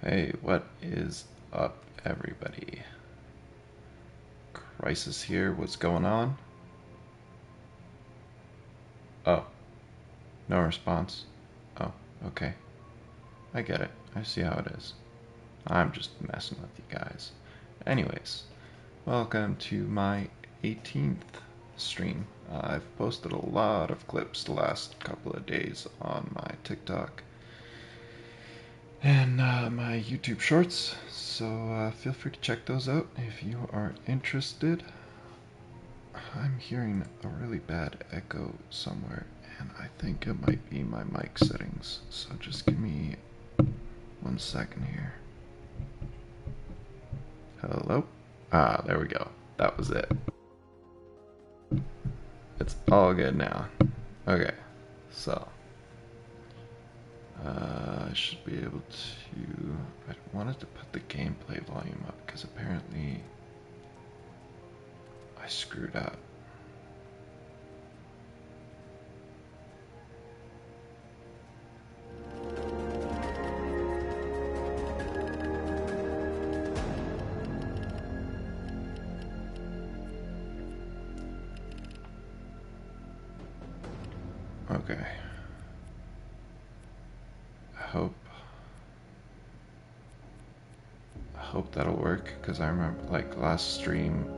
Hey, what is up, everybody? Krysis here. What's going on? Oh, no response. Oh, okay. I get it. I see how it is. I'm just messing with you guys. Anyways, welcome to my 18th stream. I've posted a lot of clips the last couple of days on my TikTok and my YouTube shorts, so feel free to check those out if you are interested. I'm hearing a really bad echo somewhere, and I think it might be my mic settings, so just give me 1 second here. Hello? Ah, there we go. That was it. It's all good now. Okay, so I should be able to... I wanted to put the gameplay volume up because apparently I screwed up. Okay. I hope that'll work, because I remember, like, last stream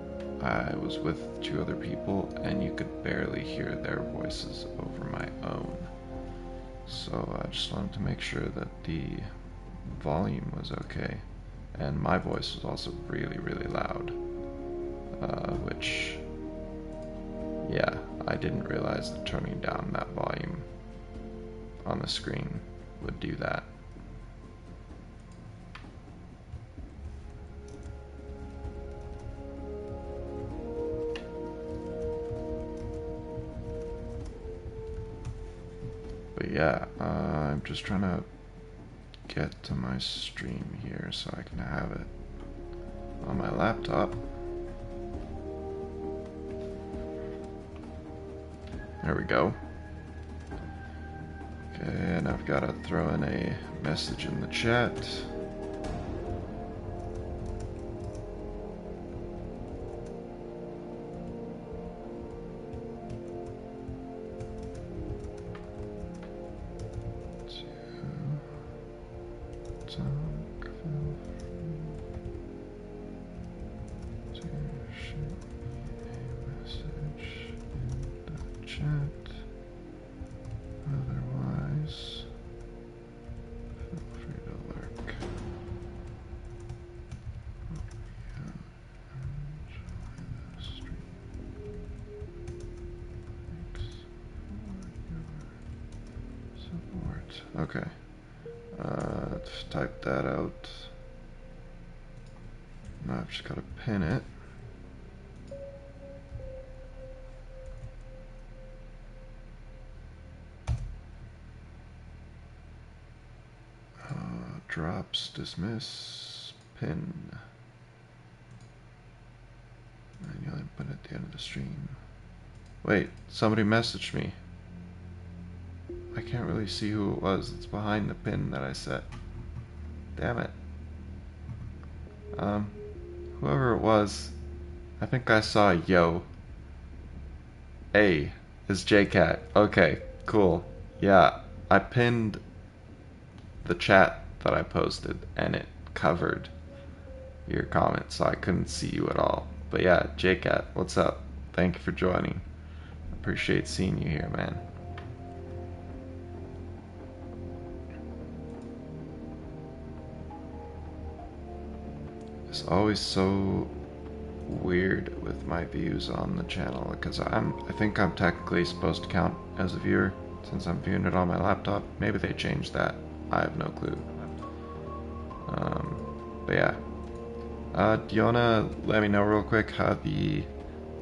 I was with 2 other people and you could barely hear their voices over my own. So I just wanted to make sure that the volume was okay. And my voice was also really, really loud. Which, yeah, I didn't realize that turning down that volume on the screen would do that. But yeah, I'm just trying to get to my stream here so I can have it on my laptop. There we go. Okay, and I've got to throw in a message in the chat. Otherwise, feel free to lurk. Enjoy the stream. Thanks for your support. Okay. Let's type that out. Now I've just got to pin it. Drops, dismiss, pin. Manual input at the end of the stream. Wait, somebody messaged me. I can't really see who it was. It's behind the pin that I set. Damn it. Whoever it was, I think I saw yo. A is JCat. Okay, cool. Yeah, I pinned the chat that I posted and it covered your comment, so I couldn't see you at all. But yeah, JCat, what's up? Thank you for joining. Appreciate seeing you here, man. It's always so weird with my views on the channel because I think I'm technically supposed to count as a viewer since I'm viewing it on my laptop. Maybe they changed that. I have no clue. But yeah. Do you wanna let me know real quick how the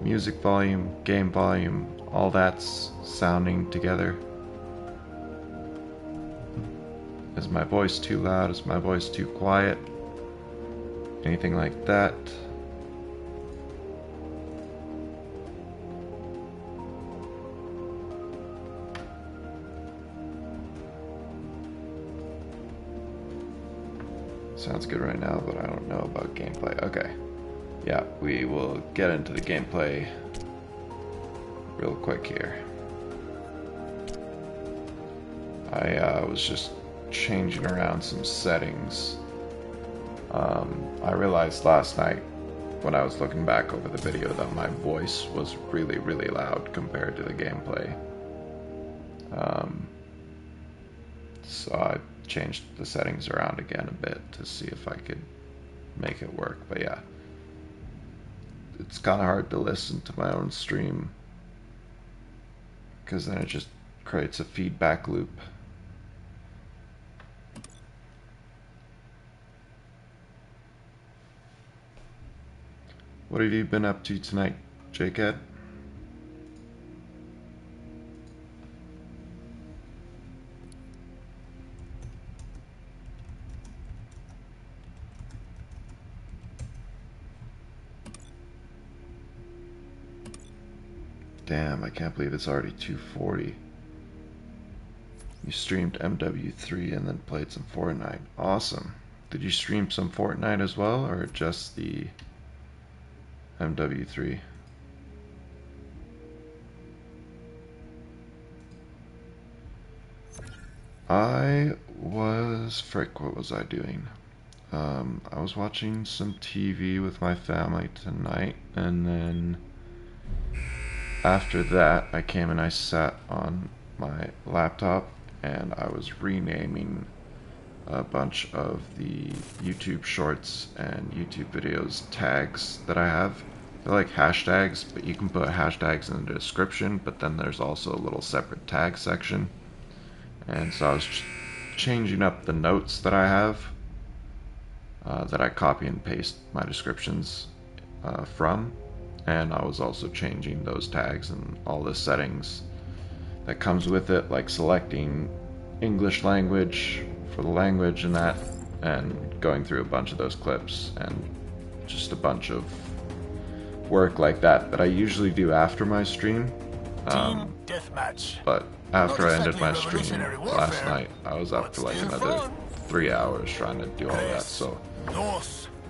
music volume, game volume, all that's sounding together? Is my voice too loud? Is my voice too quiet? Anything like that? Sounds good right now, but I don't know about gameplay. Okay. Yeah, we will get into the gameplay real quick here. I was just changing around some settings. I realized last night when I was looking back over the video that my voice was really, really loud compared to the gameplay. So I changed the settings around again a bit to see if I could make it work. But yeah, it's kind of hard to listen to my own stream because then it just creates a feedback loop. What have you been up to tonight, Jake-Ed? Damn, I can't believe it's already 2:40. You streamed MW3 and then played some Fortnite. Awesome. Did you stream some Fortnite as well, or just the MW3? What was I doing? I was watching some TV with my family tonight, and then after that I came and I sat on my laptop and I was renaming a bunch of the YouTube shorts and YouTube videos tags that I have. They're like hashtags, but you can put hashtags in the description, but then there's also a little separate tag section. And so I was changing up the notes that I have, that I copy and paste my descriptions from, and I was also changing those tags and all the settings that comes with it, like selecting English language for the language and that, and going through a bunch of those clips, and just a bunch of work like that that I usually do after my stream. But after I ended my stream last night, I was up for like another 3 hours trying to do all that, so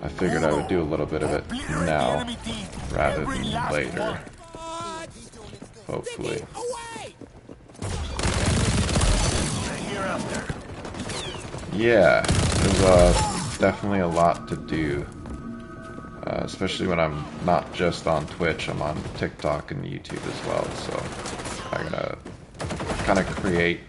I figured I would do a little bit of it now rather than later, hopefully. Yeah, there's definitely a lot to do, especially when I'm not just on Twitch, I'm on TikTok and YouTube as well, so I'm gonna kind of create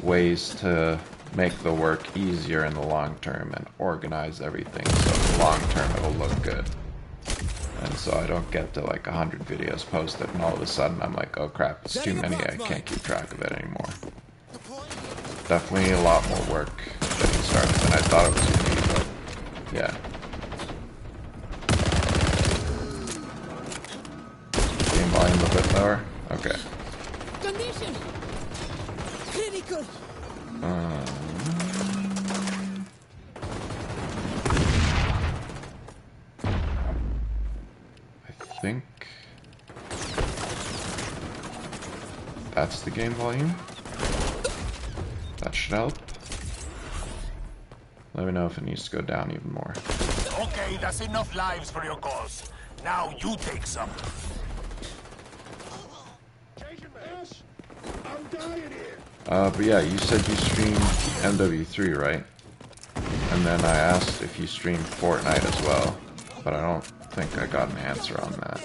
ways to make the work easier in the long term and organize everything so in the long term it'll look good. And so I don't get to like 100 videos posted and all of a sudden I'm like, oh crap, it's too many, I can't keep track of it anymore. Definitely a lot more work getting started than I thought it was going to be, but yeah. Game volume a bit lower? Okay. Condition. Critical. I think that's the game volume. That should help. Let me know if it needs to go down even more. Okay, that's enough lives for your cause. Now you take some. I'm dying here. But yeah, you said you streamed MW3, right? And then I asked if you streamed Fortnite as well, but I don't think I got an answer on that.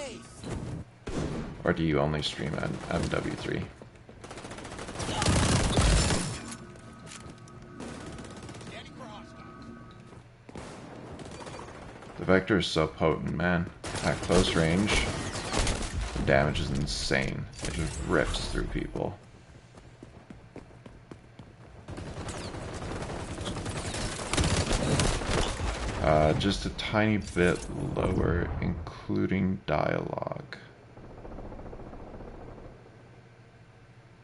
Or do you only stream MW3? The Vector is so potent, man. At close range, the damage is insane. It just rips through people. Just a tiny bit lower, including dialogue.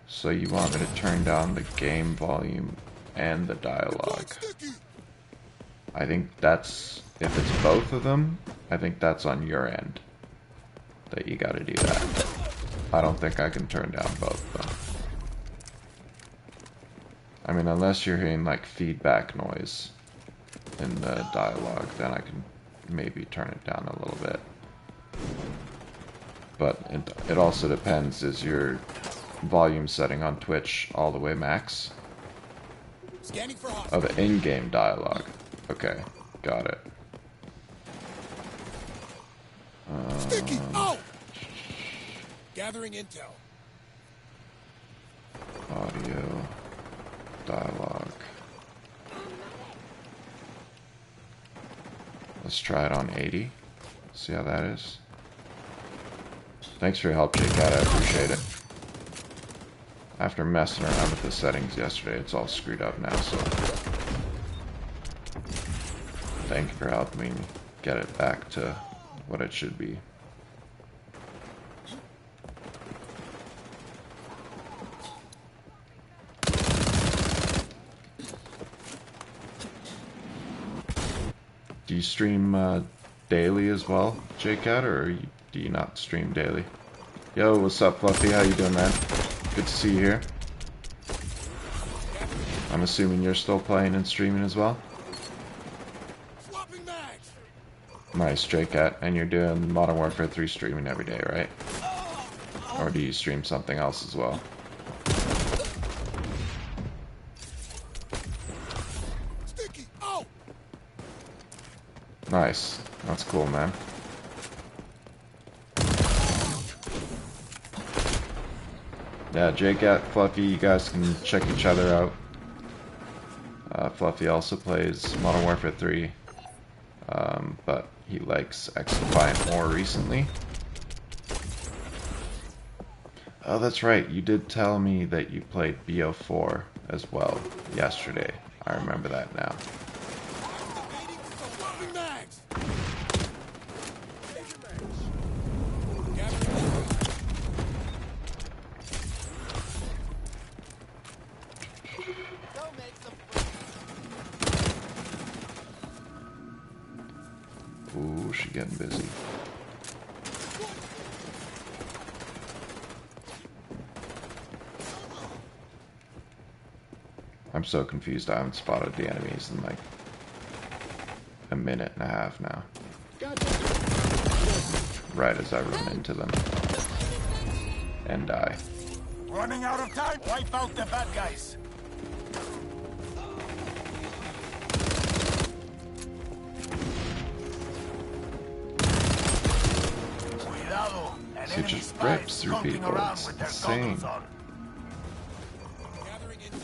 So you want me to turn down the game volume and the dialogue. I think that's, if it's both of them, I think that's on your end that you gotta do that. I don't think I can turn down both though. I mean, unless you're hearing like feedback noise. in the dialogue, then I can maybe turn it down a little bit. But it also depends, is your volume setting on Twitch all the way max? Scanning for Oh, the in-game dialogue. Okay, got it. Sticky! Oh! Gathering intel. Audio, dialogue. Let's try it on 80. See how that is. Thanks for your help, J-Cat. I appreciate it. After messing around with the settings yesterday, it's all screwed up now, so thank you for helping me get it back to what it should be. Do you stream daily as well, J-Cat, or do you not stream daily? Yo, what's up, Fluffy? How you doing, man? Good to see you here. I'm assuming you're still playing and streaming as well? Nice, J-Cat. And you're doing Modern Warfare 3 streaming every day, right? Or do you stream something else as well? Nice. That's cool, man. Yeah, J-Cat, Fluffy, you guys can check each other out. Fluffy also plays Modern Warfare 3, but he likes xDefiant more recently. Oh, that's right. You did tell me that you played BO4 as well yesterday. I remember that now. Ooh, she getting busy. I'm so confused. I haven't spotted the enemies in like a minute and a half now. Right as I run into them and die. Running out of time. Wipe out the bad guys. She just rips through people. It's insane.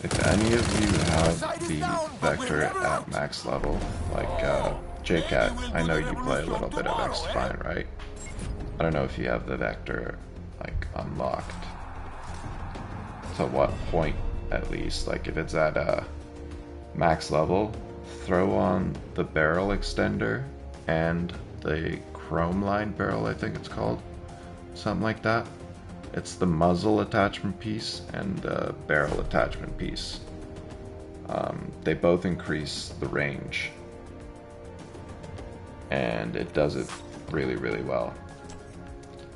If any of you have the Vector at max level, like J-Cat, I know you play a little bit of xDefiant, right? I don't know if you have the Vector like unlocked. To what point, at least? Like if it's at max level, throw on the barrel extender and the chrome line barrel, I think it's called. Something like that. It's the muzzle attachment piece and the barrel attachment piece. They both increase the range, and it does it really, really well.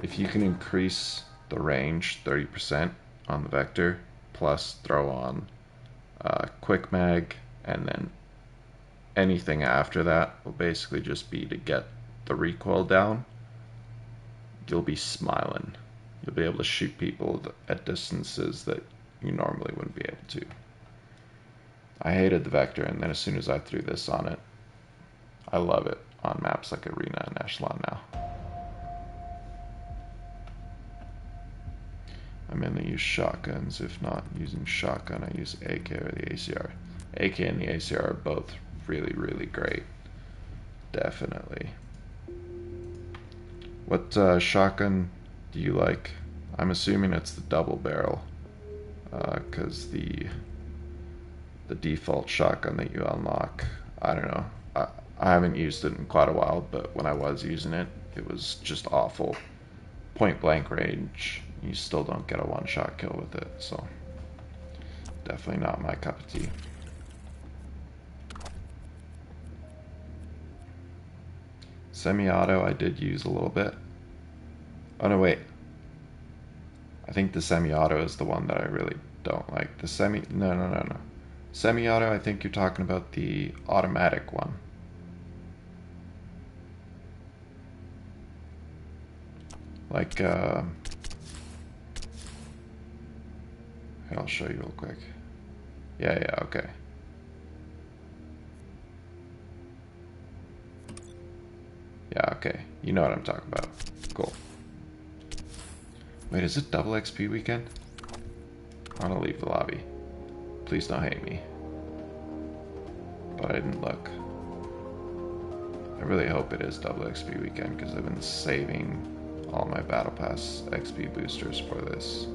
If you can increase the range 30% on the Vector, plus throw on quick mag, and then anything after that will basically just be to get the recoil down, you'll be smiling. You'll be able to shoot people at distances that you normally wouldn't be able to. I hated the Vector, and then as soon as I threw this on it, I love it on maps like Arena and Echelon now. I mainly use shotguns. If not using shotgun, I use AK or the ACR. AK and the ACR are both really, really great. Definitely. What shotgun do you like? I'm assuming it's the double barrel, because the default shotgun that you unlock, I don't know. I haven't used it in quite a while, but when I was using it, it was just awful. Point blank range, you still don't get a one-shot kill with it, so definitely not my cup of tea. Semi-auto I did use a little bit. Oh no, wait. I think the semi-auto is the one that I really don't like. The no. Semi-auto, I think you're talking about the automatic one. Like, I'll show you real quick. Yeah, okay. Yeah, okay. You know what I'm talking about. Cool. Wait, is it double XP weekend? I want to leave the lobby. Please don't hate me. But I didn't look. I really hope it is double XP weekend because I've been saving all my Battle Pass XP boosters for this.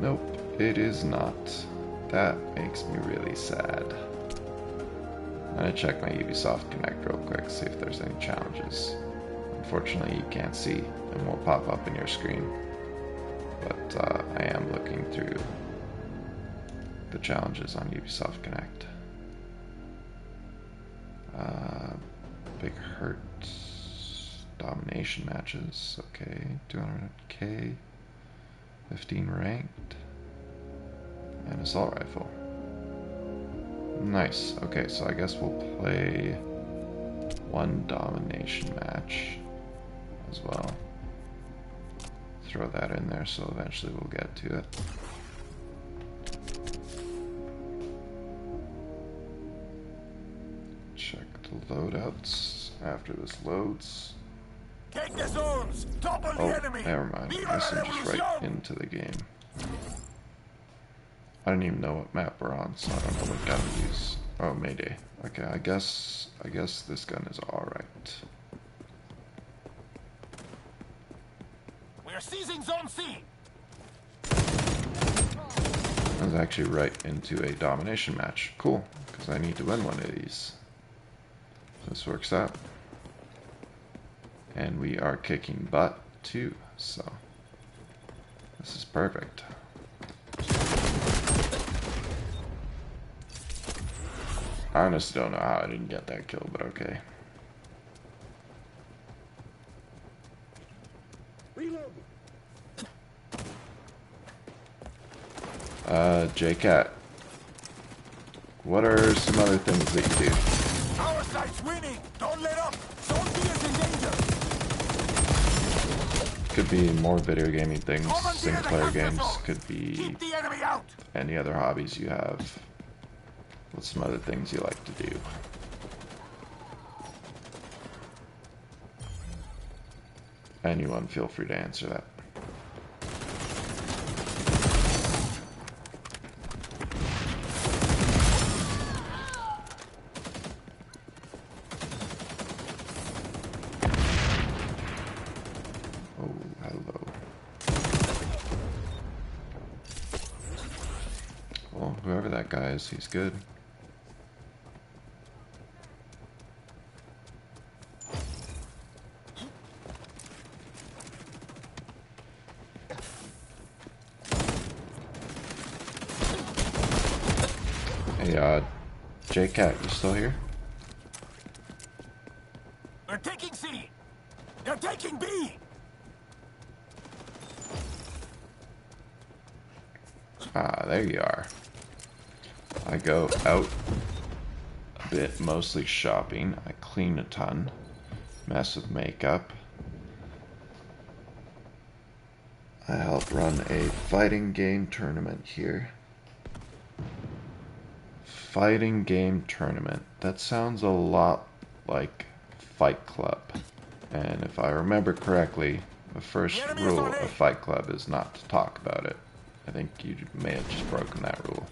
Nope, it is not. That makes me really sad. I'm gonna check my Ubisoft Connect real quick, see if there's any challenges. Unfortunately, you can't see and won't pop up in your screen. But I am looking through the challenges on Ubisoft Connect. Big Hurt domination matches. Okay, 200k. 15 ranked, and assault rifle. Nice. Okay, so I guess we'll play one domination match as well. Throw that in there so eventually we'll get to it. Check the loadouts after this loads. Take the zones! Topple the enemy! Never mind. I guess I'm just right into the game. I don't even know what map we're on, so I don't know what gun to use. Oh, Mayday. Okay, I guess this gun is alright. We're seizing Zone C! I was actually right into a domination match. Cool, because I need to win one of these. This works out. And we are kicking butt too, so this is perfect. I honestly don't know how I didn't get that kill, but okay. JCat, what are some other things that you do? Our side's winning! Don't let up! Zone B is in danger! Could be more video gaming things, single player games, could be Keep the enemy out! any other hobbies you have. What's some other things you like to do? Anyone, feel free to answer that. Whoever that guy is, he's good. Hey, JCat, you still here? We're taking C! They're taking B! Ah, there you are. I go out a bit, mostly shopping. I clean a ton, mess with makeup. I help run a fighting game tournament here. Fighting game tournament. That sounds a lot like Fight Club. And if I remember correctly, the first rule of Fight Club is not to talk about it. I think you may have just broken that rule.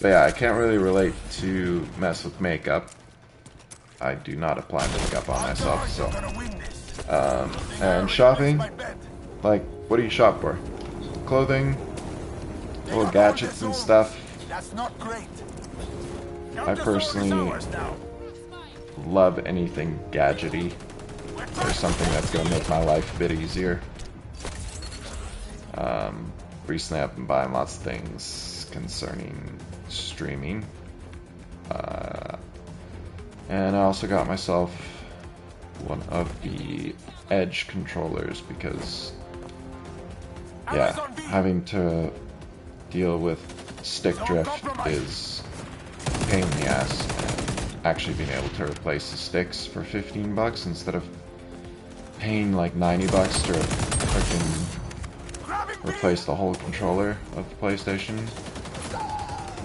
But yeah, I can't really relate to mess with makeup. I do not apply makeup on myself, so. And shopping, like, what do you shop for? Clothing, little gadgets and stuff. That's not great. I personally love anything gadgety. There's something that's going to make my life a bit easier. Recently I've been buying lots of things concerning streaming. And I also got myself one of the Edge controllers because, yeah, having to deal with stick drift is a pain in the ass. And actually being able to replace the sticks for 15 bucks instead of paying like 90 bucks to freaking replace the whole controller of the PlayStation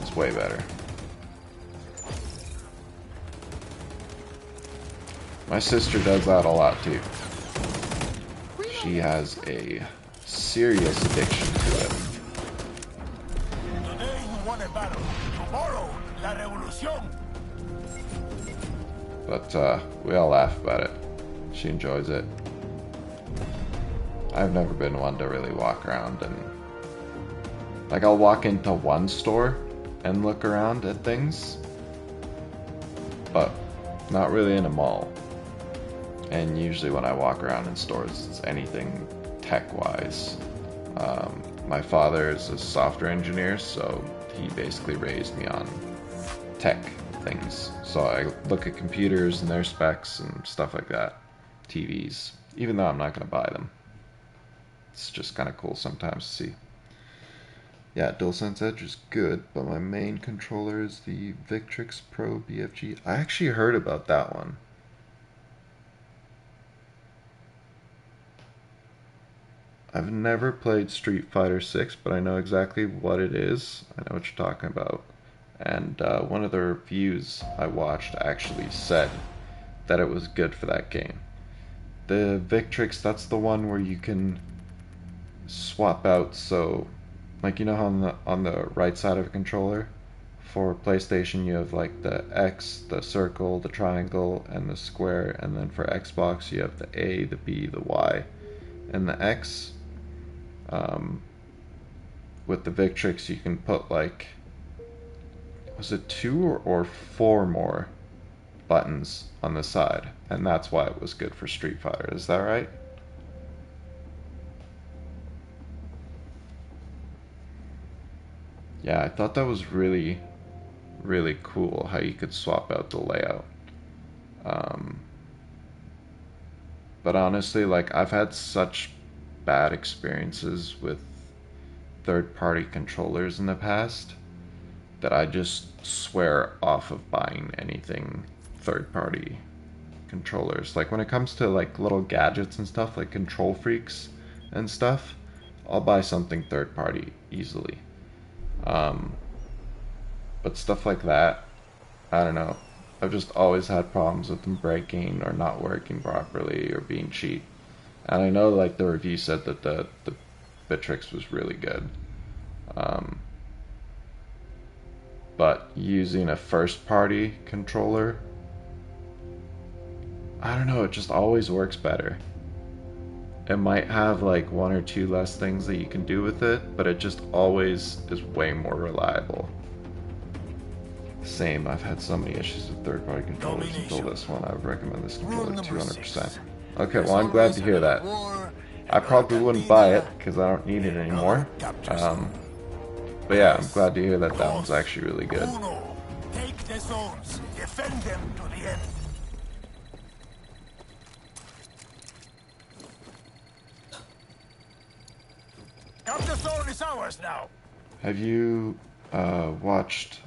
is way better. My sister does that a lot too. She has a serious addiction to it. Today you won a battle. Tomorrow, la revolución. But we all laugh about it. She enjoys it. I've never been one to really walk around and... Like, I'll walk into one store and look around at things, but not really in a mall. And usually when I walk around in stores, it's anything tech-wise. My father is a software engineer, so he basically raised me on tech things. So I look at computers and their specs and stuff like that. TVs, even though I'm not going to buy them. It's just kind of cool sometimes to see. Yeah, DualSense Edge is good, but my main controller is the Victrix Pro BFG. I actually heard about that one. I've never played Street Fighter 6, but I know exactly what it is. I know what you're talking about. And one of the reviews I watched actually said that it was good for that game. The Victrix, that's the one where you can swap out, so like, you know how on the right side of a controller for PlayStation you have like the X, the circle, the triangle, and the square, and then for Xbox you have the A, the B, the Y, and the X. With the Victrix you can put like, was it 2 or 4 more buttons on the side, and that's why it was good for Street Fighter. Is that right? Yeah, I thought that was really, really cool how you could swap out the layout. But honestly, like, I've had such bad experiences with third-party controllers in the past that I just swear off of buying anything third-party controllers. Like, when it comes to like little gadgets and stuff, like Control Freaks and stuff, I'll buy something third-party easily. But stuff like that, I don't know. I've just always had problems with them breaking or not working properly or being cheap. And I know, like, the review said that the Victrix was really good. But using a first-party controller, I don't know, it just always works better. It might have like 1 or 2 less things that you can do with it, but it just always is way more reliable. Same, I've had so many issues with third-party controllers until this one. I would recommend this controller 200%. Okay, well, I'm glad to hear that. I probably wouldn't buy it because I don't need it anymore. But yeah, I'm glad to hear that that one's actually really good. Take the zones. Defend them to the end. The zone is ours now. Have you watched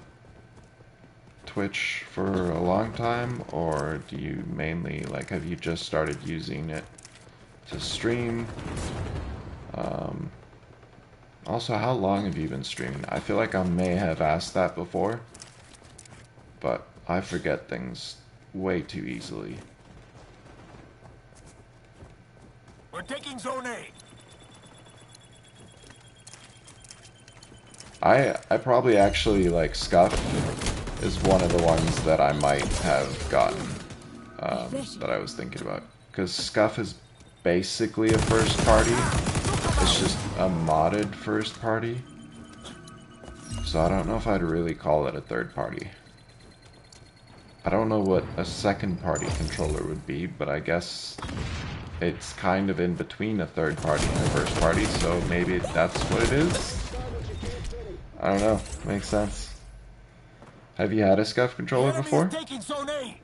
Twitch for a long time, or do you mainly, like, have you just started using it to stream? Also, how long have you been streaming? I feel like I may have asked that before, but I forget things way too easily. We're taking zone A. I probably actually, like, Scuff is one of the ones that I might have gotten, that I was thinking about. Because Scuff is basically a first party. It's just a modded first party. So I don't know if I'd really call it a third party. I don't know what a second party controller would be, but I guess it's kind of in between a third party and a first party, so maybe that's what it is? I don't know. Makes sense. Have you had a Scuff controller before? Taking zone A.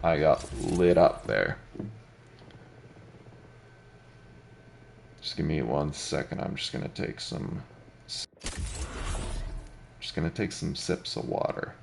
I got lit up there. Just give me 1 second. I'm just gonna take some sips of water.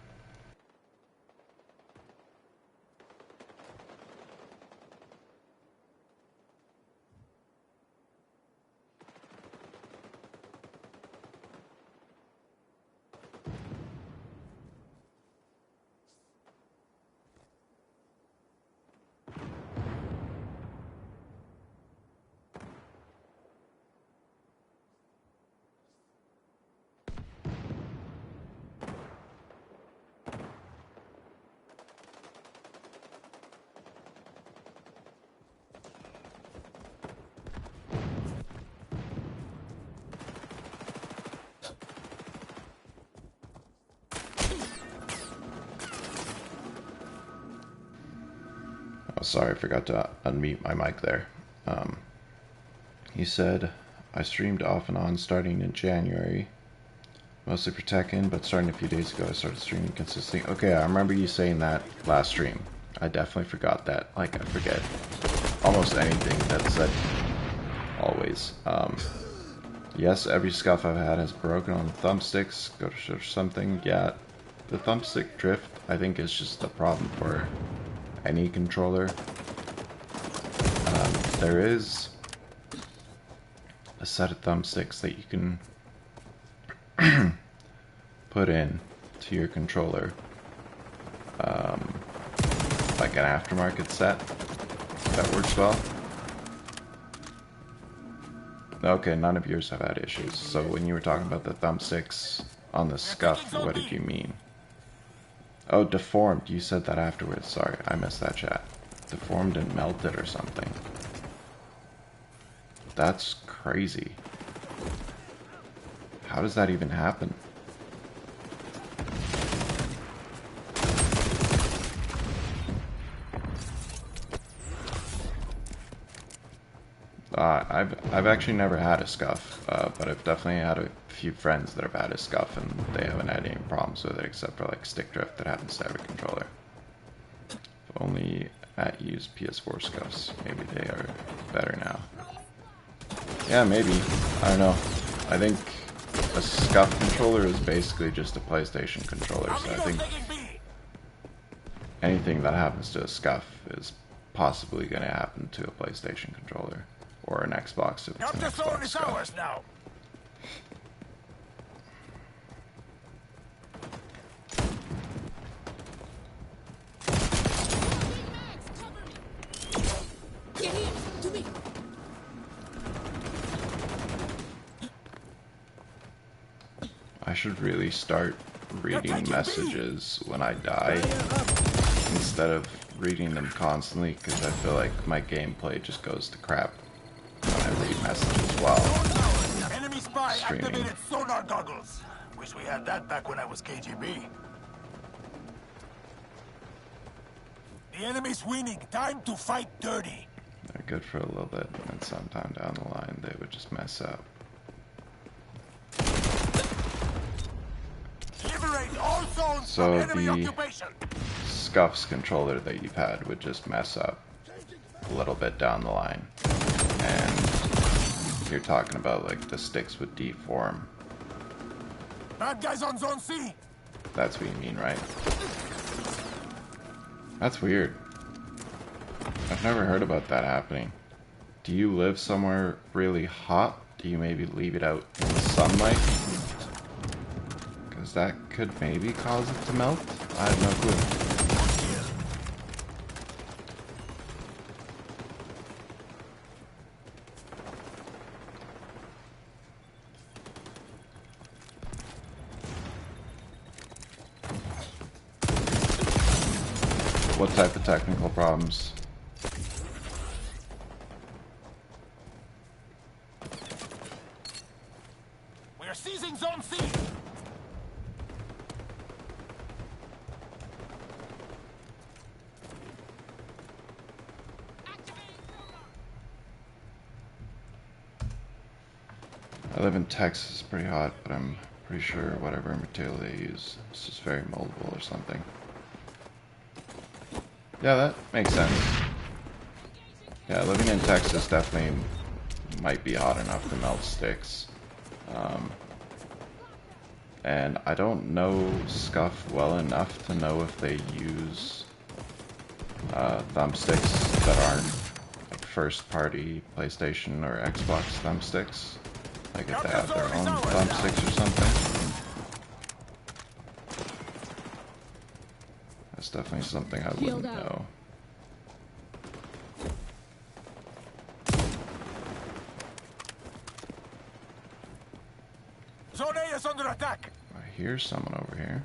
Oh, sorry, I forgot to unmute my mic there. He said, I streamed off and on starting in January, mostly for Tekken, but starting a few days ago I started streaming consistently. Okay, I remember you saying that last stream. I definitely forgot that. Like, I forget almost anything that's said, always. Yes, every scuff I've had has broken on the thumbsticks, go to show something. Yeah, the thumbstick drift, I think, is just a problem for any controller. There is a set of thumbsticks that you can put in to your controller, like an aftermarket set that works well. Okay, none of yours have had issues. So when you were talking about the thumbsticks on the scuff, what did you mean? Oh, deformed. You said that afterwards. Sorry, I missed that chat. Deformed and melted or something. That's crazy. How does that even happen? I've actually never had a scuff, but I've definitely had a few friends that have had a scuff and they haven't had any problems with it except for like stick drift that happens to every controller. If only at used PS4 scuffs. Maybe they are better now. Yeah, maybe. I don't know. I think a scuff controller is basically just a PlayStation controller, so I think anything that happens to a scuff is possibly going to happen to a PlayStation controller. Or an Xbox if it's an Xbox scuff. Now. I should really start reading messages when I die instead of reading them constantly, because I feel like my gameplay just goes to crap when I read messages while Enemy spy streaming. activated sonar goggles. Wish we had that back when I was KGB. The enemy's winning. Time to fight dirty. They're good for a little bit, and then sometime down the line they would just mess up. Liberate all zones So from enemy the occupation. Scuff's controller that you've had would just mess up a little bit down the line. And you're talking about like the sticks would deform. Bad guys on zone C. That's what you mean, right? That's weird. I've never heard about that happening. Do you live somewhere really hot? Do you maybe leave it out in the sunlight? Because that could maybe cause it to melt? I have no clue. What type of technical problems? We're seizing zone C. I live in Texas, it's pretty hot, but I'm pretty sure whatever material they use is just very moldable or something. Yeah, that makes sense. Yeah, living in Texas definitely might be hot enough to melt sticks. And I don't know Scuff well enough to know if they use thumbsticks that aren't like first-party PlayStation or Xbox thumbsticks. Like if they have their own thumbsticks or something. That's definitely something I wouldn't know. Zone A is under attack. I hear someone over here.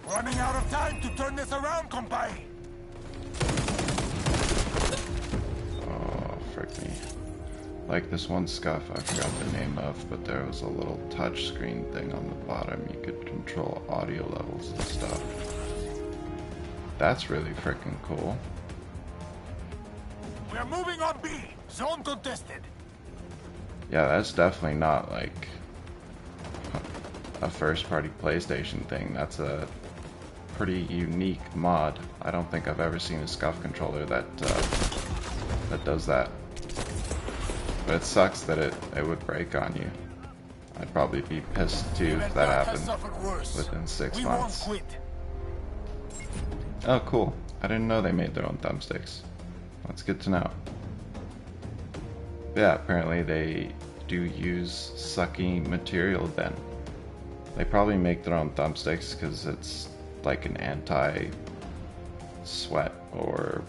Running out of time to turn this around, compay. Oh, frick me. Like this one Scuff I forgot the name of, but there was a little touch screen thing on the bottom. You could control audio levels and stuff. That's really freaking cool. We're moving on B. Zone contested. Yeah, that's definitely not like a first-party PlayStation thing. That's a pretty unique mod. I don't think I've ever seen a Scuff controller that that does that. But it sucks that it would break on you. I'd probably be pissed too if that happened within 6 months. Oh, cool. I didn't know they made their own thumbsticks. That's good to know. Yeah, apparently they do use sucky material then. They probably make their own thumbsticks because it's like an anti-sweat or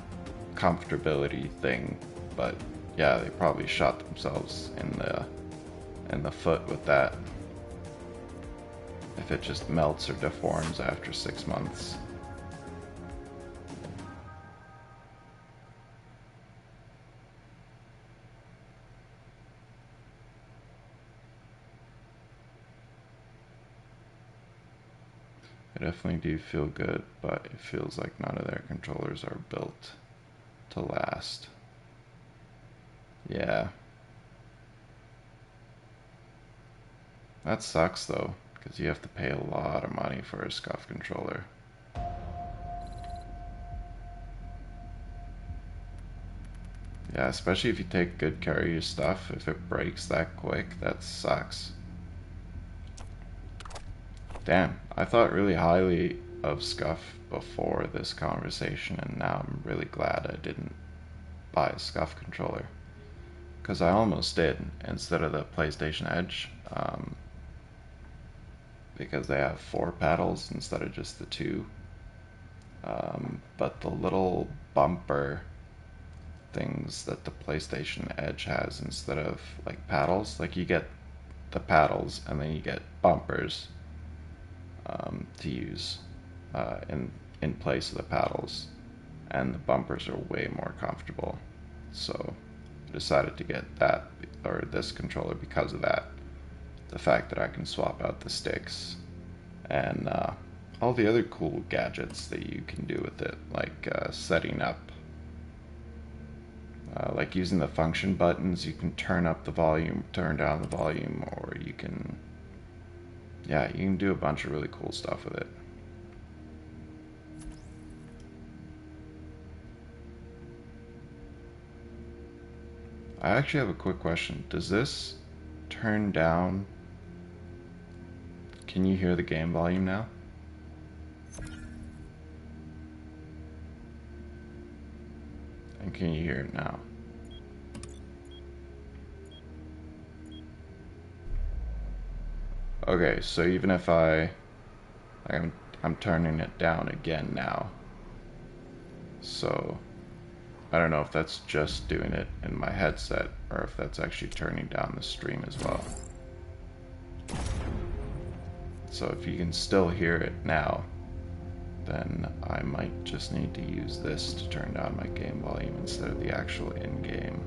comfortability thing. But yeah, they probably shot themselves in the foot with that. If it just melts or deforms after 6 months. They definitely do feel good, but it feels like none of their controllers are built to last. Yeah. That sucks though, because you have to pay a lot of money for a Scuff controller. Yeah, especially if you take good care of your stuff. If it breaks that quick, that sucks. Damn, I thought really highly of Scuff before this conversation, and now I'm really glad I didn't buy a Scuff controller. Because I almost did, instead of the PlayStation Edge. Because they have 4 paddles instead of just the 2. But the little bumper things that the PlayStation Edge has instead of like paddles, like you get the paddles and then you get bumpers to use in place of the paddles, and the bumpers are way more comfortable. So I decided to get that, or this controller, because of that. The fact that I can swap out the sticks and all the other cool gadgets that you can do with it, like setting up, like using the function buttons. You can turn up the volume, turn down the volume, or you can, yeah, you can do a bunch of really cool stuff with it. I actually have a quick question. Does this turn down? Can you hear the game volume now? And can you hear it now? Okay, so even if I'm turning it down again now. So I don't know if that's just doing it in my headset or if that's actually turning down the stream as well. So if you can still hear it now, then I might just need to use this to turn down my game volume instead of the actual in-game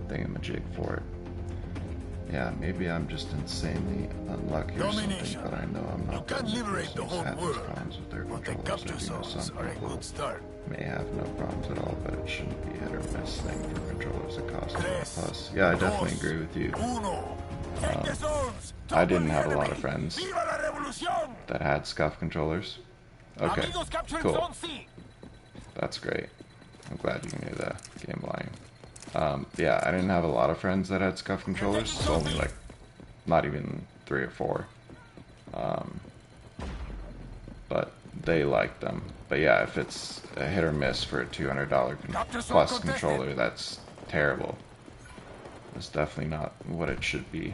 thingamajig for it. Yeah, maybe I'm just insanely unlucky or something, but I know I'm not the only person who's had these problems with their controllers. I do know some people may have no problems at all, but it shouldn't be a hit or miss thing for controllers that cost a lot. Plus, yeah, I definitely agree with you. I didn't have a lot of friends that had Scuff controllers. Okay, cool. That's great. I'm glad you knew the game line. Yeah, I didn't have a lot of friends that had scuff controllers, so only like not even 3 or 4. But they liked them. But yeah, if it's a hit or miss for a $200 plus controller, that's terrible. It's definitely not what it should be.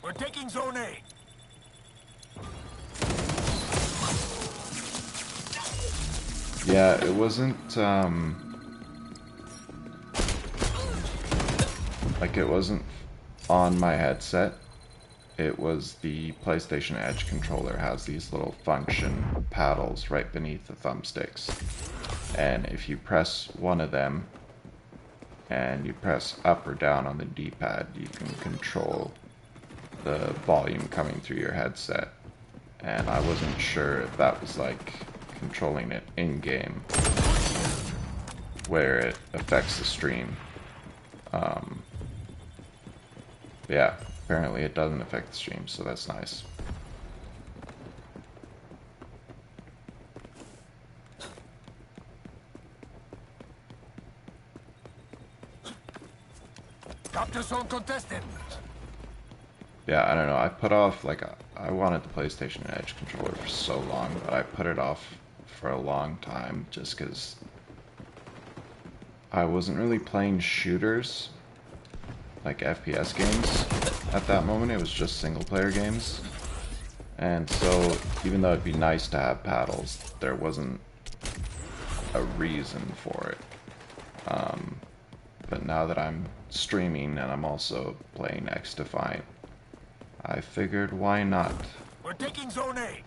We're taking Zone A. Yeah, it wasn't, like it wasn't on my headset. It was the PlayStation Edge controller has these little function paddles right beneath the thumbsticks. And if you press one of them and you press up or down on the D-pad, you can control the volume coming through your headset. And I wasn't sure if that was like controlling it in-game where it affects the stream. Yeah, apparently it doesn't affect the stream, so that's nice. Capture zone contested. Yeah, I don't know. I put off, like, I wanted the PlayStation Edge controller for so long, but I put it off for a long time just because I wasn't really playing shooters, like FPS games at that moment. It was just single-player games. And so, even though it'd be nice to have paddles, there wasn't a reason for it. But now that I'm streaming and I'm also playing xDefiant, I figured why not? We're taking Zone A.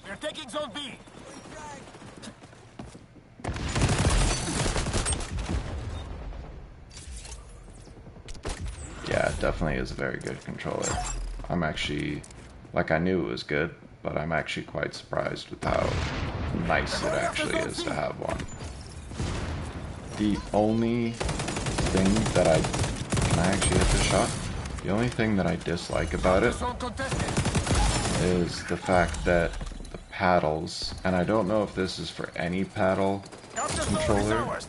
We're taking Zone B. Yeah, it definitely is a very good controller. I'm actually, like I knew it was good, but I'm actually quite surprised with how nice it actually is to have one. The only thing that can I actually hit this shot? The only thing that I dislike about it is the fact that the paddles, and I don't know if this is for any paddle controller,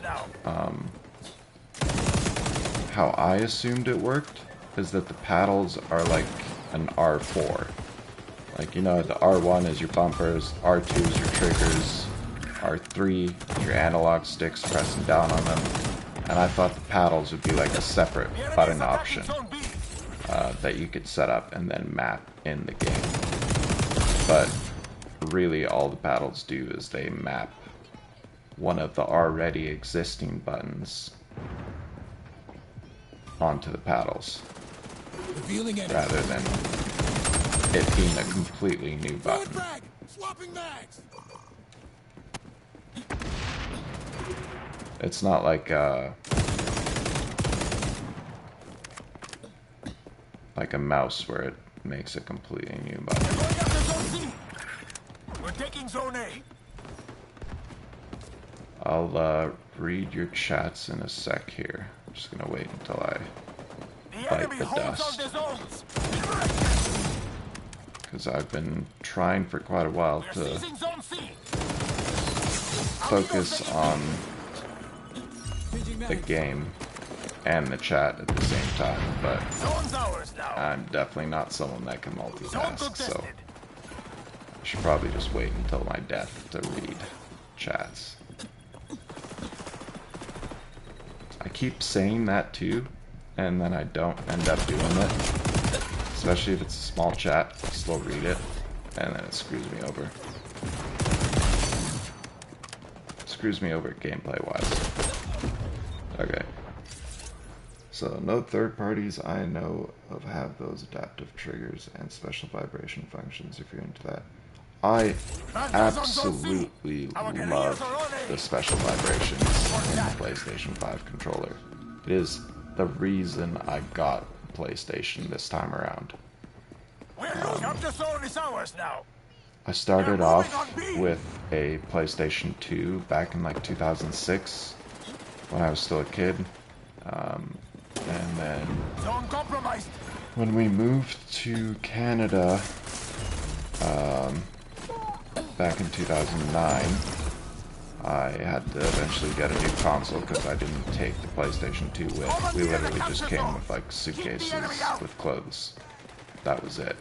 how I assumed it worked is that the paddles are like an R4. Like, you know, the R1 is your bumpers, R2 is your triggers, R3 your analog sticks pressing down on them, and I thought the paddles would be like a separate button option that you could set up and then map in the game. But really all the paddles do is they map one of the already existing buttons onto the paddles, rather than it being a completely new button. It's not like a mouse where it makes a completely new button. We're taking Zone A. I'll read your chats in a sec here. I'm just gonna wait until I bite the dust, because I've been trying for quite a while to focus on the game and the chat at the same time, but I'm definitely not someone that can multitask, so I should probably just wait until my death to read chats. I keep saying that too, and then I don't end up doing it. Especially if it's a small chat, I still read it, and then it screws me over. Screws me over gameplay-wise. Okay. So, no third parties I know of have those adaptive triggers and special vibration functions if you're into that. I absolutely love the special vibrations in the PlayStation 5 controller. It is the reason I got PlayStation this time around. I started off with a PlayStation 2 back in like 2006, when I was still a kid. And then Zone compromised. when we moved to Canada back in 2009, I had to eventually get a new console because I didn't take the PlayStation 2 with. We literally just came with like suitcases with clothes. That was it.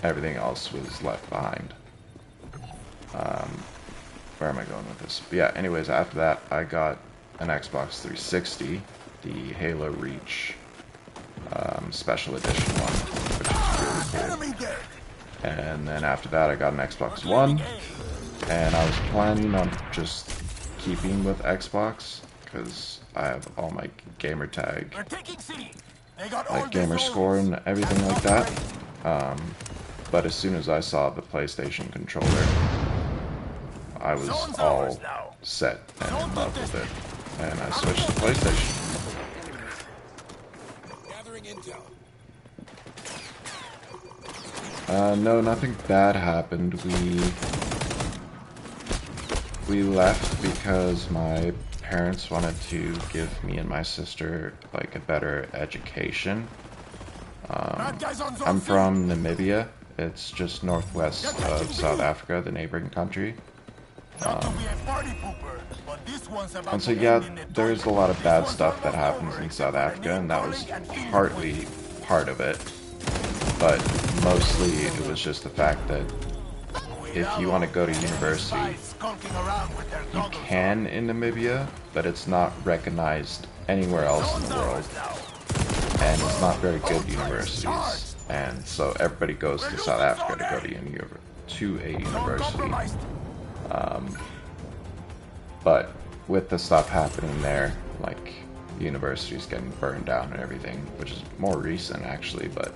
Everything else was left behind. Where am I going with this? But yeah, anyways, after that, I got an Xbox 360, the Halo Reach Special Edition one, which is really cool. And then after that, I got an Xbox One, and I was planning on just keeping with Xbox, because I have all my gamer tag, like gamer score and everything like that. But as soon as I saw the PlayStation controller, I was all set and in love with it, and I switched to PlayStation. Gathering intel. No, nothing bad happened. We left because my parents wanted to give me and my sister like a better education. I'm from Namibia. It's just northwest of South Africa, the neighboring country. And so yeah, there's a lot of bad stuff that happens in South Africa, and that was partly part of it. But mostly it was just the fact that if you want to go to university, you can in Namibia, but it's not recognized anywhere else in the world. And it's not very good universities. And so everybody goes to South Africa to go to a university. But with the stuff happening there, like universities getting burned down and everything, which is more recent actually, but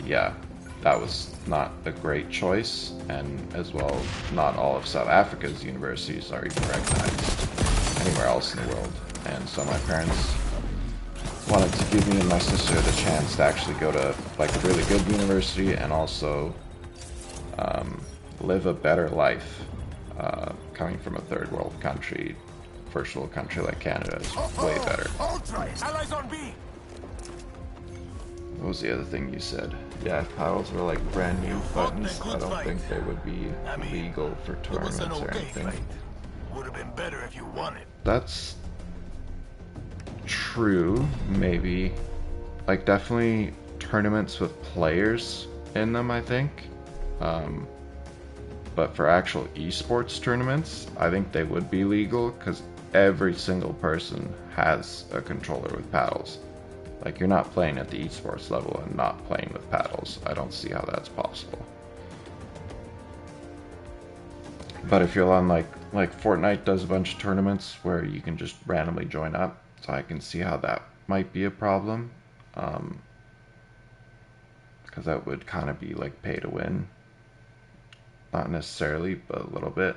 yeah, that was not a great choice, and as well, not all of South Africa's universities are even recognized anywhere else in the world. And so my parents wanted to give me and my sister the chance to actually go to like a really good university and also live a better life. Coming from a third world country, first world country like Canada is way better. What was the other thing you said? Yeah, if paddles were like brand new buttons, I don't think they would be legal for tournaments or anything. Would have been better if you won it. That's true, maybe. Like definitely tournaments with players in them, I think. But for actual esports tournaments, I think they would be legal because every single person has a controller with paddles. Like, you're not playing at the esports level and not playing with paddles. I don't see how that's possible. But if you're on like Fortnite does a bunch of tournaments where you can just randomly join up, so I can see how that might be a problem. Because that would kind of be like pay to win. Not necessarily, but a little bit.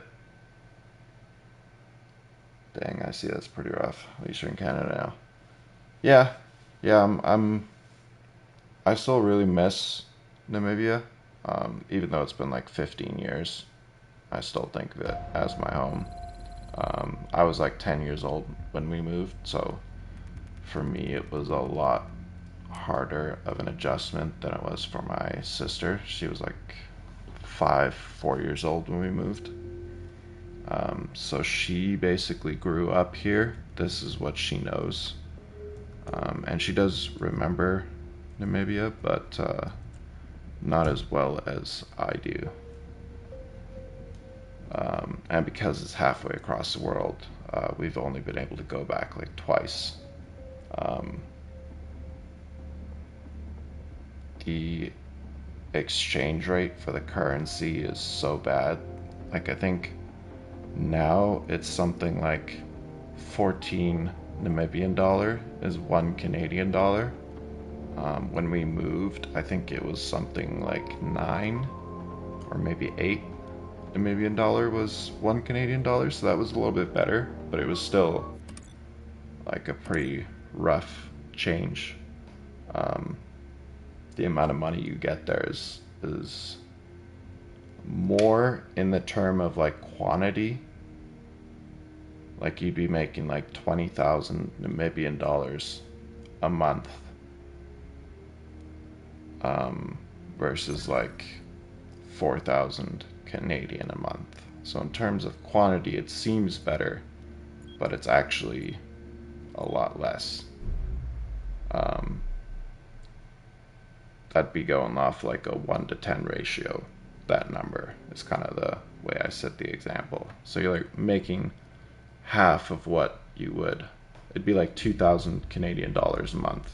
Dang, I see that's pretty rough. At least you're in Canada now. Yeah, I still really miss Namibia. Even though it's been like 15 years, I still think of it as my home. I was like 10 years old when we moved, so for me it was a lot harder of an adjustment than it was for my sister. She was like 4 years old when we moved. So she basically grew up here. This is what she knows. And she does remember Namibia, but not as well as I do. And because it's halfway across the world, we've only been able to go back like twice. The exchange rate for the currency is so bad. Like, I think now it's something like 14 Namibian dollar is 1 Canadian dollar. When we moved, I think it was something like 9 or maybe 8 Namibian dollar was 1 Canadian dollar, so that was a little bit better, but it was still like a pretty rough change. The amount of money you get there is more in the term of like quantity. Like you'd be making like 20,000 Namibian dollars a month, versus like 4,000 Canadian a month. So in terms of quantity, it seems better, but it's actually a lot less. That'd be going off like a 1-to-10 ratio. That number is kind of the way I set the example. So you're like making half of what you would. It'd be like 2,000 Canadian dollars a month.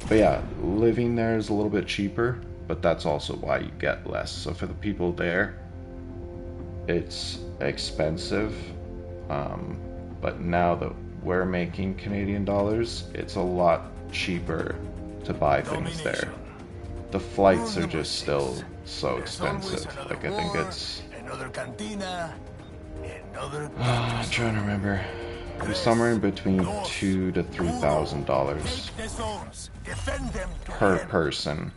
But yeah, living there is a little bit cheaper, but that's also why you get less. So for the people there, it's expensive. But now that we're making Canadian dollars, it's a lot cheaper to buy things there. The flights are just still so expensive. Like I think it's I'm trying to remember. It's somewhere in between $2,000 to $3,000 per person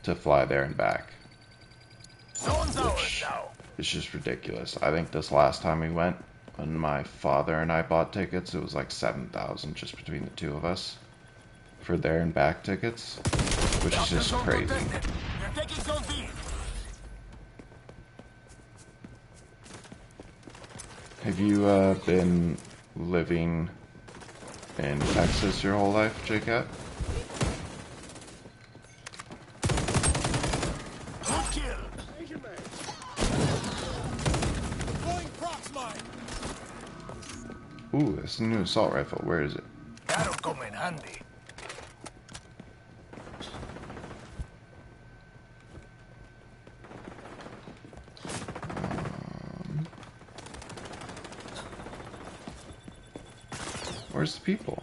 to fly there and back, which is just ridiculous. I think this last time we went, when my father and I bought tickets, it was like $7,000 just between the two of us for there and back tickets, which is just crazy. Have you been living in Texas your whole life, JCat? Ooh, this is a new assault rifle. Where is it? That'll come in handy. Where's the people?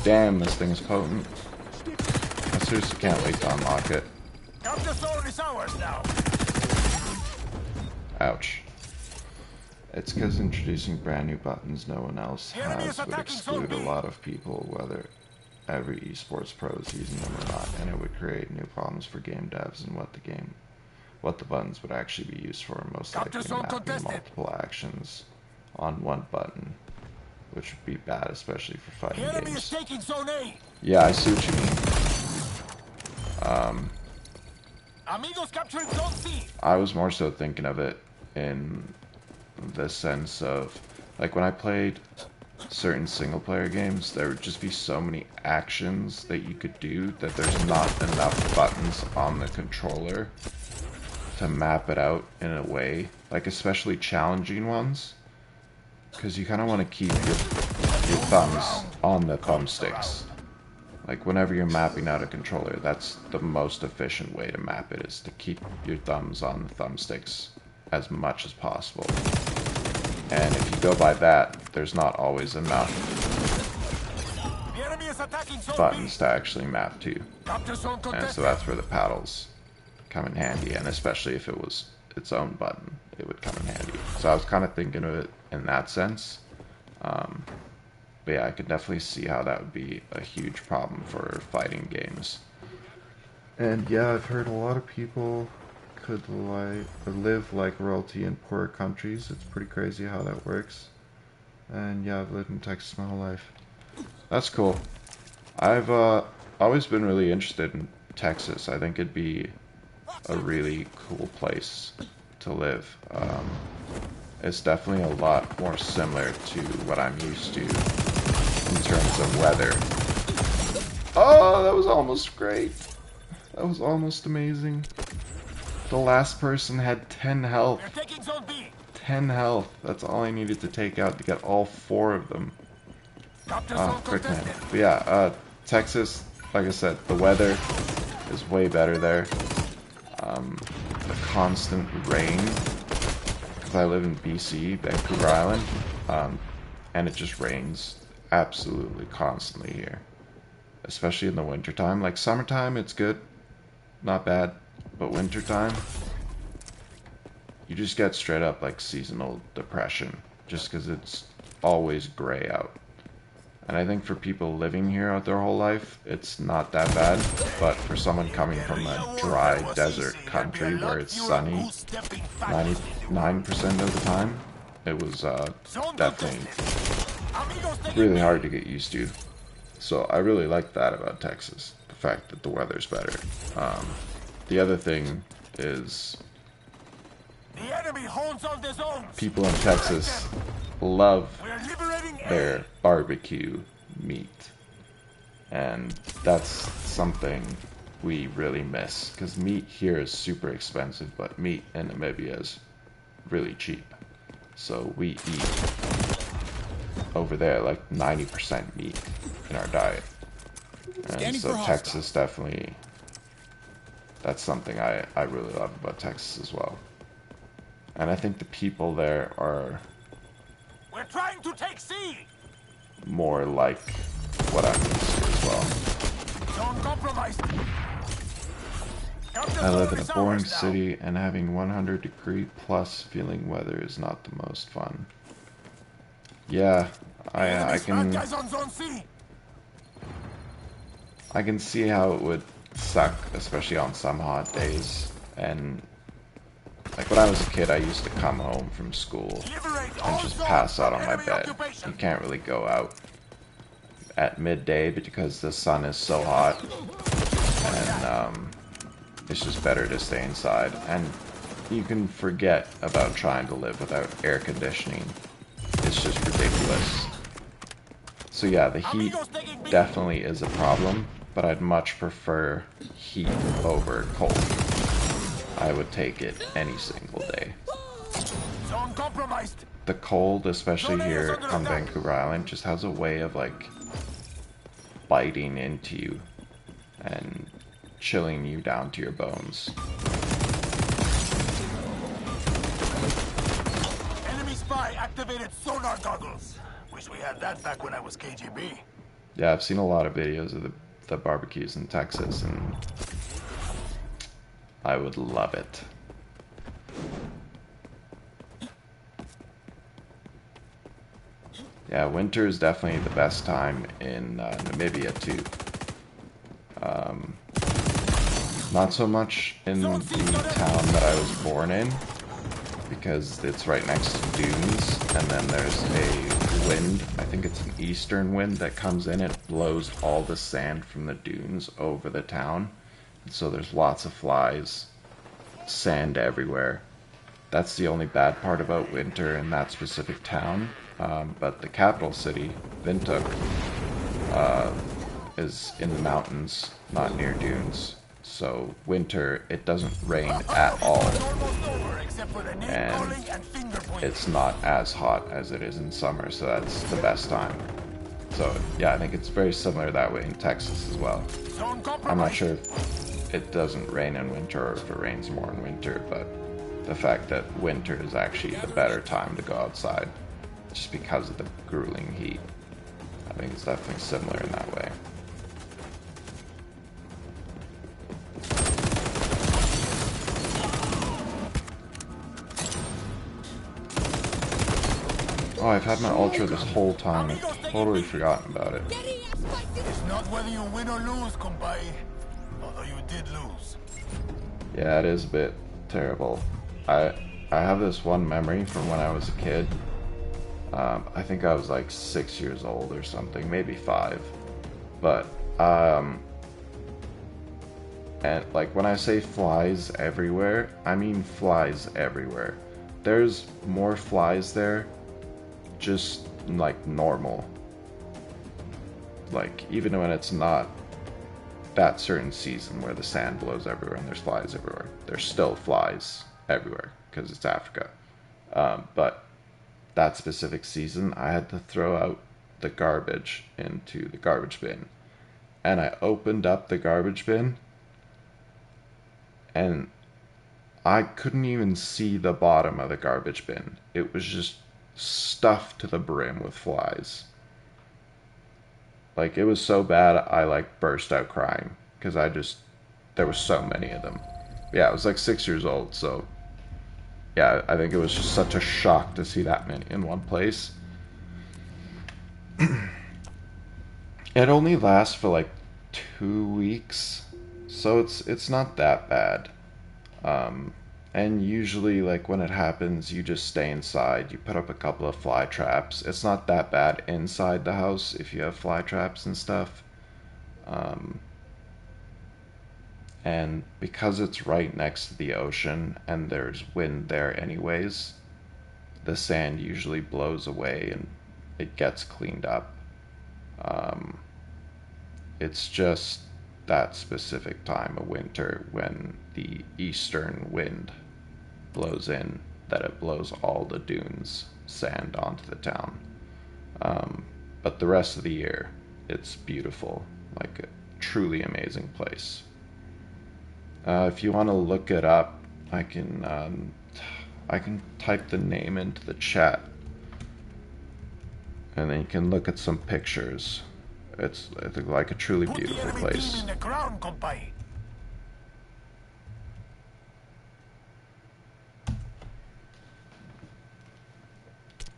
Damn, this thing is potent. I seriously can't wait to unlock it. The zone is ours now. Ouch. It's because introducing brand new buttons no one else has would exclude a lot of people, whether every esports pro is using them or not, and it would create new problems for game devs and what the buttons would actually be used for, most likely mapping multiple actions on one button, which would be bad, especially for fighting games. Yeah, I see what you mean. I was more so thinking of it in the sense of, like, when I played certain single-player games, there would just be so many actions that you could do that there's not enough buttons on the controller to map it out in a way, like especially challenging ones, because you kind of want to keep your thumbs on the thumbsticks. Like whenever you're mapping out a controller, that's the most efficient way to map it, is to keep your thumbs on the thumbsticks as much as possible. And if you go by that, there's not always enough buttons to actually map to. And so that's where the paddles come in handy, and especially if it was its own button, it would come in handy. So I was kind of thinking of it in that sense. But yeah, I could definitely see how that would be a huge problem for fighting games. And yeah, I've heard a lot of people could live like royalty in poorer countries. It's pretty crazy how that works. And yeah, I've lived in Texas my whole life. That's cool. I've always been really interested in Texas. I think it'd be a really cool place to live. It's definitely a lot more similar to what I'm used to in terms of weather. Oh, that was almost great. That was almost amazing. The last person had 10 health. 10 health. That's all I needed to take out to get all 4 of them. Oh, frick man. But yeah, Texas, like I said, the weather is way better there. The constant rain, because I live in BC, Vancouver Island, and it just rains absolutely constantly here, especially in the wintertime. Like summertime, it's good, not bad, but wintertime, you just get straight up like seasonal depression, just because it's always gray out. And I think for people living here their whole life, it's not that bad. But for someone coming from a dry desert country where it's sunny 99% of the time, it was definitely really hard to get used to. So I really like that about Texas, the fact that the weather's better. The other thing is people in Texas love their barbecue meat, and that's something we really miss, because meat here is super expensive, but meat in Namibia is really cheap. So we eat over there like 90% meat in our diet, and so Texas definitely, that's something I really love about Texas as well. And I think the people there are trying to take C. more like what I'm used to as well. Don't compromise. I live in a boring city, and having 100-degree plus feeling weather is not the most fun. Yeah, I can see how it would suck, especially on some hot days. And like when I was a kid, I used to come home from school and just pass out on my bed. You can't really go out at midday because the sun is so hot, and it's just better to stay inside. And you can forget about trying to live without air conditioning. It's just ridiculous. So yeah, the heat definitely is a problem, but I'd much prefer heat over cold. I would take it any single day. The cold, especially here on Vancouver Island, just has a way of like biting into you and chilling you down to your bones. Enemy spy activated sonar goggles. Wish we had that back when I was KGB. Yeah, I've seen a lot of videos of the barbecues in Texas, and I would love it. Yeah, winter is definitely the best time in Namibia too. Not so much in the town that I was born in, because it's right next to dunes, and then there's a wind, I think it's an eastern wind that comes in, it blows all the sand from the dunes over the town, and so there's lots of flies, sand everywhere. That's the only bad part about winter in that specific town. But the capital city, Windhoek, is in the mountains, not near dunes. So winter, it doesn't rain at all, and it's not as hot as it is in summer, so that's the best time. So yeah, I think it's very similar that way in Texas as well. I'm not sure if it doesn't rain in winter or if it rains more in winter, but the fact that winter is actually the better time to go outside, just because of the grueling heat. I think it's definitely similar in that way. Oh, I've had my Ultra this whole time. I've totally forgotten about it. It's not whether you win or lose, compay. Although you did lose. Yeah, it is a bit terrible. I have this one memory from when I was a kid. I think I was like 6 years old or something, maybe 5. But, and like when I say flies everywhere, I mean flies everywhere. There's more flies there, just like normal. Like even when it's not that certain season where the sand blows everywhere and there's flies everywhere, there's still flies everywhere because it's Africa. But that specific season, I had to throw out the garbage into the garbage bin. And I opened up the garbage bin, and I couldn't even see the bottom of the garbage bin. It was just stuffed to the brim with flies. Like, it was so bad, I like burst out crying, because there were so many of them. Yeah, I was like 6 years old, so yeah, I think it was just such a shock to see that many in one place. It only lasts for like 2 weeks, so it's not that bad. And usually, like when it happens, you just stay inside. You put up a couple of fly traps. It's not that bad inside the house if you have fly traps and stuff. And because it's right next to the ocean and there's wind there anyways, the sand usually blows away and it gets cleaned up. It's just that specific time of winter when the eastern wind blows in that it blows all the dunes sand onto the town. But the rest of the year, it's beautiful, like a truly amazing place. If you want to look it up, I can type the name into the chat, and then you can look at some pictures. It's like a truly beautiful place.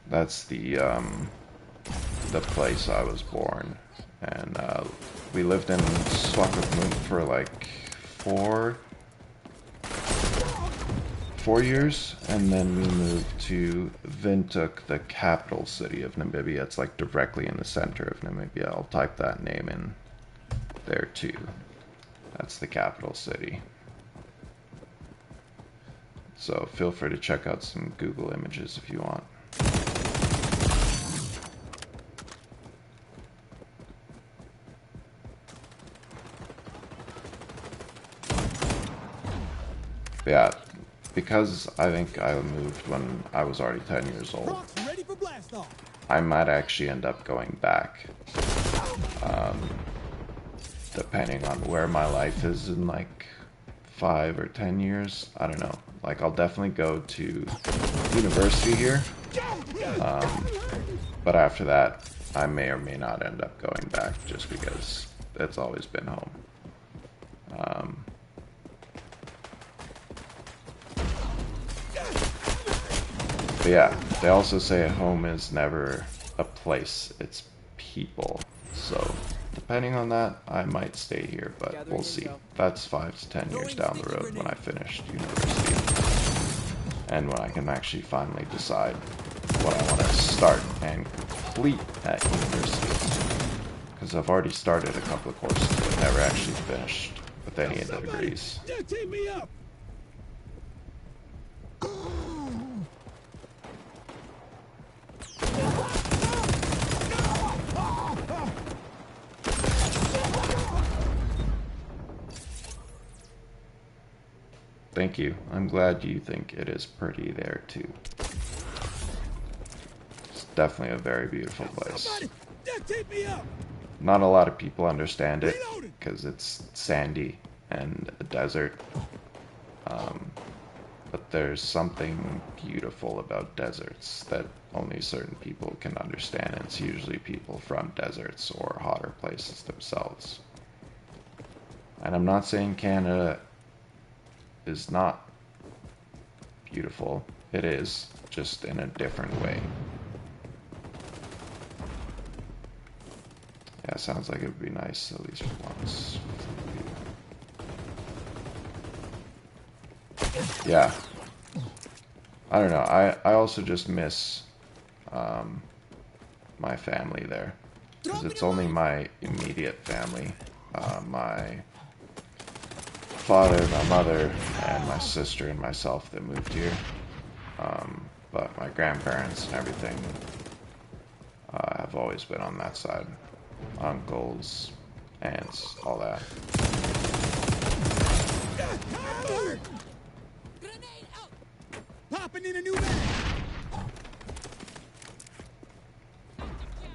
That's the place I was born, and we lived in Swakopmund for like 4 years, and then we moved to Windhoek, the capital city of Namibia. It's like directly in the center of Namibia. I'll type that name in there too. That's the capital city. So feel free to check out some Google images if you want. Yeah, because I think I moved when I was already 10 years old, I might actually end up going back, depending on where my life is in like 5 or 10 years. I don't know. Like, I'll definitely go to university here, but after that, I may or may not end up going back just because it's always been home. But yeah, they also say home is never a place, it's people. So, depending on that, I might stay here, but we'll see. That's 5 to 10 years down the road when I finished university. And when I can actually finally decide what I want to start and complete at university. Because I've already started a couple of courses, but never actually finished with any of the degrees. Thank you. I'm glad you think it is pretty there too. It's definitely a very beautiful place. Not a lot of people understand it because it's sandy and a desert. But there's something beautiful about deserts that only certain people can understand. It's usually people from deserts or hotter places themselves. And I'm not saying Canada is not beautiful. It is, just in a different way. Yeah, sounds like it would be nice at least once. Yeah. I don't know. I also just miss my family there. Because it's only my immediate family. My father, my mother, and my sister and myself that moved here. But my grandparents and everything have always been on that side. Uncles, aunts, all that.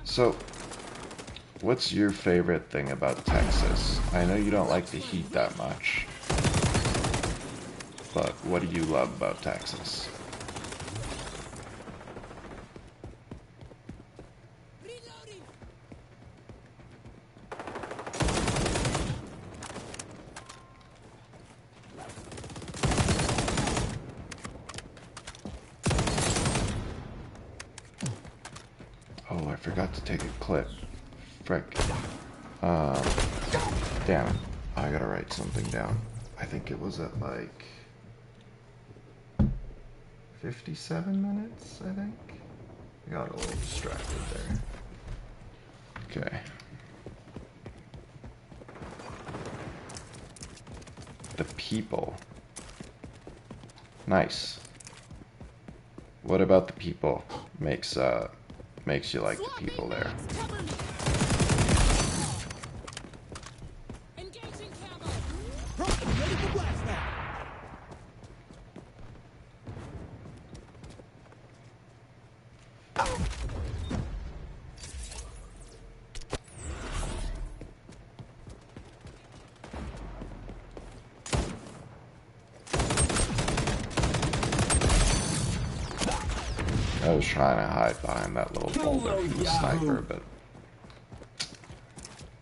So, what's your favorite thing about Texas? I know you don't like the heat that much, but what do you love about Texas? Oh, I forgot to take a clip. Frick. Um, damn it. I gotta write something down. I think it was at like 57 minutes, I think. I got a little distracted there. Okay. The people. Nice. What about the people makes you like the people there? I was trying to hide behind that little boulder from the sniper, but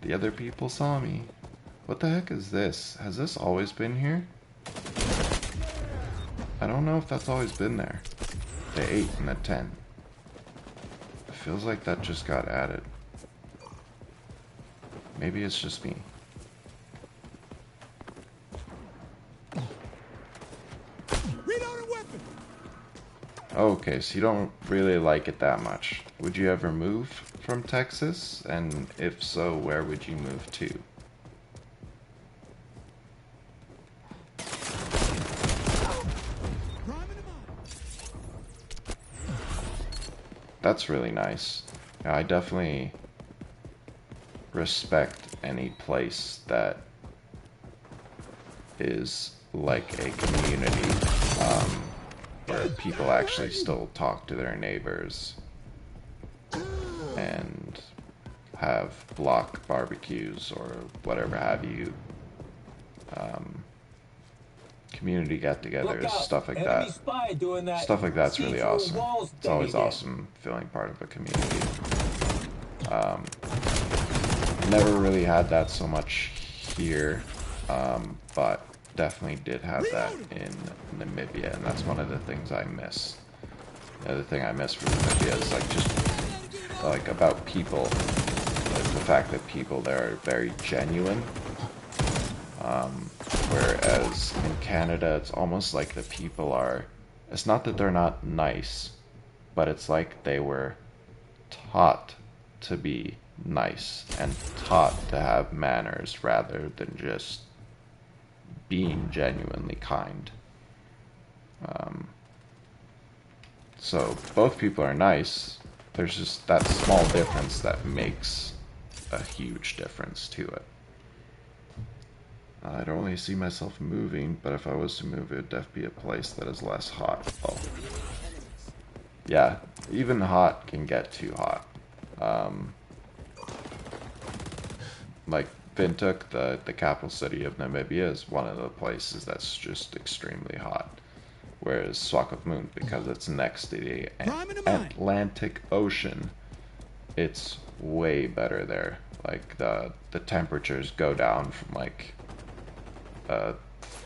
the other people saw me. What the heck is this? Has this always been here? I don't know if that's always been there. The 8 and the 10. It feels like that just got added. Maybe it's just me. Okay, so you don't really like it that much. Would you ever move from Texas? And if so, where would you move to? That's really nice. I definitely respect any place that is like a community, where people actually still talk to their neighbors and have block barbecues or whatever have you. Community get-togethers, stuff like that. Stuff like that's really awesome. It's always awesome feeling part of a community. Never really had that so much here, but definitely did have that in Namibia, and that's one of the things I miss. The other thing I miss from Namibia is like just like about people, like the fact that people there are very genuine. Whereas in Canada, it's almost like the people are, it's not that they're not nice, but it's like they were taught to be nice and taught to have manners rather than just being genuinely kind. So both people are nice. There's just that small difference that makes a huge difference to it. I don't really see myself moving, but if I was to move, it would definitely be a place that is less hot. Oh. Yeah, even hot can get too hot. Like Windhoek, the capital city of Namibia, is one of the places that's just extremely hot. Whereas Swakopmund, because it's next to the Atlantic Ocean, it's way better there. Like the temperatures go down from like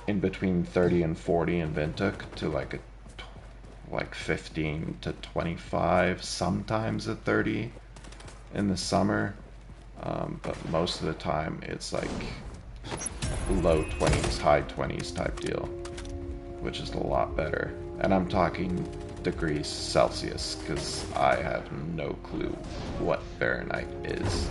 in between 30 and 40 in Windhoek to like 15 to 25, sometimes at 30 in the summer. But most of the time it's like low 20s, high 20s type deal, which is a lot better. And I'm talking degrees Celsius, because I have no clue what Fahrenheit is.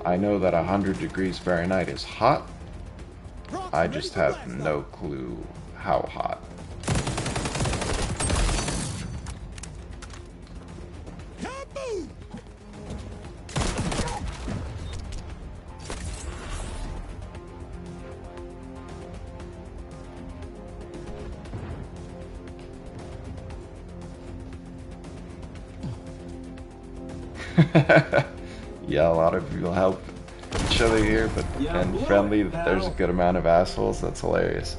I know that 100 degrees Fahrenheit is hot. I just have no clue how hot. Yeah, a lot of people help each other here, but and friendly. There's a good amount of assholes. That's hilarious.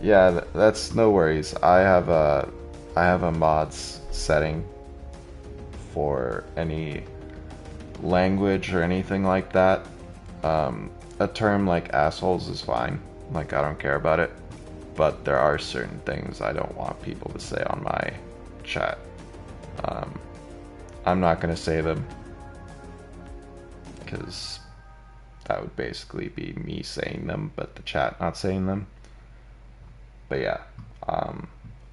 Yeah, that's no worries. I have a mods setting for any language or anything like that. A term like assholes is fine. Like, I don't care about it, but there are certain things I don't want people to say on my chat. I'm not going to say them, because that would basically be me saying them, but the chat not saying them. But yeah,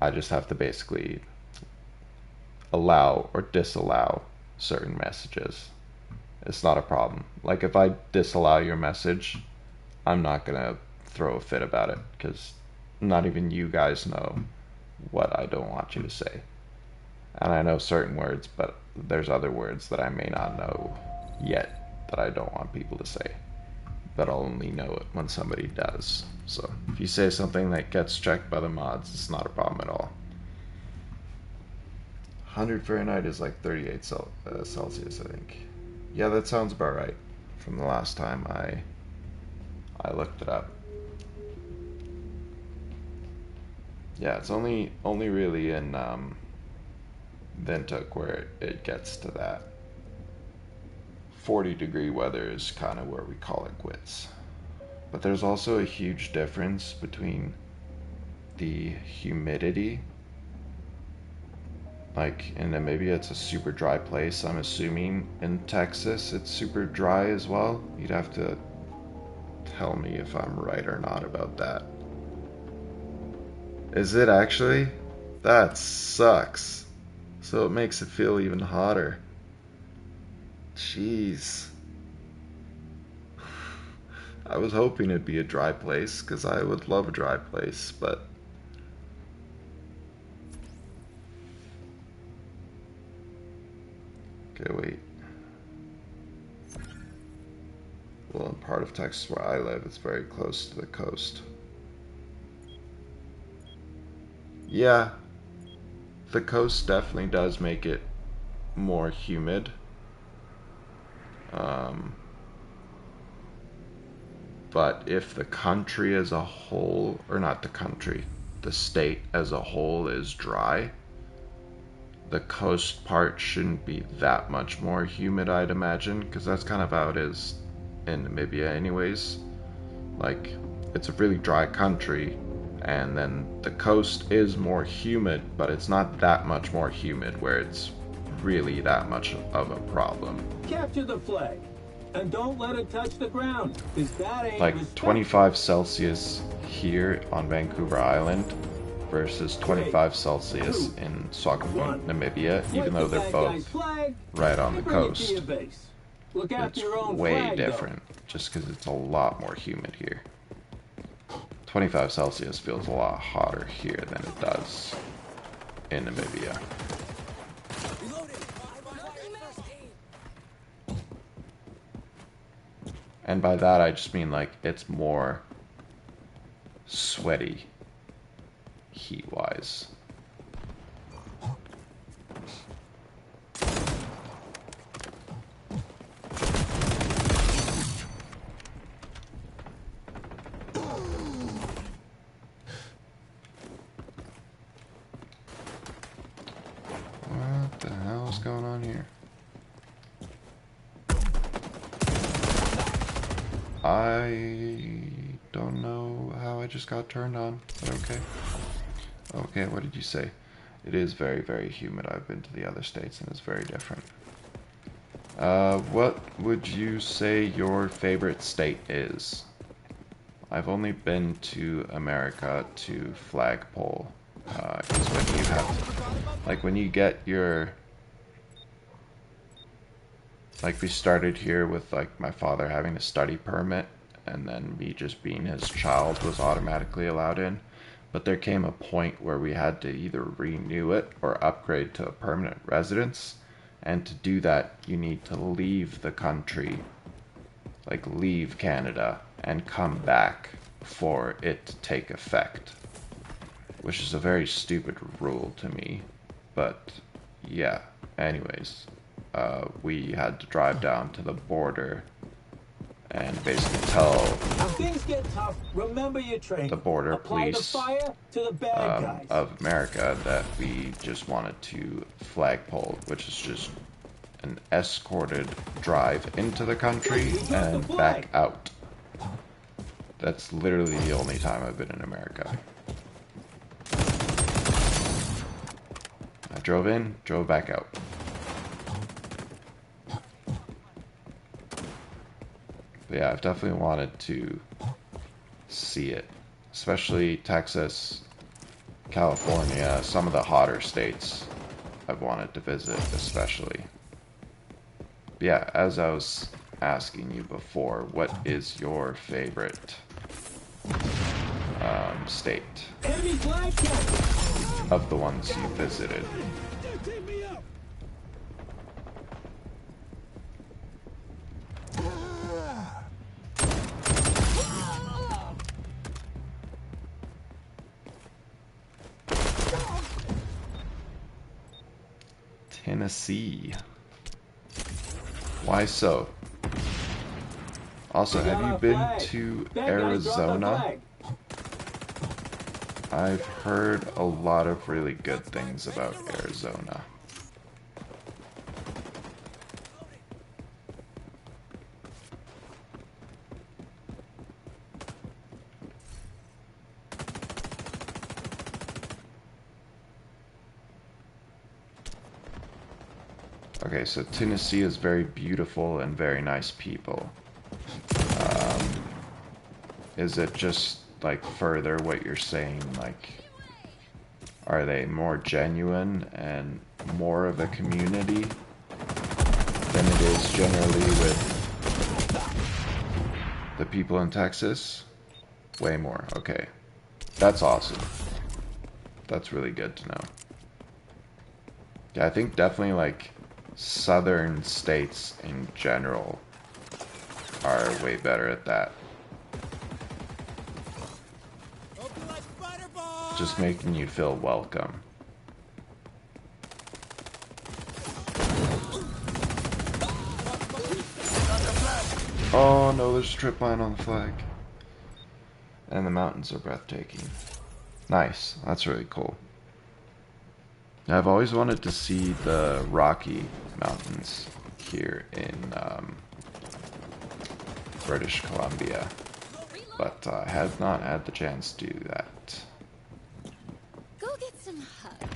I just have to basically allow or disallow certain messages. It's not a problem. Like, if I disallow your message, I'm not gonna throw a fit about it, because not even you guys know what I don't want you to say. And I know certain words, but there's other words that I may not know yet that I don't want people to say. But I'll only know it when somebody does. So if you say something that gets checked by the mods, it's not a problem at all. 100 Fahrenheit is like 38 Celsius, I think. Yeah, that sounds about right from the last time I looked it up. Yeah, it's only really in Windhoek where it gets to that. 40-degree weather is kind of where we call it quits. But there's also a huge difference between the humidity. Like in Namibia, it's a super dry place. I'm assuming in Texas it's super dry as well. You'd have to tell me if I'm right or not about that. Is it actually? That sucks. So it makes it feel even hotter. Jeez. I was hoping it'd be a dry place, because I would love a dry place, but... Okay, wait. Well, in part of Texas where I live, it's very close to the coast. Yeah, the coast definitely does make it more humid. But if the country as a whole, or not the country, the state as a whole is dry, the coast part shouldn't be that much more humid, I'd imagine, because that's kind of how it is in Namibia anyways. Like, it's a really dry country, and then the coast is more humid, but it's not that much more humid where it's really that much of a problem. Capture the flag, and don't let it touch the ground, because that ain't like 25 Celsius here on Vancouver Island versus 25 Celsius in Swakopmund, Namibia, even though they're both right on the coast. It's way different, just because it's a lot more humid here. 25 Celsius feels a lot hotter here than it does in Namibia. And by that I just mean like it's more sweaty heat-wise. What the hell is going on here? I don't know how I just got turned on, but okay. Okay, what did you say? It is very, very humid. I've been to the other states and it's very different. What would you say your favorite state is? I've only been to America to flagpole. Because when you have, like when you get your, like we started here with like my father having a study permit and then me just being his child was automatically allowed in. But there came a point where we had to either renew it or upgrade to a permanent residence. And to do that, you need to leave the country, like leave Canada, and come back for it to take effect. Which is a very stupid rule to me. But yeah, anyways, we had to drive down to the border and basically tell things get tough, remember your training. The border Apply police the fire to the bad guys. Of America that we just wanted to flagpole, which is just an escorted drive into the country and back out. That's literally the only time I've been in America. I drove in, drove back out. But yeah, I've definitely wanted to see it. Especially Texas, California, some of the hotter states I've wanted to visit especially. But yeah, as I was asking you before, what is your favorite state of the ones you visited? Tennessee. Why so? Also, have you been to Arizona? I've heard a lot of really good things about Arizona. Okay, so Tennessee is very beautiful and very nice people. Is it just like further what you're saying? Like, are they more genuine and more of a community than it is generally with the people in Texas? Way more. Okay, that's awesome. That's really good to know. Yeah, I think definitely like southern states in general are way better at that. Just making you feel welcome. Oh no, there's a trip line on the flag. And the mountains are breathtaking. Nice, that's really cool. I've always wanted to see the Rocky Mountains here in British Columbia, but I have not had the chance to do that. Go get some hugs.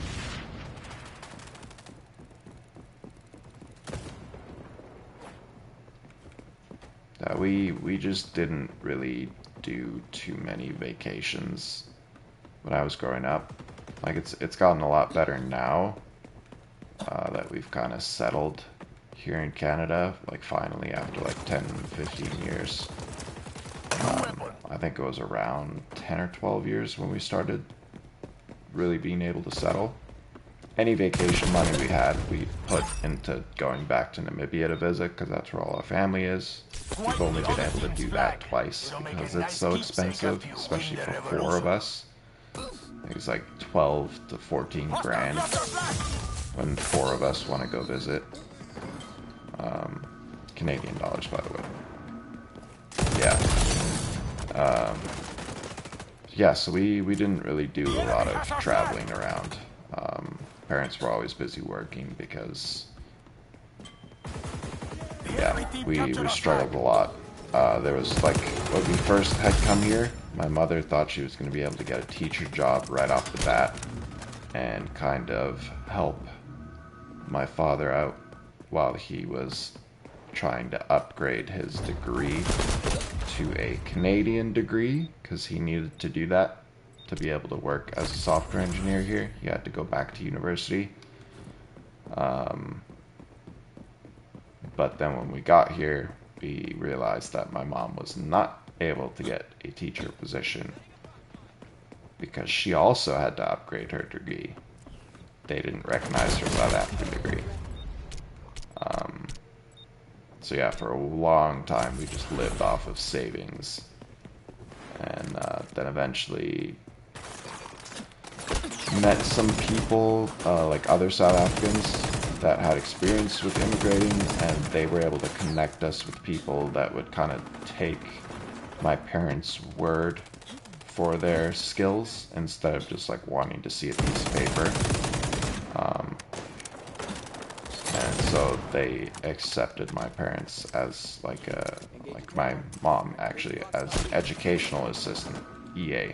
We just didn't really do too many vacations when I was growing up. Like it's gotten a lot better now that we've kind of settled here in Canada, like finally after like 10, 15 years. I think it was around 10 or 12 years when we started really being able to settle. Any vacation money we had, we put into going back to Namibia to visit, because that's where all our family is. We've only been able to do that twice, because it's so expensive, especially for 4 of us. It's like 12 to 14 grand when 4 of us want to go visit. Canadian dollars, by the way. Yeah. Yeah, so we didn't really do a lot of traveling around. Parents were always busy working because, yeah, we struggled a lot. There was like, when we first had come here, my mother thought she was going to be able to get a teacher job right off the bat and kind of help my father out while he was trying to upgrade his degree to a Canadian degree, because he needed to do that to be able to work as a software engineer here. He had to go back to university. But then when we got here, we realized that my mom was not able to get a teacher position because she also had to upgrade her degree. They didn't recognize her South African degree. So yeah, for a long time we just lived off of savings, and then eventually met some people, like other South Africans that had experience with immigrating, and they were able to connect us with people that would kind of take my parents' word for their skills instead of just like wanting to see a piece of paper. And so they accepted my parents as like my mom actually as an educational assistant, EA.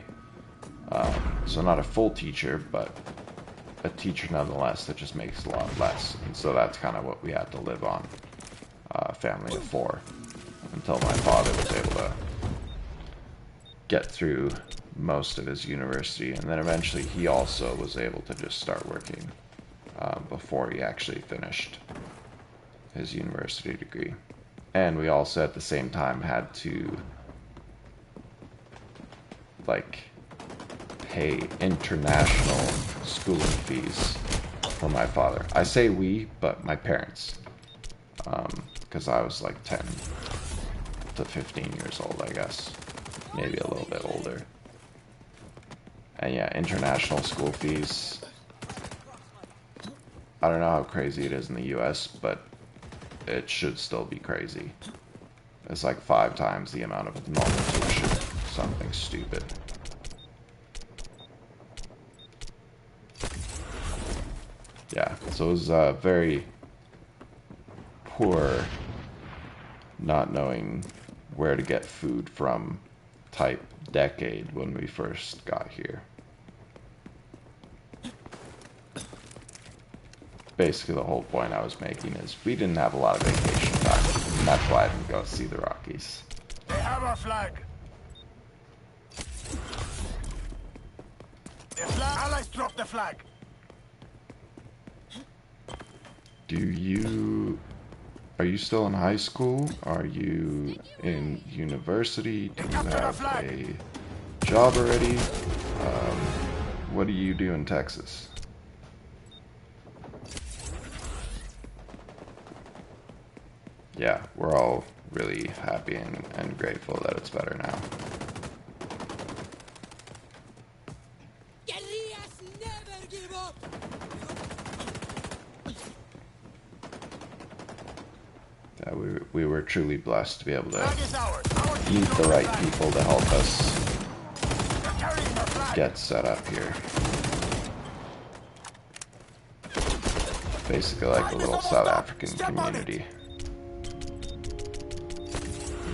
So not a full teacher, but a teacher nonetheless that just makes a lot less. And so that's kind of what we had to live on, family of 4, until my father was able to get through most of his university. And then eventually he also was able to just start working before he actually finished his university degree. And we also at the same time had to like pay international schooling fees for my father. I say we, but my parents, because I was like 10 to 15 years old, I guess, maybe a little bit older. And yeah, international school fees, I don't know how crazy it is in the US, but it should still be crazy. It's like 5 times the amount of normal tuition, something stupid. Yeah, so it was very poor not knowing where to get food from type decade when we first got here. Basically the whole point I was making is we didn't have a lot of vacation time, and that's why I didn't go see the Rockies. They have our flag. The flag. Allies drop the flag. Are you still in high school? Are you in university? Do you have a job already? What do you do in Texas? Yeah, we're all really happy and grateful that it's better now. Never give up. Yeah, we were truly blessed to be able to meet the right people to help us get set up here. Basically like a little South African community.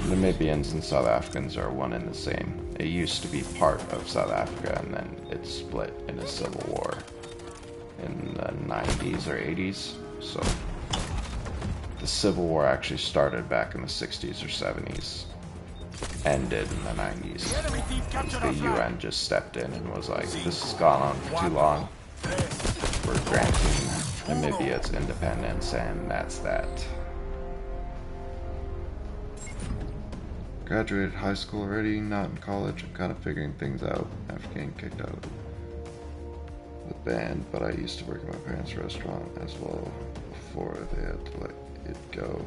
Namibians and South Africans are one and the same. It used to be part of South Africa and then it split in a civil war in the 90s or 80s. So the Civil War actually started back in the 60s or 70s, ended in the 90s. The UN just stepped in and was like, this has gone on for too long. We're granting Namibia its independence, and that's that. Graduated high school already, not in college. I'm kind of figuring things out after getting kicked out of the band, but I used to work at my parents' restaurant as well before they had to let it go.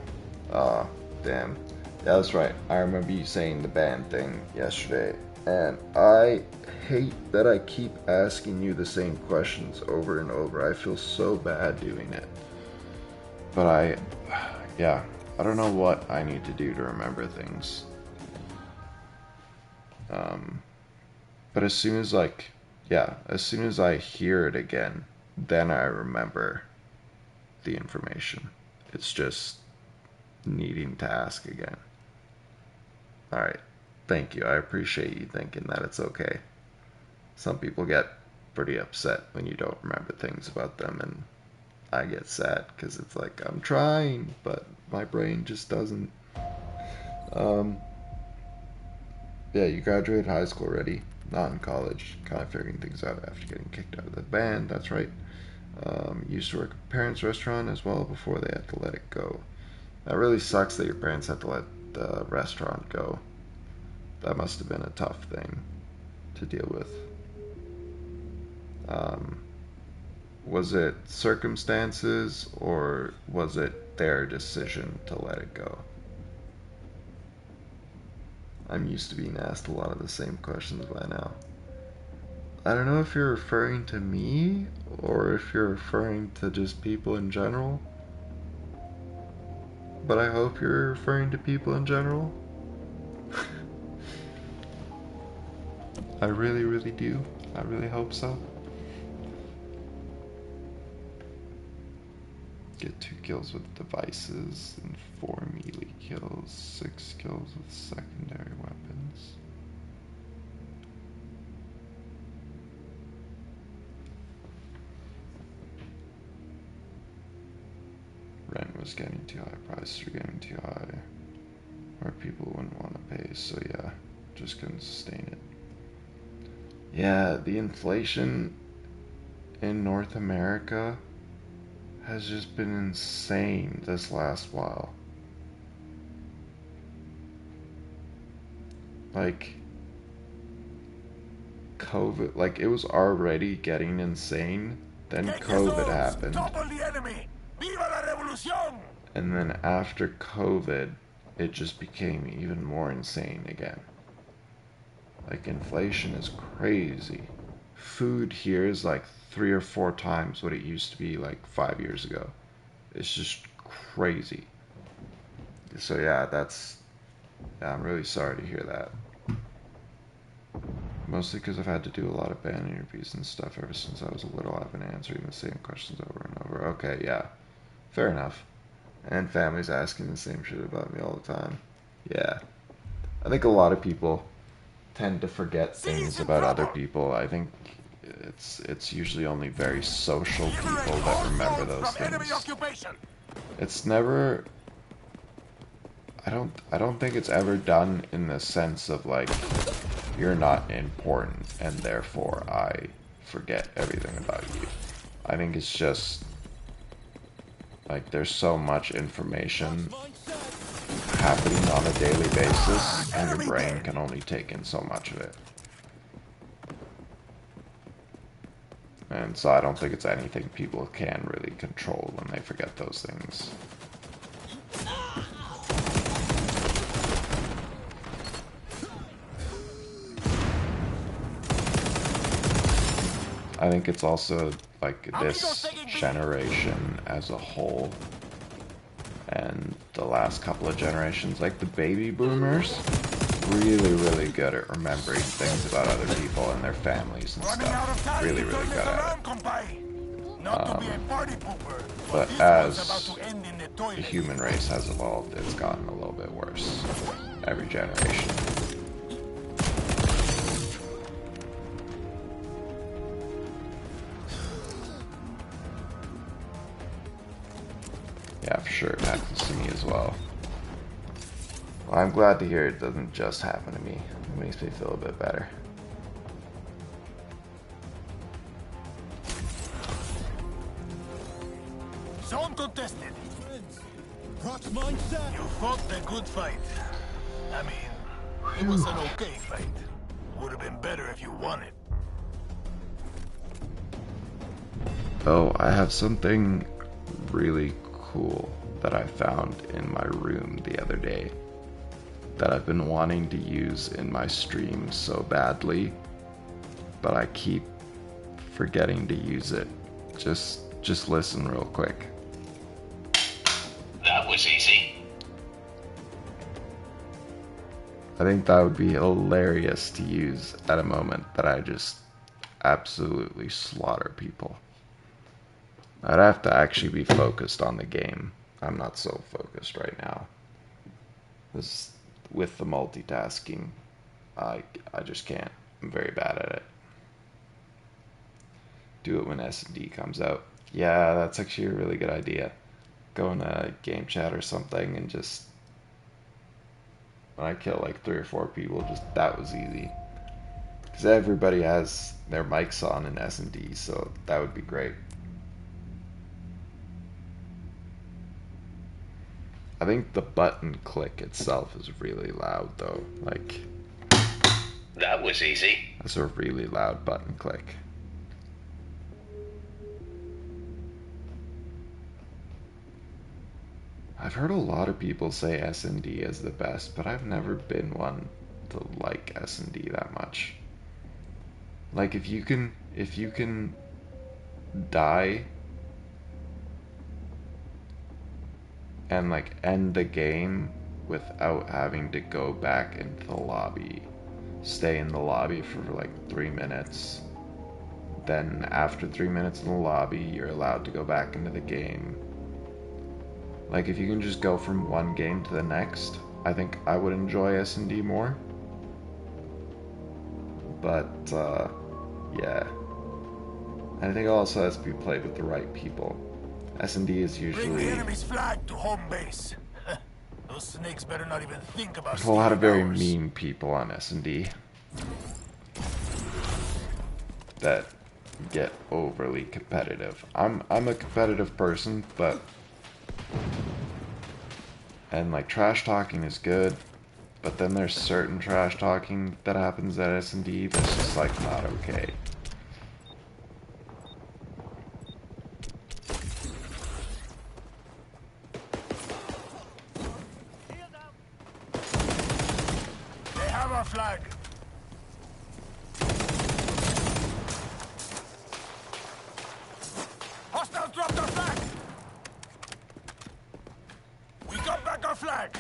Ah, damn. Yeah, that's right. I remember you saying the band thing yesterday, and I hate that I keep asking you the same questions over and over. I feel so bad doing it. But I don't know what I need to do to remember things. But as soon as I hear it again, then I remember the information. It's just needing to ask again. Alright, thank you. I appreciate you thinking that it's okay. Some people get pretty upset when you don't remember things about them, and I get sad because it's like, I'm trying, but my brain just doesn't. Yeah, you graduated high school already, not in college, kind of figuring things out after getting kicked out of the band, that's right. Used to work at parents' restaurant as well before they had to let it go. That really sucks that your parents had to let the restaurant go. That must have been a tough thing to deal with. Was it circumstances or was it their decision to let it go? I'm used to being asked a lot of the same questions by now. I don't know if you're referring to me or if you're referring to just people in general. But I hope you're referring to people in general. I really, really do. I really hope so. Get 2 kills with devices and 4 melee kills, 6 kills with secondary weapons. Rent was getting too high, prices were getting too high, or people wouldn't want to pay, so yeah, just couldn't sustain it. Yeah, the inflation in North America has just been insane this last while. Like, COVID, like it was already getting insane, then COVID happened. And then after COVID, it just became even more insane again. Like, inflation is crazy. Food here is like 3 or 4 times what it used to be like 5 years ago. It's just crazy. So yeah, I'm really sorry to hear that. Mostly because I've had to do a lot of band interviews and stuff ever since I was a little. I've been answering the same questions over and over. Okay, yeah. Fair enough. And family's asking the same shit about me all the time. Yeah. I think a lot of people tend to forget things about other people. I think it's usually only very social people that remember those things. It's never... I don't think it's ever done in the sense of like, you're not important and therefore I forget everything about you. I think it's just like there's so much information happening on a daily basis and your brain can only take in so much of it. And so I don't think it's anything people can really control when they forget those things. I think it's also like this generation as a whole and the last couple of generations, like the baby boomers, really good at remembering things about other people and their families and stuff. Really good at it. But as the human race has evolved, it's gotten a little bit worse every generation. Yeah, for sure, it happens to me as well. Well, I'm glad to hear it doesn't just happen to me. It makes me feel a bit better. Zone contested. Prox mindset. You fought the good fight. I mean, it was an okay fight. Would have been better if you won it. Oh, I have something really cool that I found in my room the other day that I've been wanting to use in my streams so badly, but I keep forgetting to use it. Just listen real quick. That was easy. I think that would be hilarious to use at a moment that I just absolutely slaughter people. I'd have to actually be focused on the game. I'm not so focused right now. With the multitasking, I just can't. I'm very bad at it. Do it when S&D comes out. Yeah, that's actually a really good idea. Go in a game chat or something and just... When I kill like 3 or 4 people, that was easy. Because everybody has their mics on in S&D, so that would be great. I think the button click itself is really loud though. Like, that was easy. That's a really loud button click. I've heard a lot of people say S&D is the best, but I've never been one to like S&D that much. Like, if you can die and like end the game without having to go back into the lobby, stay in the lobby for like 3 minutes, then after 3 minutes in the lobby you're allowed to go back into the game, Like, if you can just go from one game to the next, I think I would enjoy S&D more. But, yeah. I think it also has to be played with the right people. S&D is Bring the usually... enemy's flag to home base. Those snakes better not even think about There's a lot of stealing very ours. mean people on S&D that get overly competitive. I'm a competitive person, but... And, like, trash talking is good, but then there's certain trash talking that happens at S&D that's just, like, not okay. They have our flag. Hostiles dropped our flag. We got back our flag.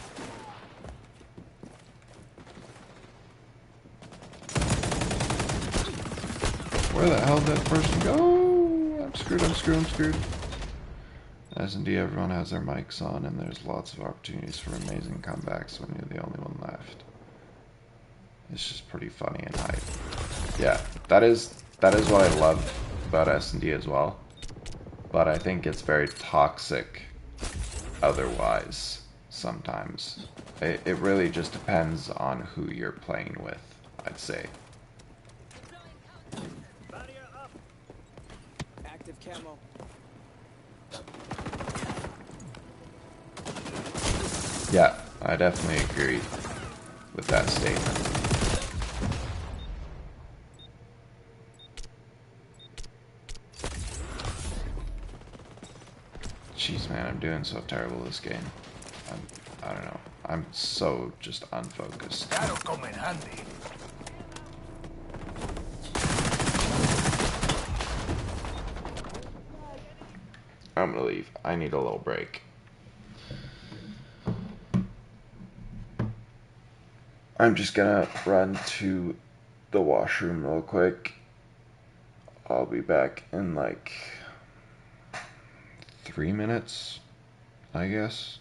Where the hell did that person go? I'm screwed, I'm screwed, I'm screwed. S&D, everyone has their mics on, and there's lots of opportunities for amazing comebacks when you're the only one left. It's just pretty funny and hype. Yeah, that is what I love about S&D as well. But I think it's very toxic otherwise sometimes. It really just depends on who you're playing with, I'd say. Active camo. Yeah, I definitely agree with that statement. Jeez, man, I'm doing so terrible this game. I don't know. I'm so just unfocused. That'll come in handy. I'm gonna leave. I need a little break. I'm just gonna run to the washroom real quick. I'll be back in like 3 minutes, I guess.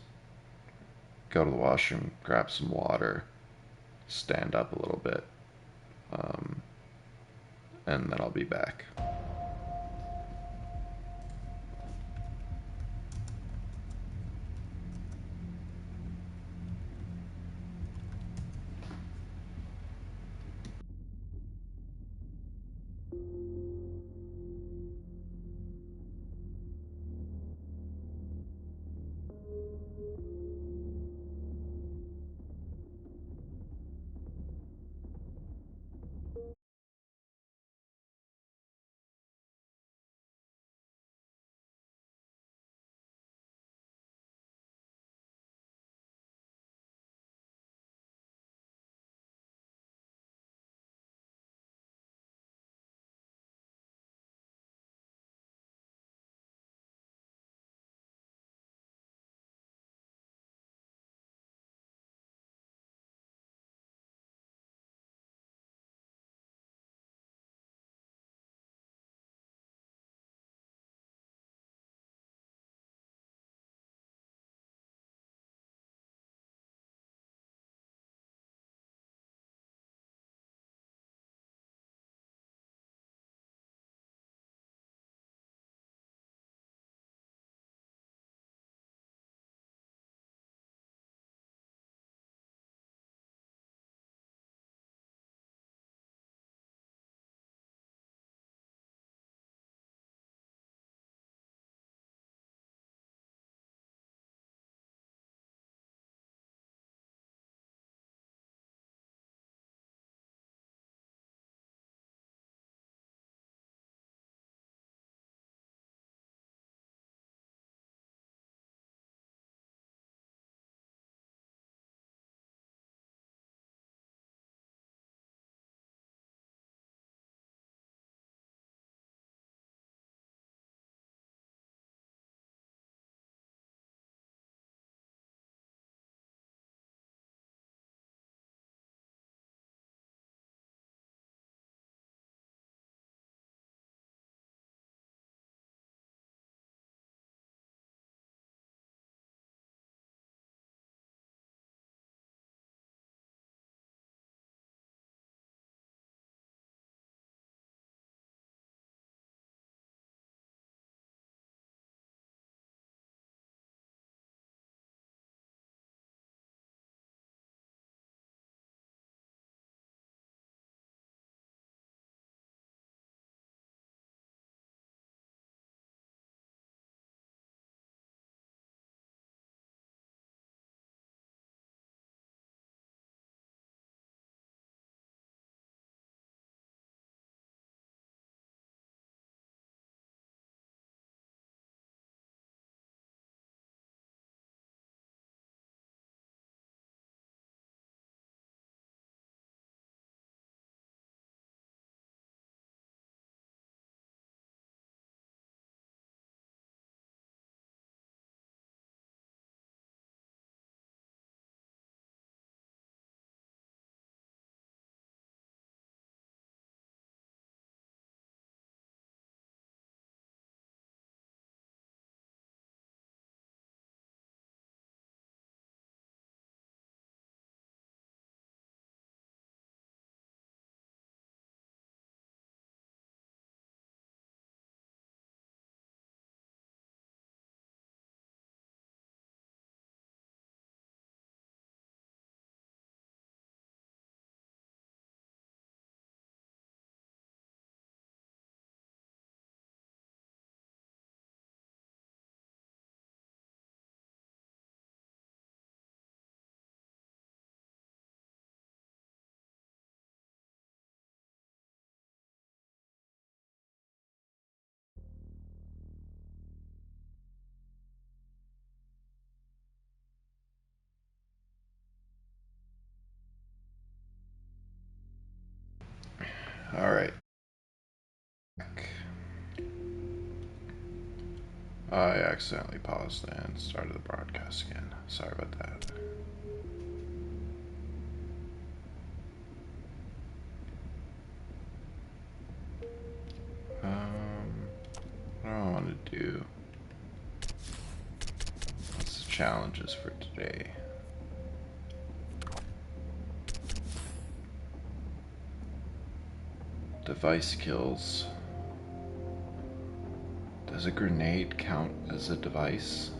Go to the washroom, grab some water, stand up a little bit, and then I'll be back. Alright. I accidentally paused and started the broadcast again. Sorry about that. What do I want to do? What's the challenges for today? Device kills. Does a grenade count as a device?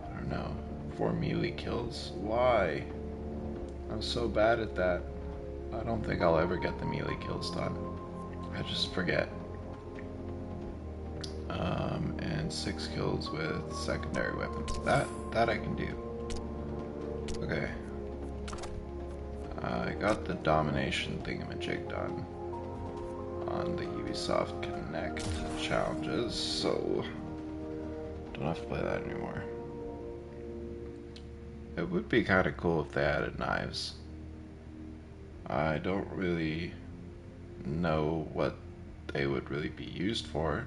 I don't know. 4 melee kills? Why? I'm so bad at that. I don't think I'll ever get the melee kills done. I just forget. And 6 kills with secondary weapons. That I can do. Okay. I got the domination thingamajig done on the Ubisoft Connect challenges, so don't have to play that anymore. It would be kind of cool if they added knives. I don't really know what they would really be used for.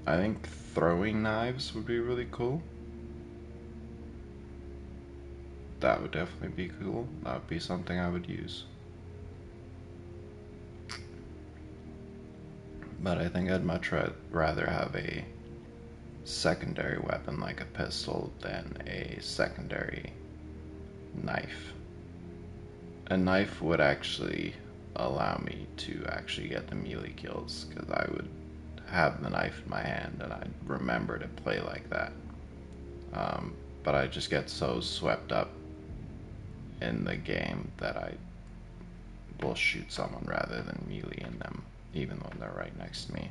I think throwing knives would be really cool. That would definitely be cool. That would be something I would use. But I think I'd much rather have a secondary weapon like a pistol than a secondary knife. A knife would actually allow me to actually get the melee kills, because I would have the knife in my hand and I'd remember to play like that. But I just get so swept up in the game that I will shoot someone rather than melee in them, even when they're right next to me.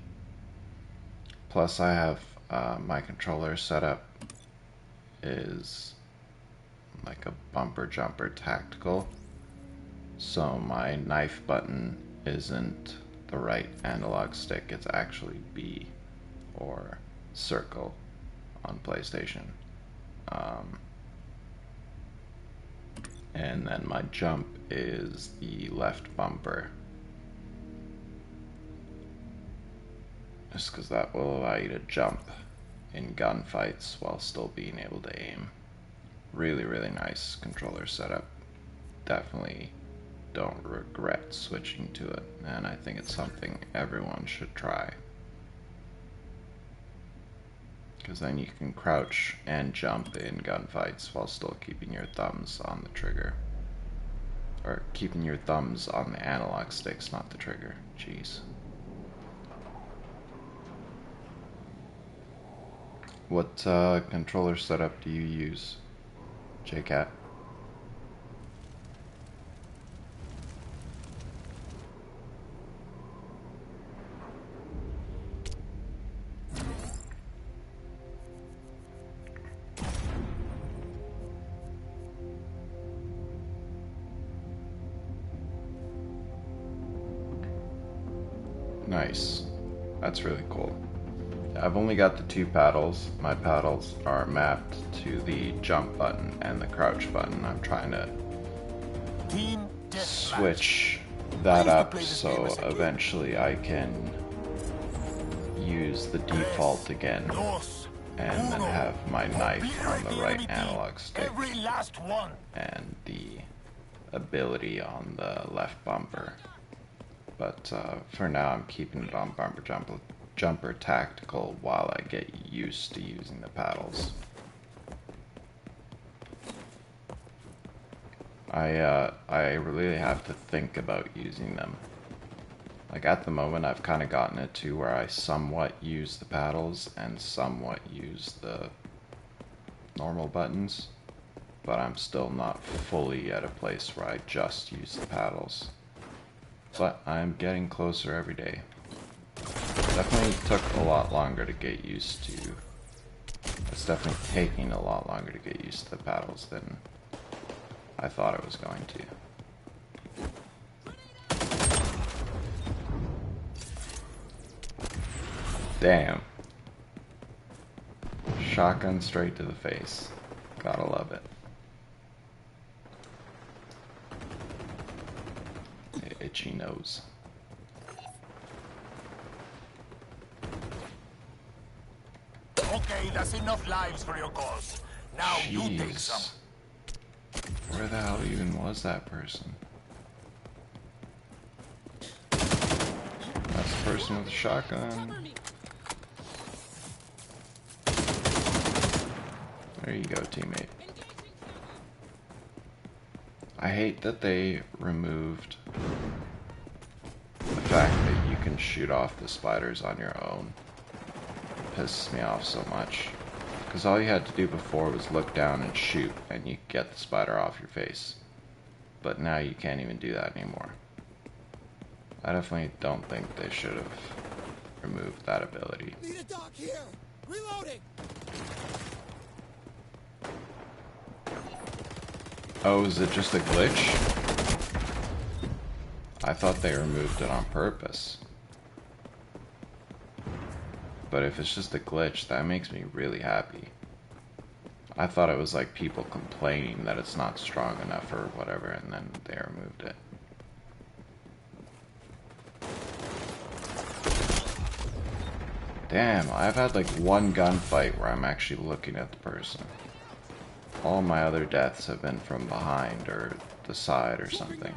Plus I have my controller setup is like a bumper jumper tactical, so my knife button isn't the right analog stick, it's actually B or circle on PlayStation. And then my jump is the left bumper, just because that will allow you to jump in gunfights while still being able to aim. Really, really nice controller setup. Definitely don't regret switching to it, and I think it's something everyone should try. Because then you can crouch and jump in gunfights while still keeping your thumbs on the trigger. Or keeping your thumbs on the analog sticks, not the trigger. Jeez. What controller setup do you use, JCat? Nice. That's really cool. I've only got the 2 paddles. My paddles are mapped to the jump button and the crouch button. I'm trying to switch that up so eventually I can use the default again and then have my knife on the right analog stick and the ability on the left bumper. But for now I'm keeping it on bumper jumper tactical while I get used to using the paddles. I really have to think about using them. Like at the moment I've kind of gotten it to where I somewhat use the paddles and somewhat use the normal buttons, but I'm still not fully at a place where I just use the paddles. But I'm getting closer every day. Definitely took a lot longer to get used to. It's definitely taking a lot longer to get used to the paddles than I thought it was going to. Damn. Shotgun straight to the face. Gotta love it. It itchy nose. Okay, that's enough lives for your cause. Now you take Jeez. some. Where the hell even was that person? That's the person with the shotgun. There you go, teammate. I hate that they removed the fact that you can shoot off the spiders on your own. It pisses me off so much. Because all you had to do before was look down and shoot, and you could get the spider off your face. But now you can't even do that anymore. I definitely don't think they should have removed that ability. Need a dock here. Reloading. Oh, is it just a glitch? I thought they removed it on purpose. But if it's just a glitch, that makes me really happy. I thought it was like people complaining that it's not strong enough or whatever, and then they removed it. Damn, I've had like one gunfight where I'm actually looking at the person. All my other deaths have been from behind or the side or something.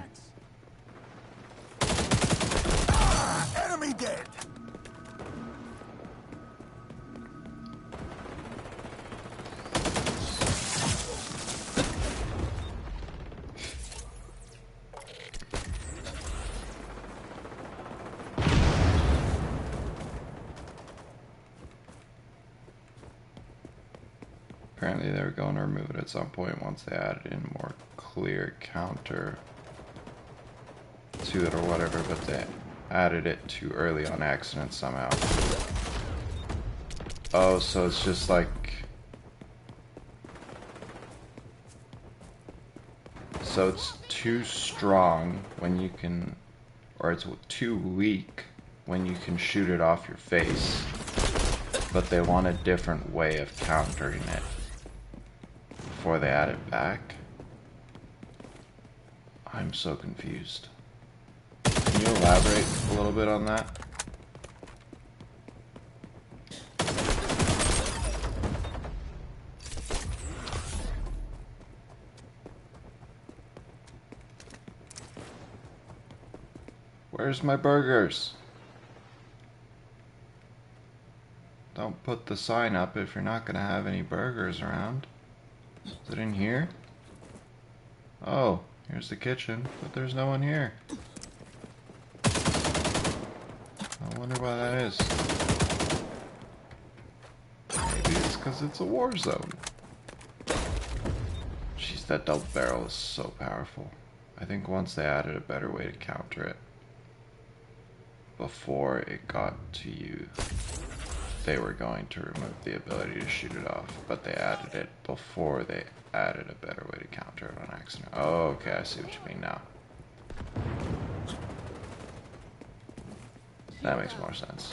Ah, enemy dead. Apparently they were going to remove it at some point once they added in more clear counter to it or whatever, but they added it too early on accident somehow. Oh, so it's just like... So it's too strong when you can... Or it's too weak when you can shoot it off your face. But they want a different way of countering it before they add it back. I'm so confused. Can you elaborate a little bit on that? Where's my burgers? Don't put the sign up if you're not gonna have any burgers around. Is it in here? Oh, here's the kitchen, but there's no one here. I wonder why that is. Maybe it's because it's a war zone. Jeez, that double barrel is so powerful. I think once they added a better way to counter it, before it got to you, they were going to remove the ability to shoot it off, but they added it before they added a better way to counter it on accident. Oh, okay, I see what you mean now. That makes more sense.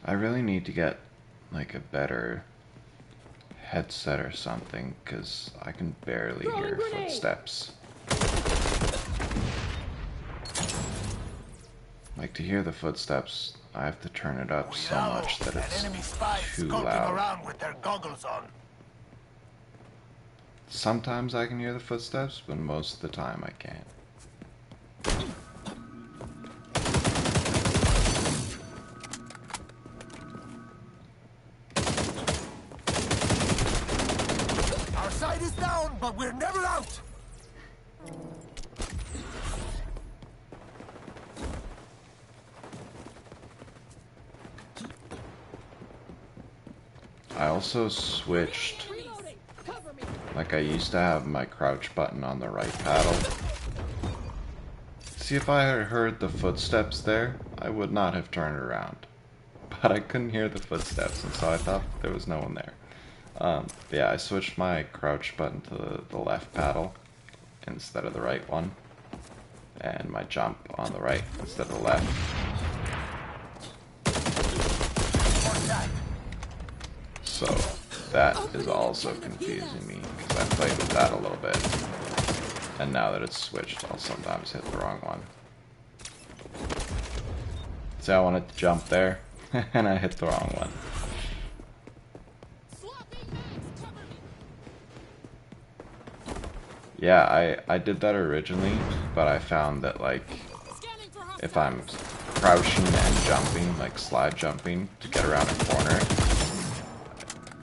I really need to get like a better headset or something, because I can barely hear footsteps. Like, to hear the footsteps, I have to turn it up so much that it's too loud. Around with their goggles on. Sometimes I can hear the footsteps, but most of the time I can't. Our side is down, but we're never out. I also switched, like I used to have my crouch button on the right paddle. See, if I had heard the footsteps there, I would not have turned around. But I couldn't hear the footsteps, and so I thought there was no one there. But yeah, I switched my crouch button to the left paddle instead of the right one, and my jump on the right instead of the left. So that is also confusing me, because I played with that a little bit, and now that it's switched, I'll sometimes hit the wrong one. So I wanted to jump there, and I hit the wrong one. Yeah, I did that originally, but I found that, like, if I'm crouching and jumping, like slide jumping, to get around a corner,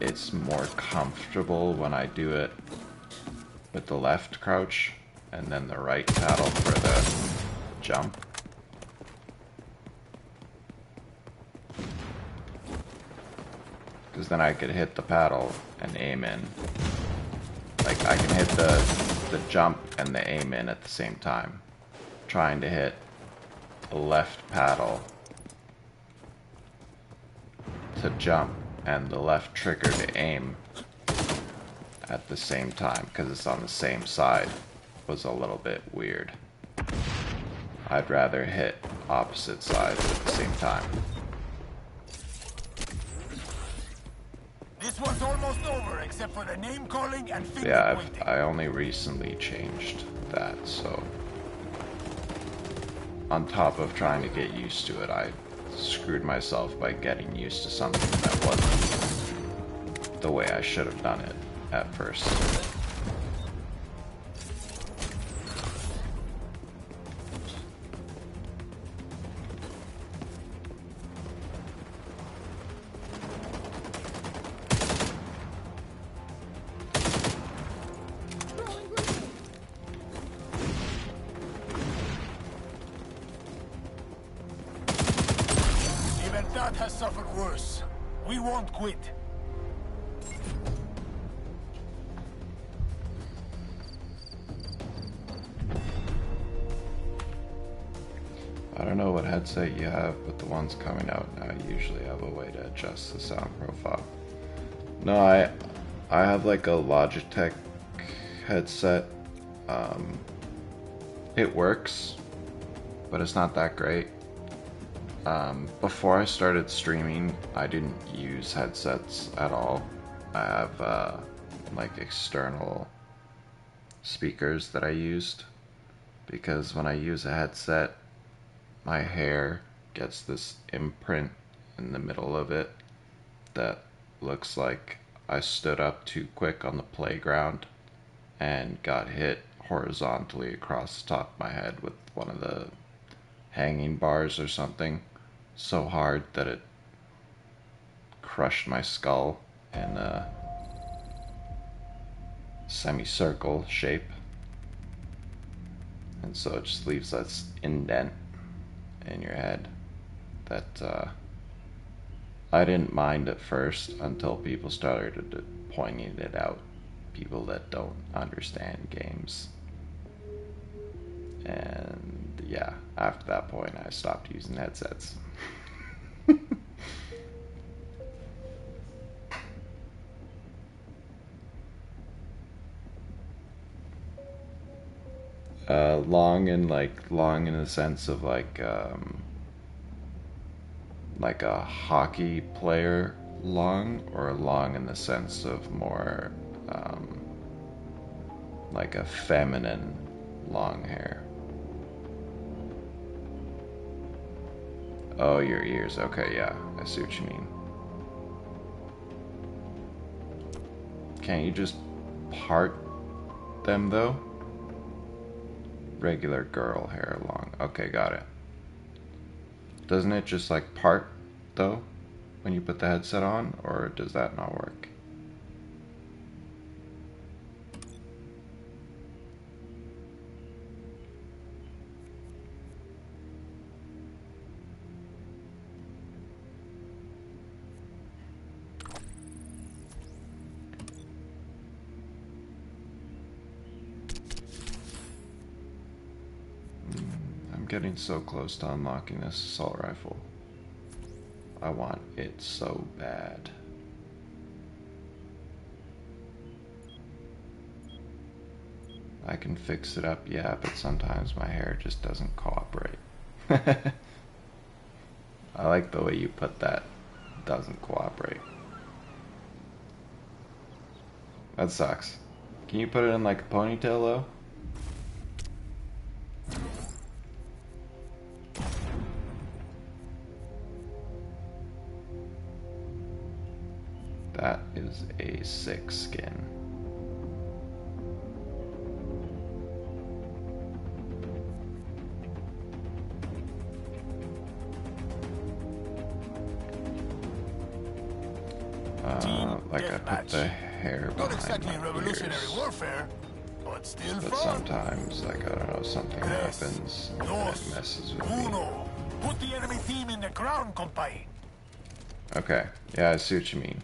it's more comfortable when I do it with the left crouch and then the right paddle for the jump. Because then I could hit the paddle and aim in. Like, I can hit the jump and the aim in at the same time. Trying to hit the left paddle to jump and the left trigger to aim at the same time, because it's on the same side, was a little bit weird. I'd rather hit opposite sides at the same time. This one's almost over, except for the name calling and finger Yeah, pointing. I only recently changed that, so on top of trying to get used to it, I screwed myself by getting used to something that wasn't the way I should have done it at first. Even that has suffered worse. We won't quit. I don't know what headset you have, but the ones coming out now usually have a way to adjust the sound profile. No, I have like a Logitech headset. It works, but it's not that great. Before I started streaming, I didn't use headsets at all. I have like external speakers that I used, because when I use a headset, my hair gets this imprint in the middle of it that looks like I stood up too quick on the playground and got hit horizontally across the top of my head with one of the hanging bars or something so hard that it crushed my skull in a semicircle shape, and so it just leaves that indent in your head that I didn't mind at first until people started pointing it out, people that don't understand games. And yeah, after that point I stopped using headsets. Long in the sense of like a hockey player long, or long in the sense of more like a feminine long hair? Oh, your ears. Okay, yeah, I see what you mean. Can't you just part them though? Regular girl hair long. Okay, got it. Doesn't it just like part though when you put the headset on, or does that not work? getting so close to unlocking this assault rifle. I want it so bad. I can fix it up, yeah, but sometimes my hair just doesn't cooperate. I like the way you put that. Doesn't cooperate. That sucks. Can you put it in like a ponytail though? That is a sick skin. Like I put the hair behind my revolutionary ears. warfare, but still But fun. sometimes, like, I don't know, something happens and it messes with me. Uno. Put the enemy team in the ground, compay. Okay, yeah, I see what you mean.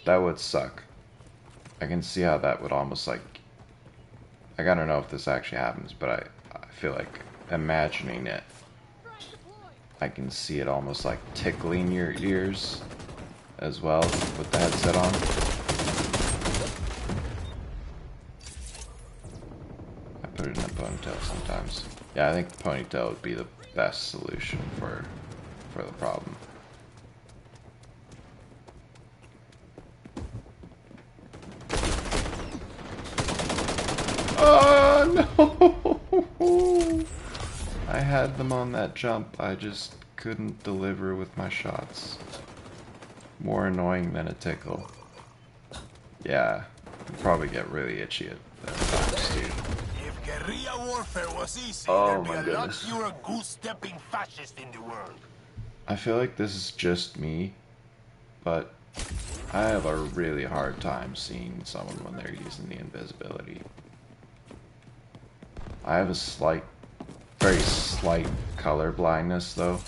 That would suck. I can see how that would almost like... I don't know if this actually happens, but I feel like imagining it, I can see it almost like tickling your ears as well with the headset on. I put it in a ponytail sometimes. Yeah, I think the ponytail would be the best solution for the problem. Oh no! I had them on that jump, I just couldn't deliver with my shots. More annoying than a tickle. Yeah, you'd probably get really itchy at times, dude. If guerrilla warfare was easy, Oh there'd my be a lot goodness. fewer goose-stepping fascists in the world. I feel like this is just me, but I have a really hard time seeing someone when they're using the invisibility. I have a very slight color blindness though.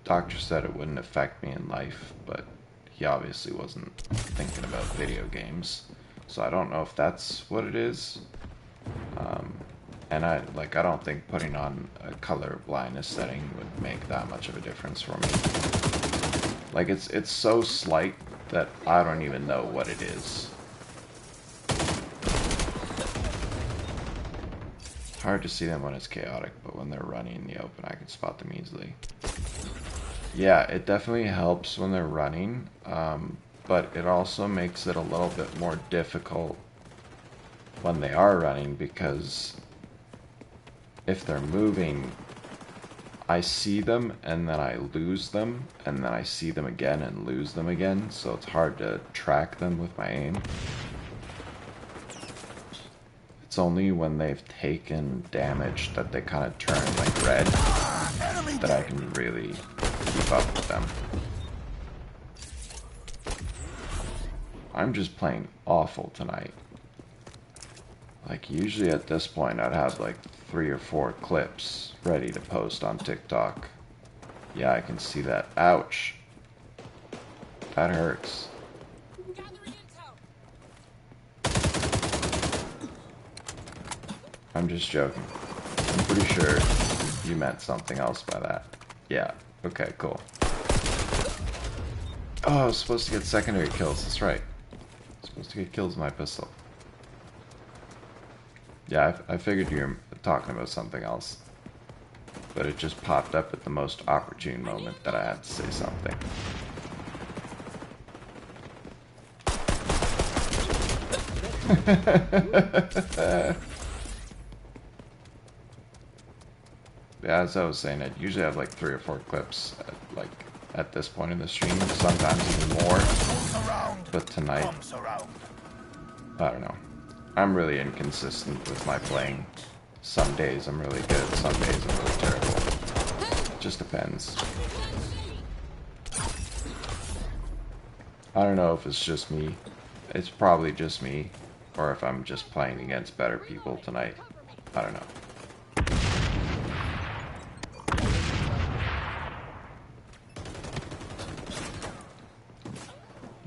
Doctor said it wouldn't affect me in life, but he obviously wasn't thinking about video games. So I don't know if that's what it is. And I don't think putting on a color blindness setting would make that much of a difference for me. Like it's so slight that I don't even know what it is. Hard to see them when it's chaotic, but when they're running in the open, I can spot them easily. Yeah, it definitely helps when they're running, but it also makes it a little bit more difficult when they are running, because if they're moving, I see them and then I lose them, and then I see them again and lose them again, so it's hard to track them with my aim. It's only when they've taken damage that they kind of turn like red that I can really keep up with them. I'm just playing awful tonight. Like usually at this point I'd have like 3 or 4 clips ready to post on TikTok. Yeah, I can see that. Ouch. That hurts. I'm just joking. I'm pretty sure you meant something else by that. Yeah, okay, cool. Oh, I was supposed to get secondary kills, that's right. I was supposed to get kills with my pistol. Yeah, I figured you were talking about something else. But it just popped up at the most opportune moment that I had to say something. Yeah, as I was saying, I usually have like 3 or 4 clips at this point in the stream, sometimes even more. But tonight, I don't know. I'm really inconsistent with my playing. Some days I'm really good, some days I'm really terrible. It just depends. I don't know if it's just me. It's probably just me, or if I'm just playing against better people tonight. I don't know.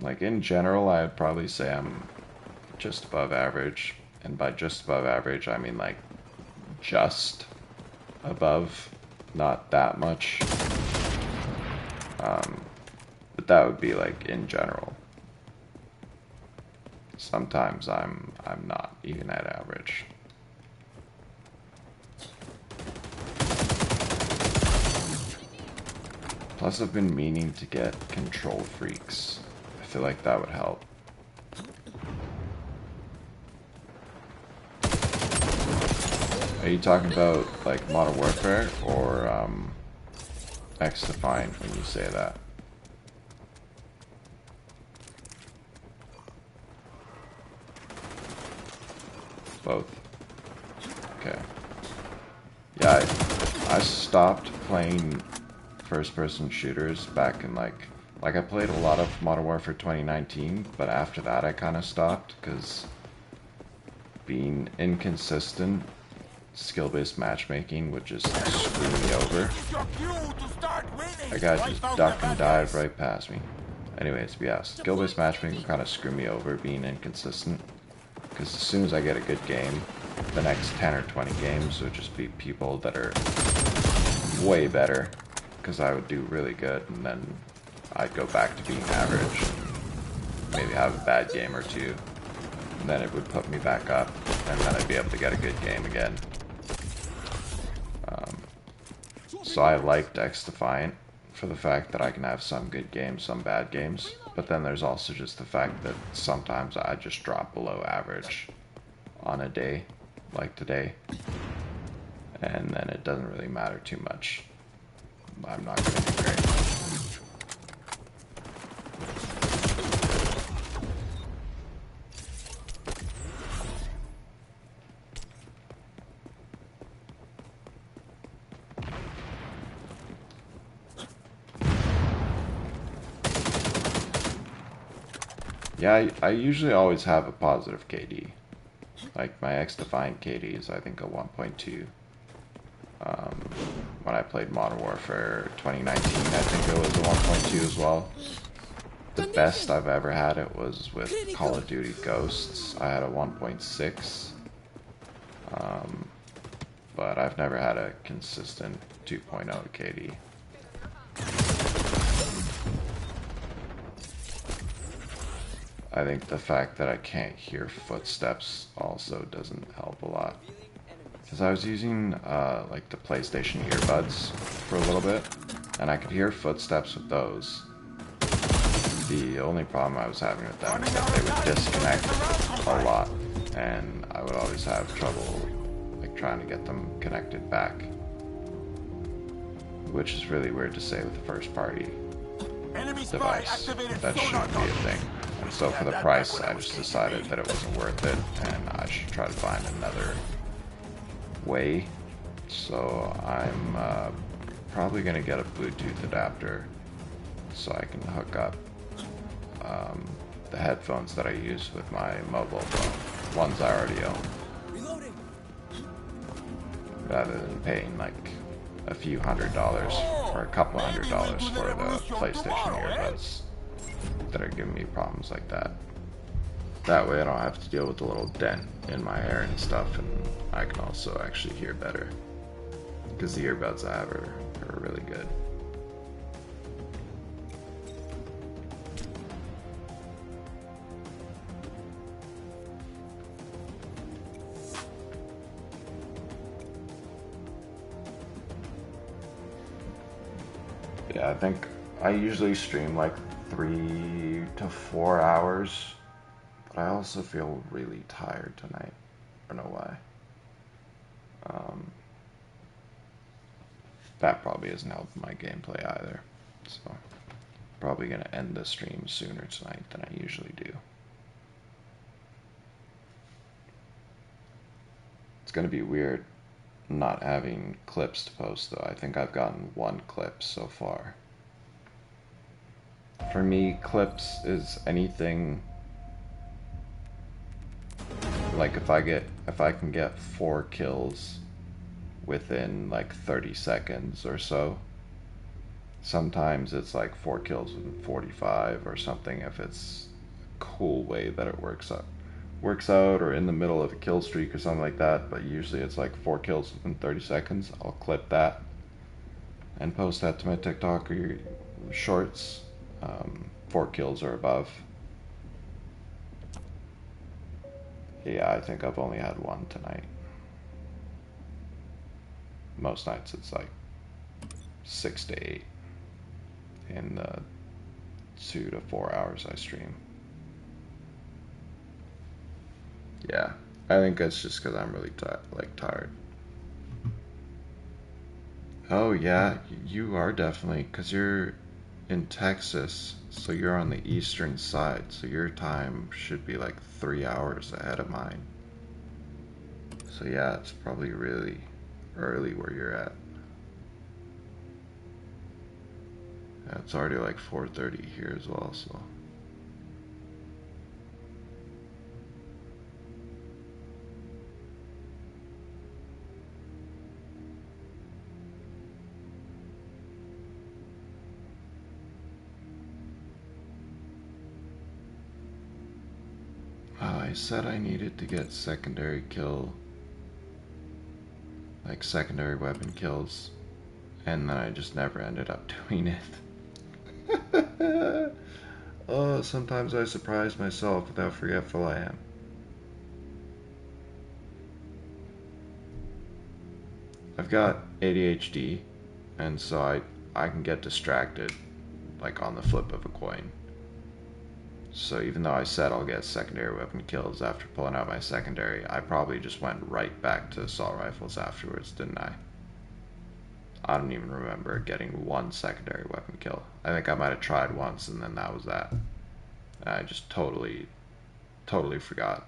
Like in general, I would probably say I'm just above average, and by just above average, I mean like just above, not that much. But that would be like in general. Sometimes I'm not even at average. Plus I've been meaning to get control freaks. I feel like that would help. Are you talking about like Modern Warfare or xDefiant when you say that? Both. Okay. Yeah, I stopped playing first-person shooters back in like I played a lot of Modern Warfare 2019, but after that I kind of stopped because being inconsistent skill-based matchmaking would just screw me over. That guy just ducked and dived right past me. Anyways, yeah, skill-based matchmaking would kind of screw me over being inconsistent. Because as soon as I get a good game, the next 10 or 20 games would just be people that are way better. Because I would do really good, and then I'd go back to being average. Maybe have a bad game or two. And then it would put me back up, and then I'd be able to get a good game again. So I liked xDefiant for the fact that I can have some good games, some bad games. But then there's also just the fact that sometimes I just drop below average on a day, like today. And then it doesn't really matter too much. I'm not going to do great. Yeah, I usually always have a positive KD. Like my xDefiant KD is I think a 1.2. When I played Modern Warfare 2019, I think it was a 1.2 as well. The best I've ever had it was with Call of Duty Ghosts. I had a 1.6. But I've never had a consistent 2.0 KD. I think the fact that I can't hear footsteps also doesn't help a lot. Because I was using like the PlayStation earbuds for a little bit, and I could hear footsteps with those. The only problem I was having with them is that they would disconnect a lot, and I would always have trouble like trying to get them connected back. Which is really weird to say with a first-party device. That shouldn't be a thing. And so for the price, I just decided that it wasn't worth it, and I should try to find another way. So I'm probably going to get a Bluetooth adapter so I can hook up the headphones that I use with my mobile phone, ones I already own, rather than paying like a few $100s or a couple $100s for the PlayStation earbuds that are giving me problems like that. That way I don't have to deal with the little dent in my hair and stuff, and I can also actually hear better. Because the earbuds I have are really good. Yeah, I think I usually stream like 3 to 4 hours, but I also feel really tired tonight. I don't know why. That probably isn't helping my gameplay either, so probably gonna end the stream sooner tonight than I usually do. It's gonna be weird not having clips to post though. I think I've gotten 1 clip so far. For me, clips is anything like if I can get 4 kills within like 30 seconds or so. Sometimes it's like 4 kills within 45 or something if it's a cool way that it works works out, or in the middle of a kill streak or something like that, but usually it's like 4 kills within 30 seconds, I'll clip that and post that to my TikTok or shorts. 4 kills or above. Yeah, I think I've only had 1 tonight. Most nights it's like 6 to 8 in the 2 to 4 hours I stream. Yeah, I think that's just because I'm really tired. Oh yeah, you are definitely, because you're in Texas, so you're on the eastern side, so your time should be like 3 hours ahead of mine. So yeah, it's probably really early where you're at. Yeah, it's already like 4:30 here as well, so. I said I needed to get secondary kill, like secondary weapon kills, and then I just never ended up doing it. Oh, sometimes I surprise myself with how forgetful I am. I've got ADHD, and so I can get distracted, like on the flip of a coin. So even though I said I'll get secondary weapon kills after pulling out my secondary, I probably just went right back to assault rifles afterwards, didn't I? I don't even remember getting 1 secondary weapon kill. I think I might have tried once and then that was that. I just totally forgot.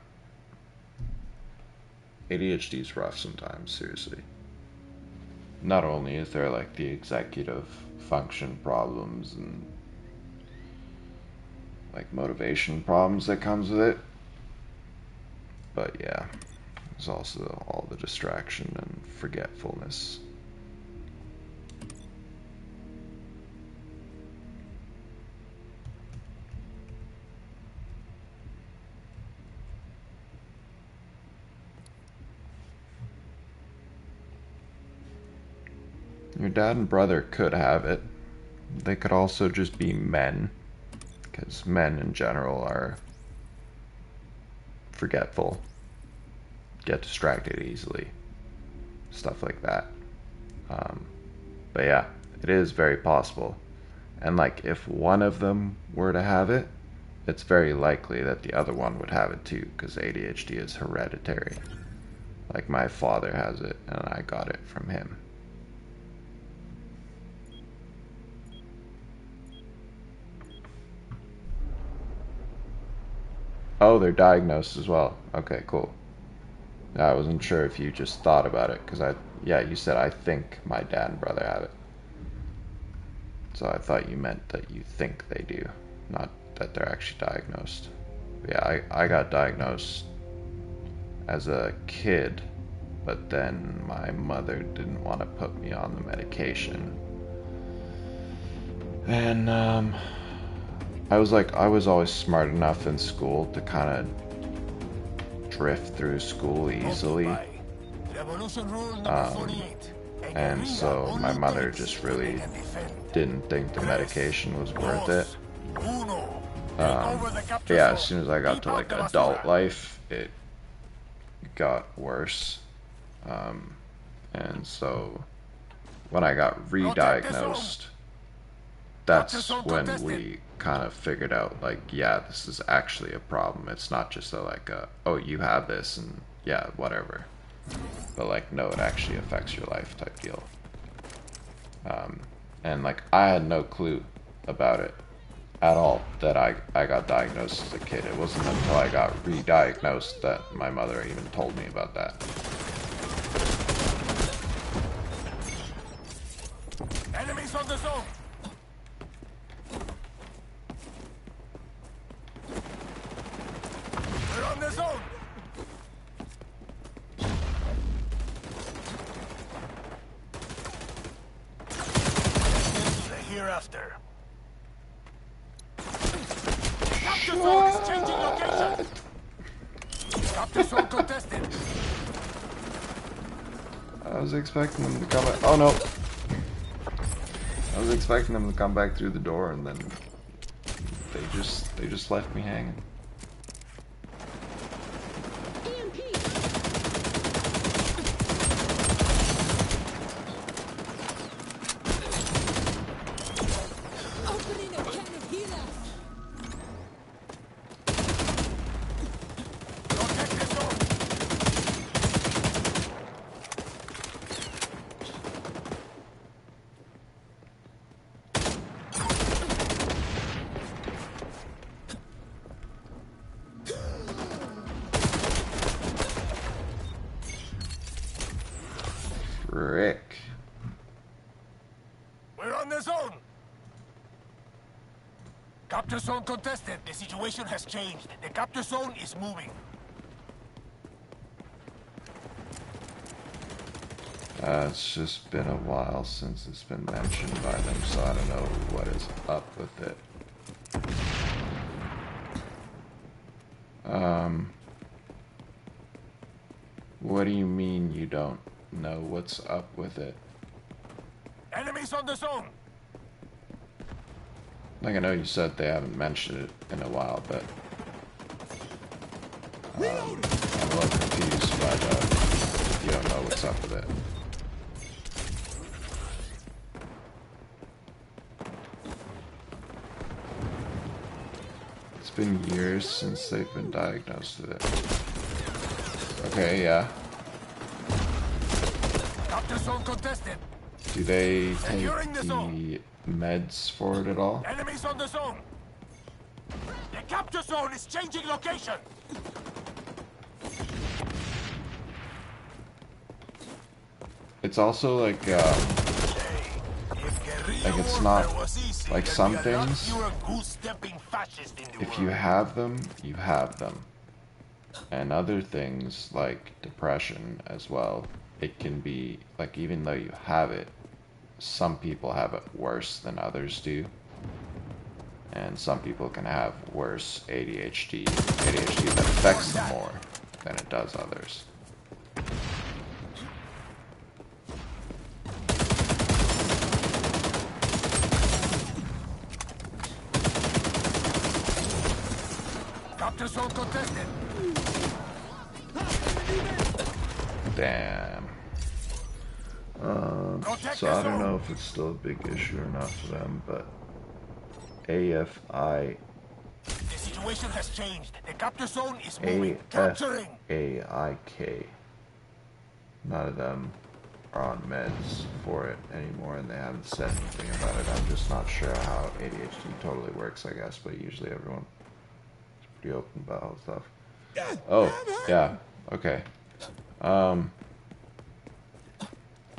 ADHD is rough sometimes, seriously. Not only is there like the executive function problems and like motivation problems that comes with it, but yeah, there's also all the distraction and forgetfulness. Your dad and brother could have it. They could also just be men, because men in general are forgetful, get distracted easily, stuff like that. But yeah, it is very possible. And like if one of them were to have it, it's very likely that the other one would have it too, because ADHD is hereditary. Like my father has it, and I got it from him. Oh, they're diagnosed as well. Okay, cool. I wasn't sure if you just thought about it, because yeah, you said I think my dad and brother have it. So I thought you meant that you think they do, not that they're actually diagnosed. But yeah, I got diagnosed as a kid, but then my mother didn't want to put me on the medication. And I was always smart enough in school to kind of drift through school easily. And so my mother just really didn't think the medication was worth it. But yeah, as soon as I got to like adult life, it got worse. And so when I got re-diagnosed, that's when we kind of figured out, like, yeah, this is actually a problem. It's not just oh, you have this and yeah, whatever. But like, no, it actually affects your life type deal. And like, I had no clue about it at all that I got diagnosed as a kid. It wasn't until I got re-diagnosed that my mother even told me about that. Enemies on the zone. We're on the zone. The hereafter. Capture zone is changing location. Capture zone contested. I was expecting them to come back. Oh no! I was expecting them to come back through the door, and then they just left me hanging. Opening a can of healer. Protect the zone. Frick. We're on the zone. Capture zone contested. The situation has changed. The capture zone is moving. It's just been a while since it's been mentioned by them, so I don't know what is up with it. What do you mean you don't know what's up with it? Enemies on the zone. Like, I know you said they haven't mentioned it in a while, but I'm a little confused by that if you don't know what's up with it. It's been years since they've been diagnosed with it. Okay, yeah. Capture zone contested. Do they take Securing the the zone. meds for it at all? Enemies on the zone. The capture zone is changing location. It's also like it's not like some things. If you have them, you have them. And other things like depression as well, it can be like, even though you have it, some people have it worse than others do. And some people can have worse ADHD that affects them more than it does others. Capture zone contested. Damn. So I don't know if it's still a big issue or not for them, but AFI. The situation has changed. The capture zone is moving. Capturing. AFAIK. None of them are on meds for it anymore, and they haven't said anything about it. I'm just not sure how ADHD totally works, I guess, but usually everyone is pretty open about all stuff. Oh, yeah, okay.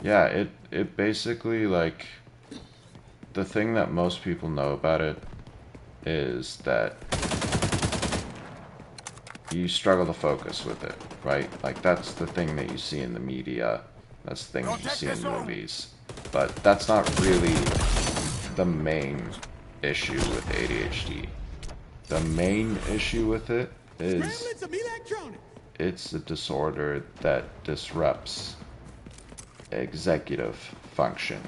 Yeah, it basically, like, the thing that most people know about it is that you struggle to focus with it, right? Like, that's the thing that you see in the media, that's the thing that you see in movies, but that's not really the main issue with ADHD. The main issue with it is it's a disorder that disrupts executive function.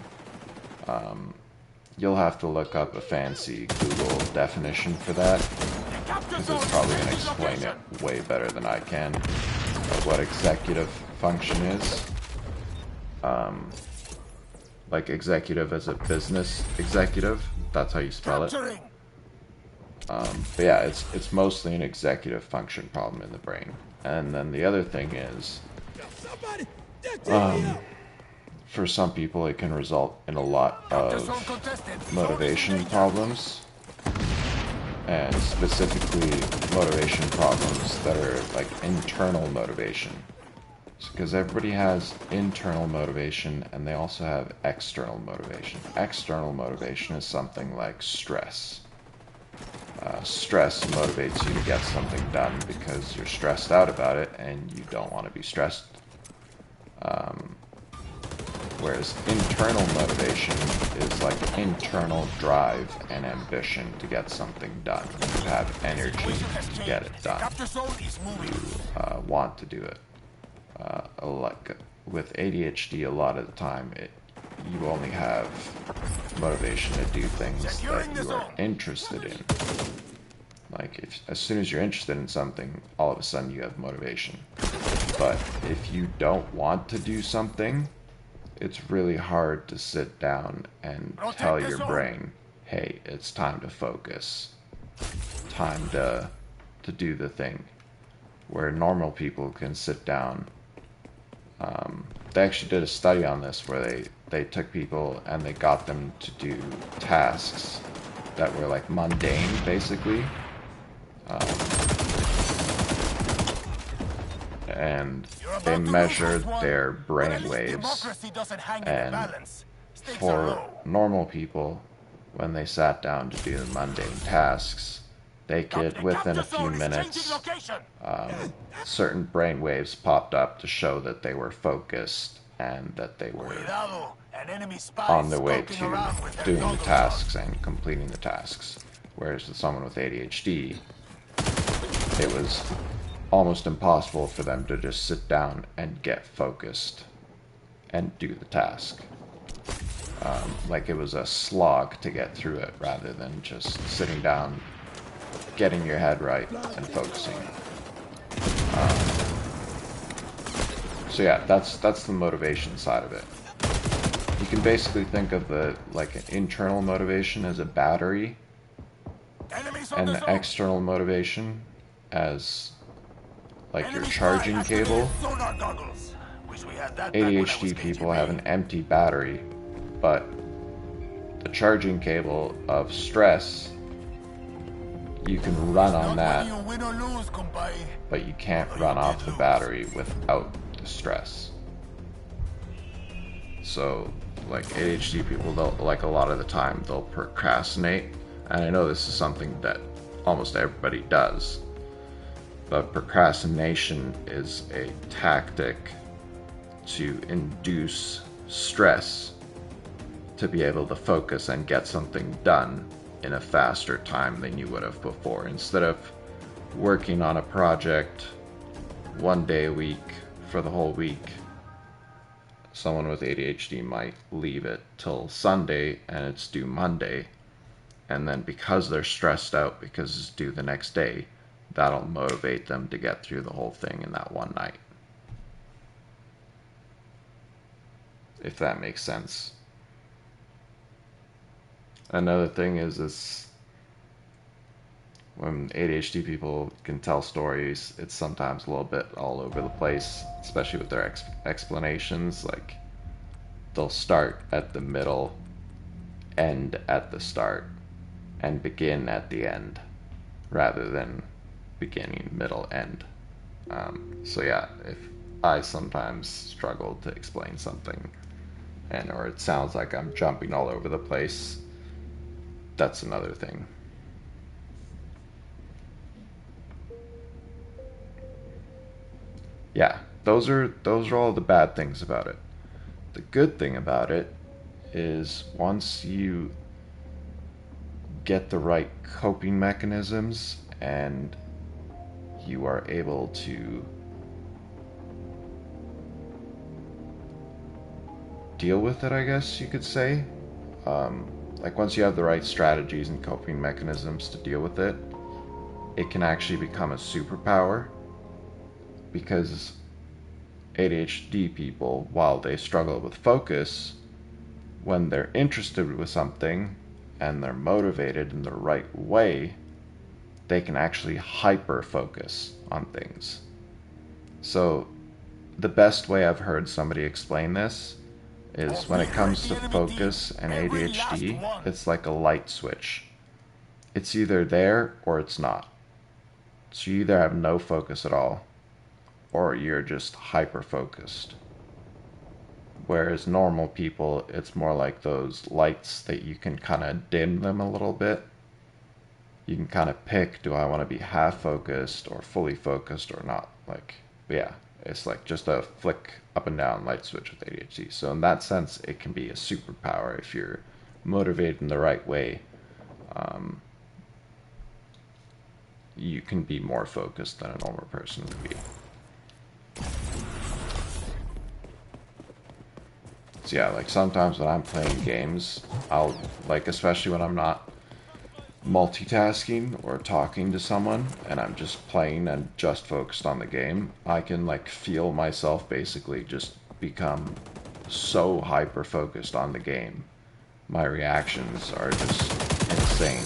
You'll have to look up a fancy Google definition for that, because it's probably going to explain it way better than I can. But what executive function is, like executive as a business executive, that's how you spell it. But yeah, it's mostly an executive function problem in the brain. And then the other thing is, for some people it can result in a lot of motivation problems, and specifically motivation problems that are like internal motivation. Because everybody has internal motivation and they also have external motivation. External motivation is something like stress. Stress motivates you to get something done because you're stressed out about it and you don't want to be stressed. Whereas internal motivation is like internal drive and ambition to get something done. You have energy to get it done. You want to do it. Like with ADHD, a lot of the time, you only have motivation to do things that you are interested in. Like, as soon as you're interested in something, all of a sudden you have motivation. But if you don't want to do something, it's really hard to sit down and tell your brain, hey, it's time to focus. Time to do the thing. Where normal people can sit down. They actually did a study on this where they took people and they got them to do tasks that were like mundane, basically. And they measured their brain waves, and for normal people, when they sat down to do the mundane tasks, they could, within a few minutes, certain brain waves popped up to show that they were focused and that they were on their way to doing the tasks and completing the tasks. Whereas with someone with ADHD, it was almost impossible for them to just sit down and get focused and do the task. Like it was a slog to get through it rather than just sitting down, getting your head right, and focusing. So yeah, that's the motivation side of it. You can basically think of the an internal motivation as a battery, and the external motivation as like your charging cable. ADHD people have an empty battery, but the charging cable of stress, you can run on that, but you can't run off the battery without the stress. So like ADHD people, they'll, like a lot of the time, they'll procrastinate, and I know this is something that almost everybody does. But procrastination is a tactic to induce stress to be able to focus and get something done in a faster time than you would have before. Instead of working on a project one day a week for the whole week, someone with ADHD might leave it till Sunday and it's due Monday. And then because they're stressed out because it's due the next day, that'll motivate them to get through the whole thing in that one night. If that makes sense. Another thing is when ADHD people can tell stories, it's sometimes a little bit all over the place, especially with their explanations. Like, they'll start at the middle, end at the start, and begin at the end, rather than beginning, middle, end. So yeah, if I sometimes struggle to explain something, or it sounds like I'm jumping all over the place, that's another thing. Yeah, those are all the bad things about it. The good thing about it is once you get the right coping mechanisms and you are able to deal with it, I guess you could say. Like once you have the right strategies and coping mechanisms to deal with it, it can actually become a superpower. Because ADHD people, while they struggle with focus, when they're interested with something and they're motivated in the right way, they can actually hyper focus on things. So the best way I've heard somebody explain this is when it comes to focus and ADHD, it's like a light switch. It's either there or it's not. So you either have no focus at all, or you're just hyper focused. Whereas normal people, it's more like those lights that you can kind of dim them a little bit. You can kind of pick, do I want to be half focused or fully focused or not? Like, yeah, It's like just a flick up and down light switch with ADHD. So in that sense, it can be a superpower if you're motivated in the right way. You can be more focused than a normal person would be. So yeah, like sometimes when I'm playing games, I'll, like, especially when I'm not multitasking or talking to someone and I'm just playing and just focused on the game, I can like feel myself basically just become so hyper focused on the game. My reactions are just insane.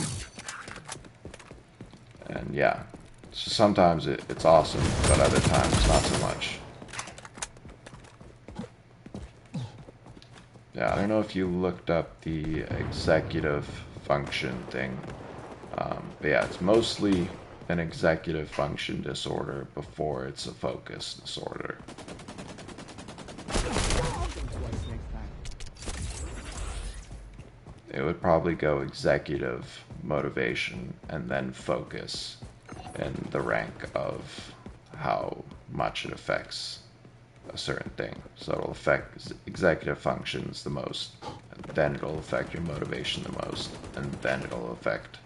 And yeah, so sometimes it's awesome, but other times not so much. Yeah, I don't know if you looked up the executive function thing. But yeah, it's mostly an executive function disorder before it's a focus disorder. It would probably go executive, motivation, and then focus in the rank of how much it affects a certain thing. So it'll affect executive functions the most, and then it'll affect your motivation the most, and then it'll affect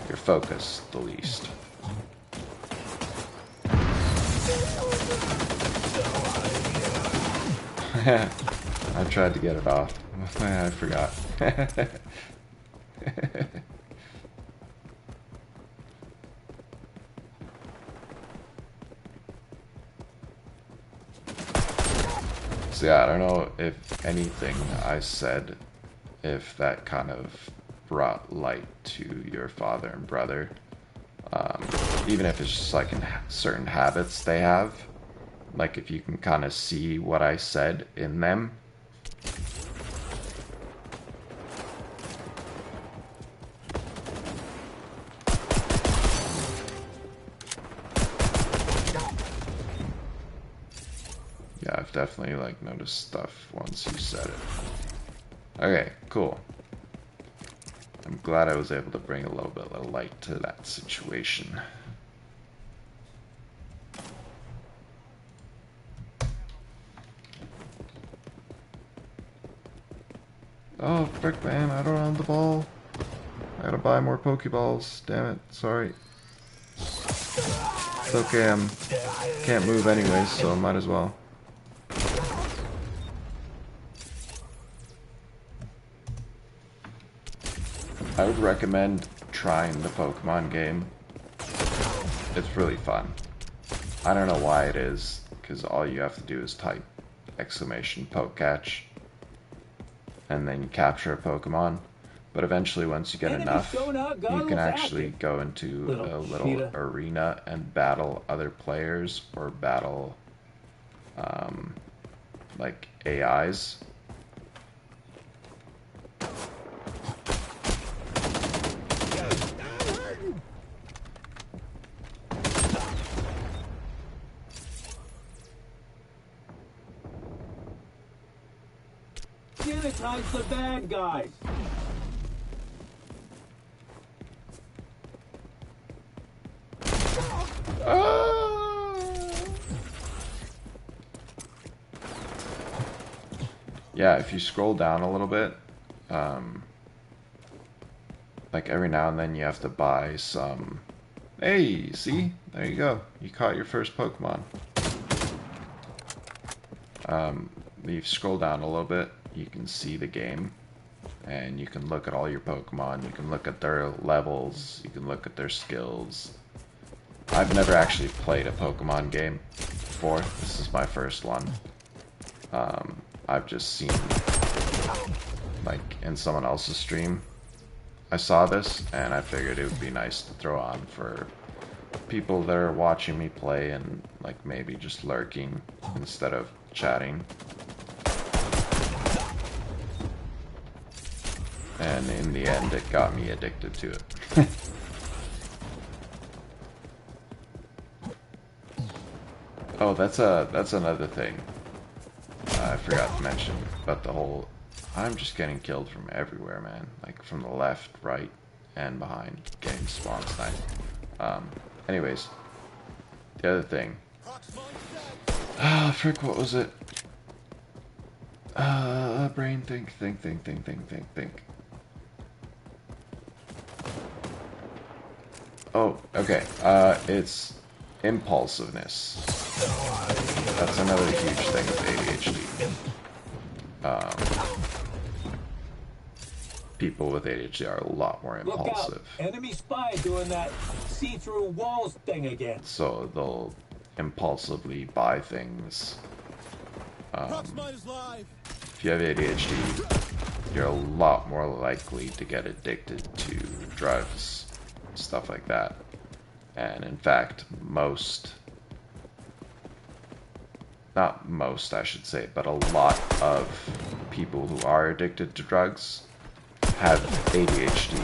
your focus the least. I tried to get it off. I forgot. So yeah, I don't know if anything I said, if that kind of brought light to your father and brother. Even if it's just like in certain habits they have. Like if you can kind of see what I said in them. Yeah, I've definitely like noticed stuff once you said it. Okay, cool. I'm glad I was able to bring a little bit of light to that situation. Oh, frick, man, I don't have the ball. I gotta buy more Pokeballs. Damn it, sorry. It's okay, I can't move anyways, so I might as well. I would recommend trying the Pokemon game. It's really fun. I don't know why it is, because all you have to do is type !Pokecatch, and then you capture a Pokemon. But eventually, once you get enough, you can actually go into a little arena and battle other players or battle like AIs. Sanitize the bad guys. Yeah, if you scroll down a little bit, like every now and then you have to buy some. Hey, see? There you go. You caught your first Pokemon. If you scroll down a little bit, you can see the game, and you can look at all your Pokemon. You can look at their levels. You can look at their skills. I've never actually played a Pokemon game before. This is my first one. I've just seen, like, in someone else's stream, I saw this, and I figured it would be nice to throw on for people that are watching me play and, like, maybe just lurking instead of chatting. And in the end, it got me addicted to it. Oh, that's another thing. I forgot to mention about the whole. I'm just getting killed from everywhere, man. Like from the left, right, and behind. Getting spawn sniped. Anyways, the other thing. Ah, frick, what was it? Brain, think. Oh, okay. It's impulsiveness. That's another huge thing with ADHD. People with ADHD are a lot more impulsive. Look out. Enemy spy doing that see-through walls thing again. So they'll impulsively buy things. If you have ADHD, you're a lot more likely to get addicted to drugs, stuff like that. And in fact, not most I should say, but a lot of people who are addicted to drugs have ADHD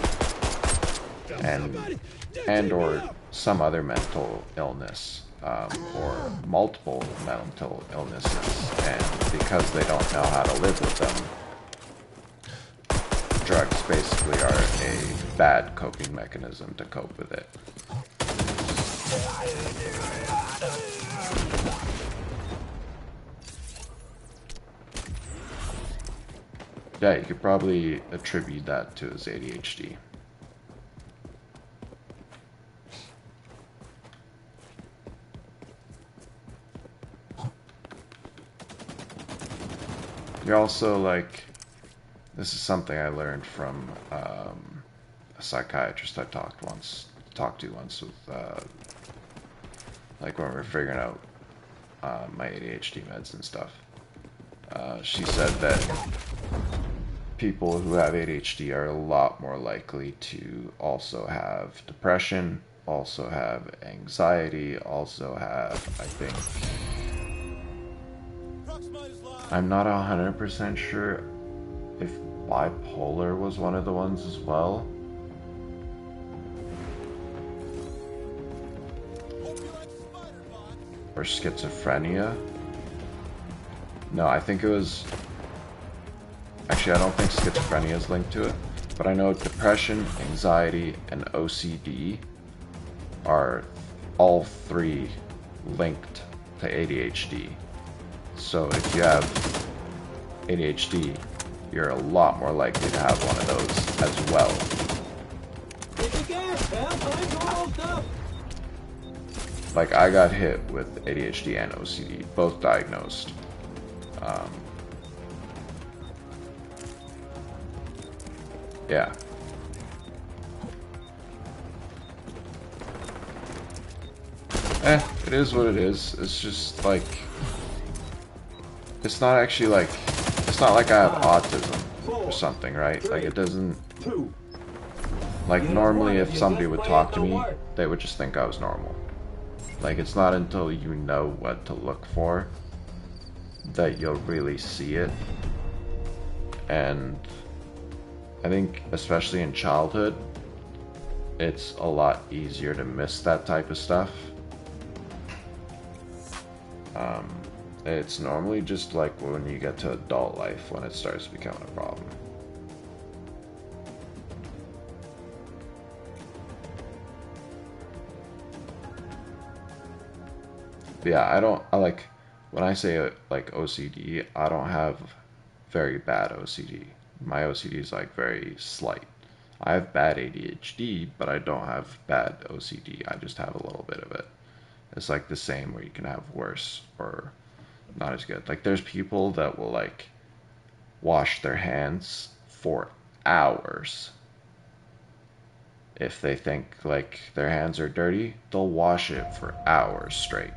and or some other mental illness, or multiple mental illnesses, and because they don't know how to live with them, drugs basically are a bad coping mechanism to cope with it. Yeah, you could probably attribute that to his ADHD. You're also like, this is something I learned from a psychiatrist I talked to once with, like when we were figuring out my ADHD meds and stuff. She said that people who have ADHD are a lot more likely to also have depression, also have anxiety, also have, I think, I'm not 100% sure if bipolar was one of the ones as well. Or schizophrenia. No, I think it was... Actually, I don't think schizophrenia is linked to it. But I know depression, anxiety, and OCD are all three linked to ADHD. So if you have ADHD, you're a lot more likely to have one of those as well. Like, I got hit with ADHD and OCD, both diagnosed. Yeah. It is what it is. It's just like... It's not actually like... It's not like I have autism or something, right? Like, it doesn't... Like, normally if somebody would talk to me, they would just think I was normal. Like, it's not until you know what to look for that you'll really see it. And I think, especially in childhood, it's a lot easier to miss that type of stuff. It's normally just like when you get to adult life when it starts becoming a problem. But yeah, when I say like OCD, I don't have very bad OCD. My OCD is like very slight. I have bad ADHD, but I don't have bad OCD. I just have a little bit of it. It's like the same where you can have worse or not as good. Like, there's people that will like wash their hands for hours. If they think like their hands are dirty, they'll wash it for hours straight.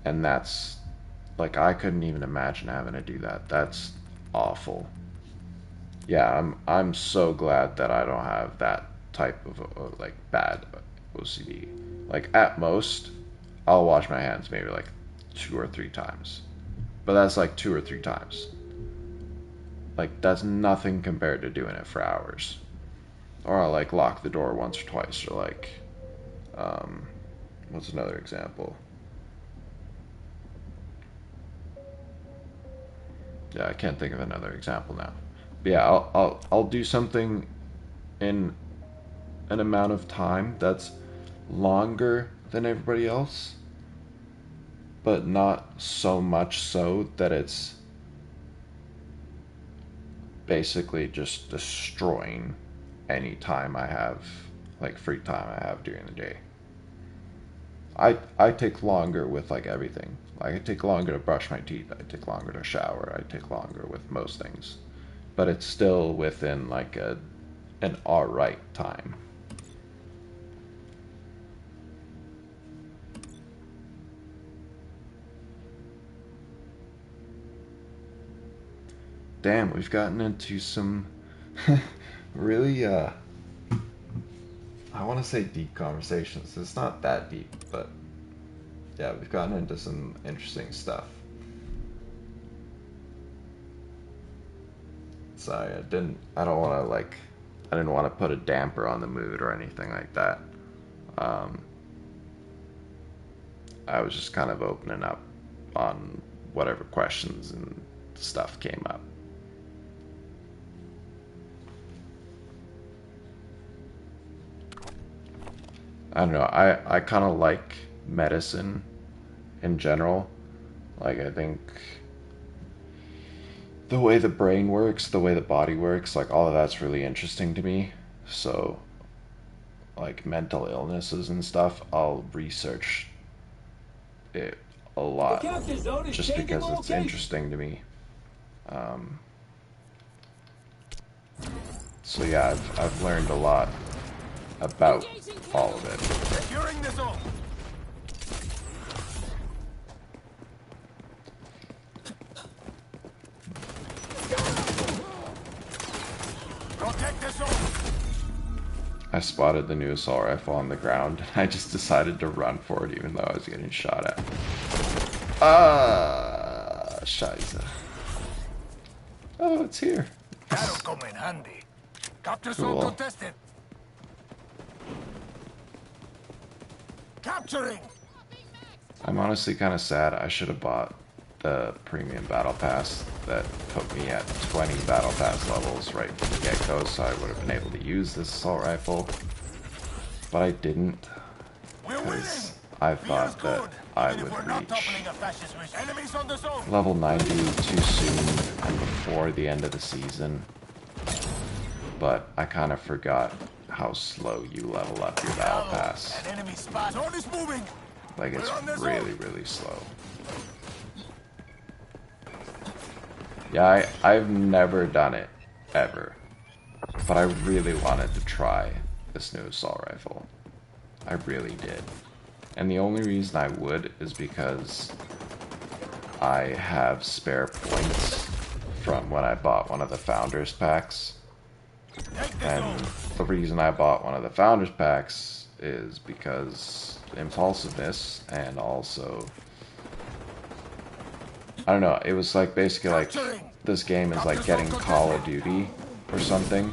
And that's like, I couldn't even imagine having to do that. That's awful. Yeah, I'm so glad that I don't have that type of like bad OCD. Like, at most, I'll wash my hands maybe like 2 or 3 times. But that's like 2 or 3 times. Like, that's nothing compared to doing it for hours. Or I'll like lock the door once or twice, or like, what's another example? Yeah, I can't think of another example now. But yeah, I'll do something in an amount of time that's longer than everybody else, but not so much so that it's basically just destroying any time I have, like free time I have during the day. I take longer with like everything. Like I take longer to brush my teeth, I take longer to shower, I take longer with most things. But it's still within like an alright time. Damn, we've gotten into some really, I want to say deep conversations. It's not that deep, but yeah, we've gotten into some interesting stuff. Sorry, I didn't want to put a damper on the mood or anything like that. I was just kind of opening up on whatever questions and stuff came up. I don't know, I kind of like medicine in general. Like, I think the way the brain works, the way the body works, like, all of that's really interesting to me. So, like, mental illnesses and stuff, I'll research it a lot just because it's interesting to me. So yeah, I've learned a lot about all of it. Securing the zone. Protect the zone. I spotted the new assault rifle on the ground. I just decided to run for it even though I was getting shot at. Ah, scheiße. Oh, it's here. That'll come in handy. Capture Cool. zone contested. Capturing. I'm honestly kind of sad. I should have bought the premium battle pass that put me at 20 battle pass levels right from the get-go, so I would have been able to use this assault rifle. But I didn't, because I thought that I would reach level 90 too soon and before the end of the season. But I kind of forgot how slow you level up your battle pass. Like, it's really, really slow. Yeah, I've never done it, ever. But I really wanted to try this new assault rifle. I really did. And the only reason I would is because I have spare points from when I bought one of the Founders Packs. And the reason I bought one of the Founders Packs is because impulsiveness, and also, I don't know, it was like basically like this game is like getting Call of Duty or something.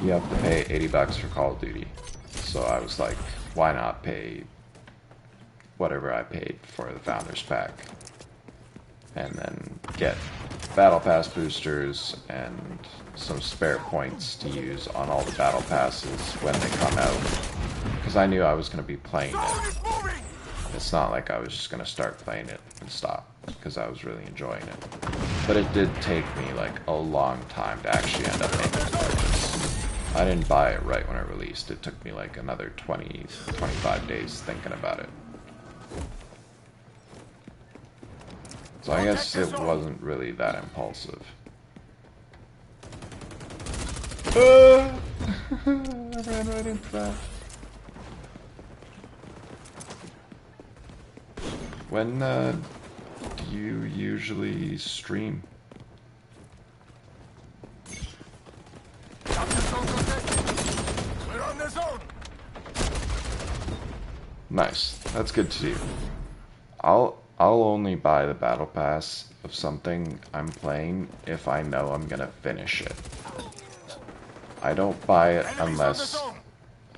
You have to pay $80 for Call of Duty. So I was like, why not pay whatever I paid for the Founders Pack and then get Battle Pass boosters and some spare points to use on all the Battle Passes when they come out. Because I knew I was going to be playing it. It's not like I was just going to start playing it and stop, because I was really enjoying it. But it did take me like a long time to actually end up making the purchase. I didn't buy it right when it released. It took me like another 25 days thinking about it. So I guess it wasn't really that impulsive. I ran right into that. When do you usually stream? We're on the zone. Nice. That's good to do. I'll only buy the battle pass of something I'm playing if I know I'm gonna finish it. I don't buy it unless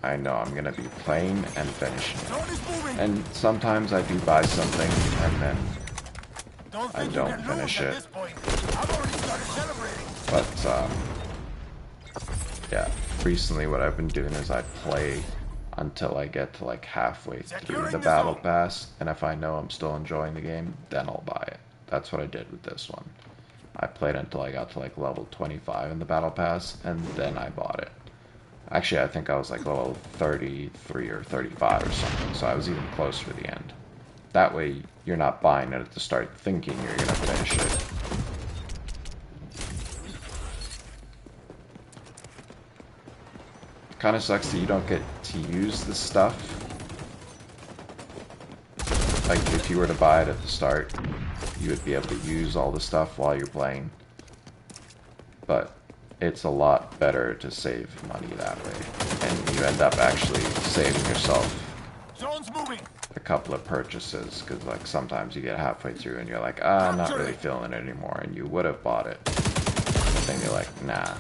I know I'm gonna be playing and finishing it. And sometimes I do buy something and then I don't finish it. But yeah, recently what I've been doing is I play until I get to like halfway through the battle pass, and if I know I'm still enjoying the game, then I'll buy it. That's what I did with this one. I played until I got to like level 25 in the battle pass, and then I bought it. Actually, I think I was like level 33 or 35 or something, so I was even close for the end. That way, you're not buying it at the start thinking you're gonna finish it. Kind of sucks that you don't get to use the stuff. Like, if you were to buy it at the start, you would be able to use all the stuff while you're playing. But it's a lot better to save money that way. And you end up actually saving yourself a couple of purchases, because like sometimes you get halfway through and you're like, I'm not really feeling it anymore, and you would have bought it. But then you're like, nah.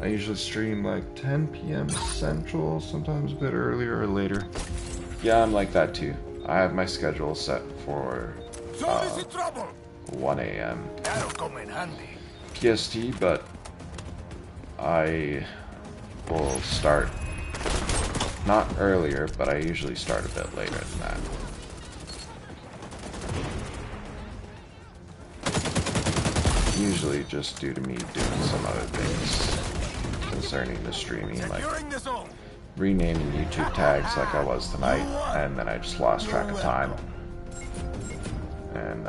I usually stream like 10 p.m. Central, sometimes a bit earlier or later. Yeah, I'm like that too. I have my schedule set for 1 a.m. PST, but I will start not earlier, but I usually start a bit later than that. Usually just due to me doing some other things concerning the streaming, like renaming YouTube tags like I was tonight, and then I just lost track of time. And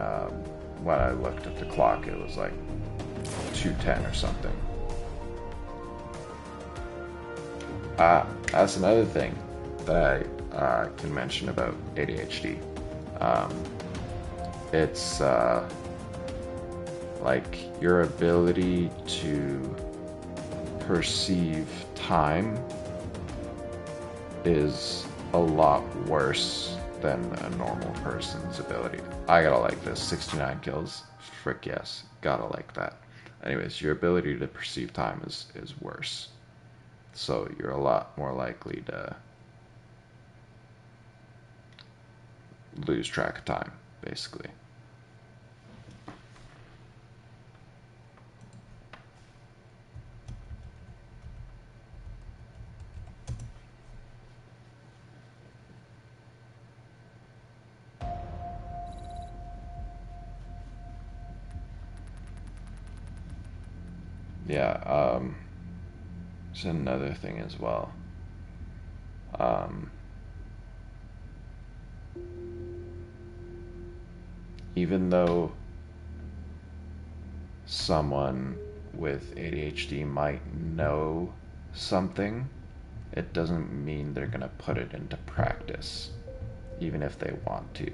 when I looked at the clock, it was like 2:10 or something. That's another thing that I can mention about ADHD. It's like your ability to perceive time is a lot worse than a normal person's ability. I gotta like this. 69 kills. Frick yes. Gotta like that. Anyways, your ability to perceive time is worse. So you're a lot more likely to lose track of time, basically. Yeah, there's another thing as well. Even though someone with ADHD might know something, it doesn't mean they're gonna put it into practice, even if they want to.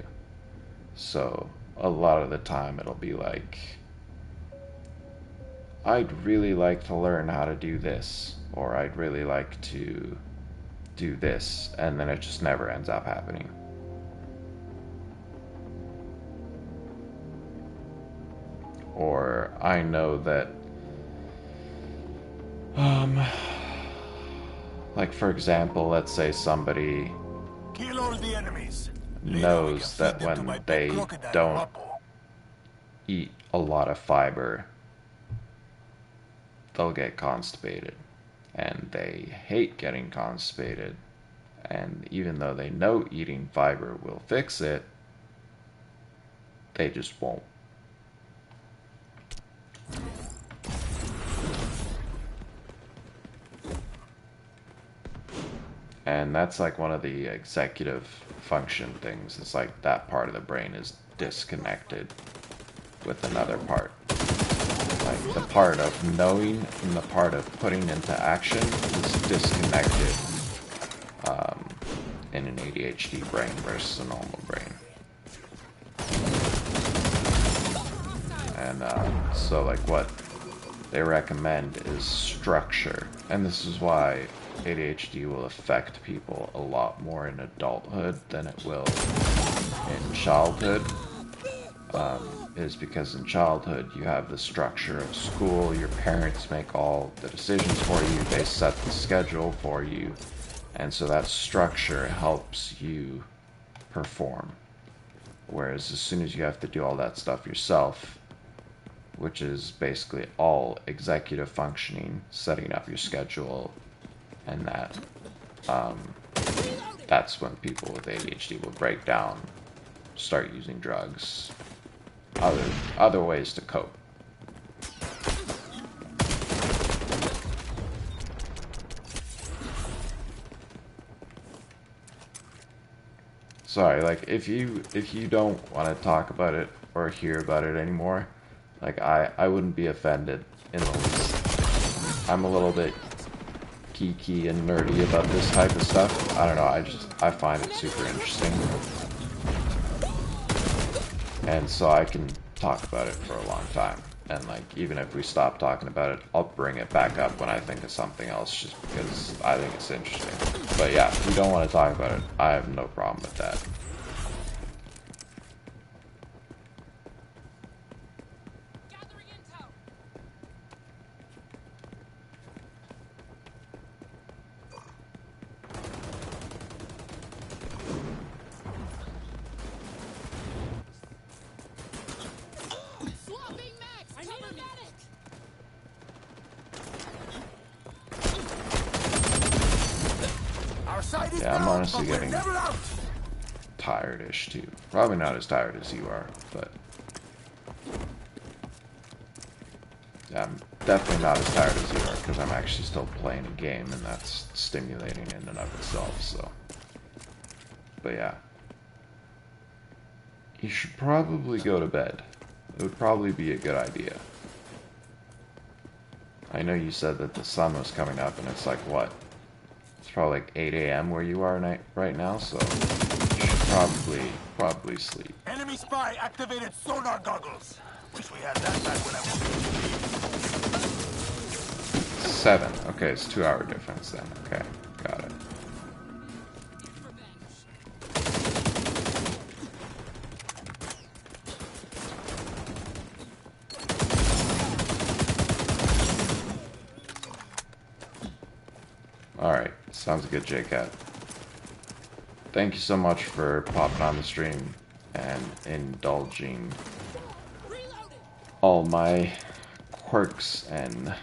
So a lot of the time it'll be like, I'd really like to learn how to do this, or I'd really like to do this, and then it just never ends up happening. Or I know that, like for example, let's say somebody knows that when they don't eat a lot of fiber, they'll get constipated, and they hate getting constipated, and even though they know eating fiber will fix it, they just won't. And that's like one of the executive function things. It's like that part of the brain is disconnected with another part. Like the part of knowing and the part of putting into action is disconnected in an ADHD brain versus a normal brain. And so like what they recommend is structure. And this is why ADHD will affect people a lot more in adulthood than it will in childhood. Is because in childhood you have the structure of school, your parents make all the decisions for you, they set the schedule for you, and so that structure helps you perform. Whereas as soon as you have to do all that stuff yourself, which is basically all executive functioning, setting up your schedule, and that, that's when people with ADHD will break down, start using drugs, other ways to cope. Sorry, like if you don't want to talk about it or hear about it anymore, like I wouldn't be offended in the least. I'm a little bit geeky and nerdy about this type of stuff. I don't know, I find it super interesting. And so I can talk about it for a long time. And like even if we stop talking about it, I'll bring it back up when I think of something else just because I think it's interesting. But yeah, if you don't want to talk about it, I have no problem with that. Yeah, I'm honestly getting tired-ish too. Probably not as tired as you are, but yeah, I'm definitely not as tired as you are because I'm actually still playing a game and that's stimulating in and of itself, so. But yeah. You should probably go to bed. It would probably be a good idea. I know you said that the sun was coming up and it's like what? It's probably like 8 a.m. where you are right now, so you should probably sleep. Enemy spy activated sonar goggles. Wish we had that back when I was 7. Okay, it's 2-hour difference then. Okay, got it. Alright, sounds good, JCat. Thank you so much for popping on the stream and indulging all my quirks and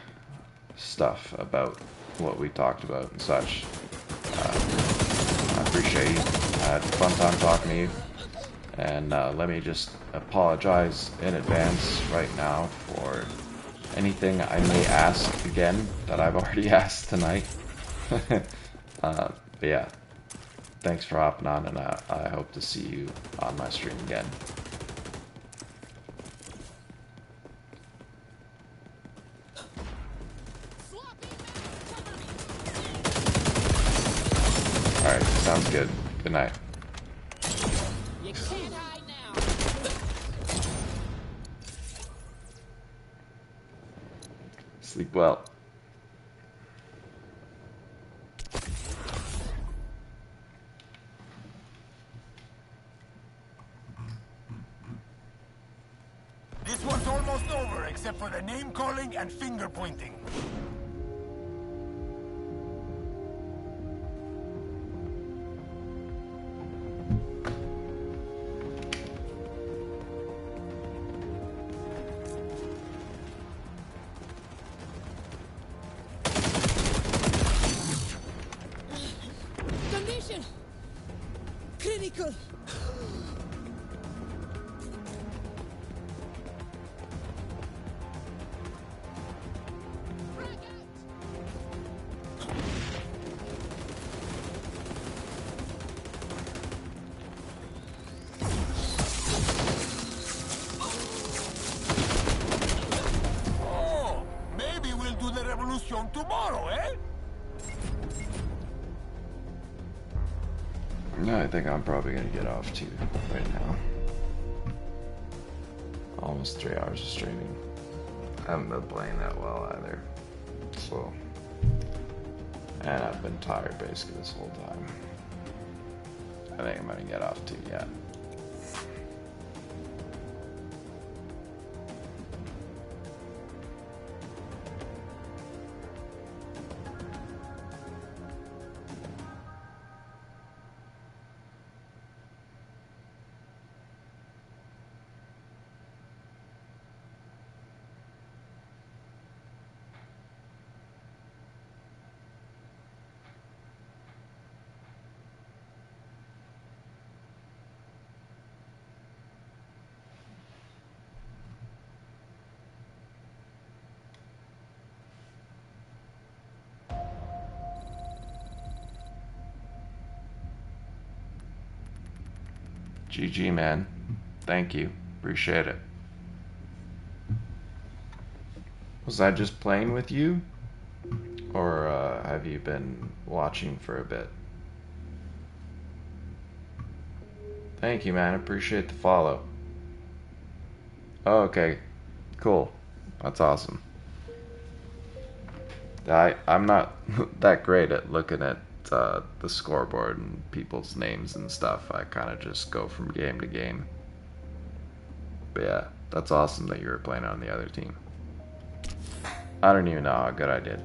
stuff about what we talked about and such. I appreciate you. I had a fun time talking to you. And let me just apologize in advance right now for anything I may ask again that I've already asked tonight. But yeah, thanks for hopping on, and I hope to see you on my stream again. Alright, sounds good. Good night. You can't hide now. Sleep well. This one's almost over, except for the name calling and finger pointing. Condition critical. Oh, maybe we'll do the revolution tomorrow, eh? No, I think I'm probably gonna get off too right now. Almost 3 hours of streaming. I haven't been playing that well either. So, and I've been tired basically this whole time. I think I'm gonna get off too, yeah. GG, man. Thank you. Appreciate it. Was I just playing with you? Or have you been watching for a bit? Thank you, man. Appreciate the follow. Oh, okay. Cool. That's awesome. I'm not that great at looking at the scoreboard and people's names and stuff. I kind of just go from game to game. But yeah, that's awesome that you were playing on the other team. I don't even know how good I did.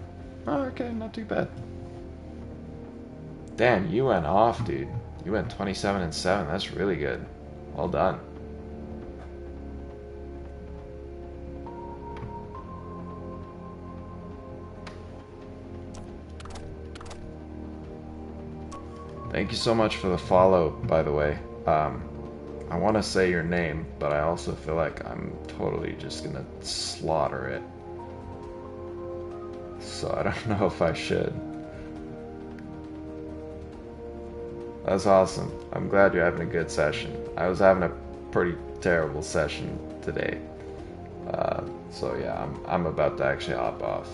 Oh, okay, not too bad. Damn, you went off, dude. You went 27-7. That's really good. Well done. Thank you so much for the follow, by the way. I want to say your name, but I also feel like I'm totally just gonna slaughter it. So I don't know if I should. That's awesome. I'm glad you're having a good session. I was having a pretty terrible session today. So yeah, I'm about to actually hop off.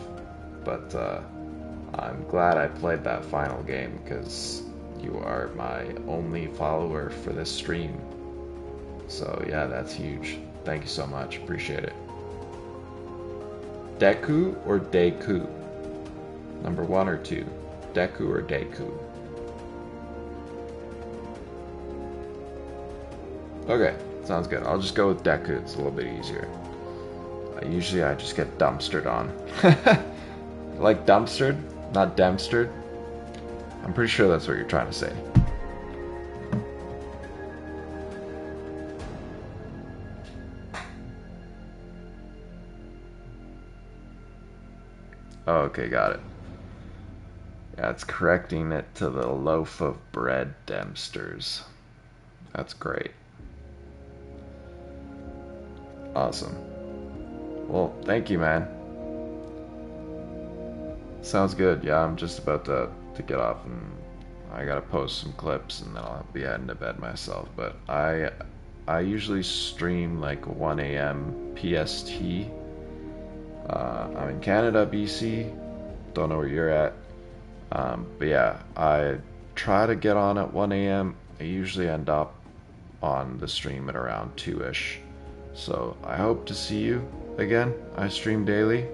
But I'm glad I played that final game because you are my only follower for this stream. So yeah, that's huge. Thank you so much. Appreciate it. Deku or Deku? Number 1 or 2? Deku or Deku? Okay, sounds good. I'll just go with Deku. It's a little bit easier. Usually I just get dumpstered on. Like dumpstered? Not Dempstered? I'm pretty sure that's what you're trying to say. Oh, okay, got it. Yeah, it's correcting it to the loaf of bread Dempsters. That's great. Awesome. Well, thank you, man. Sounds good. Yeah, I'm just about to get off, and I gotta post some clips, and then I'll be heading to bed myself. But I usually stream like 1 a.m. PST. I'm in Canada, BC. Don't know where you're at. But yeah, I try to get on at 1 a.m. I usually end up on the stream at around 2-ish. So I hope to see you again. I stream daily.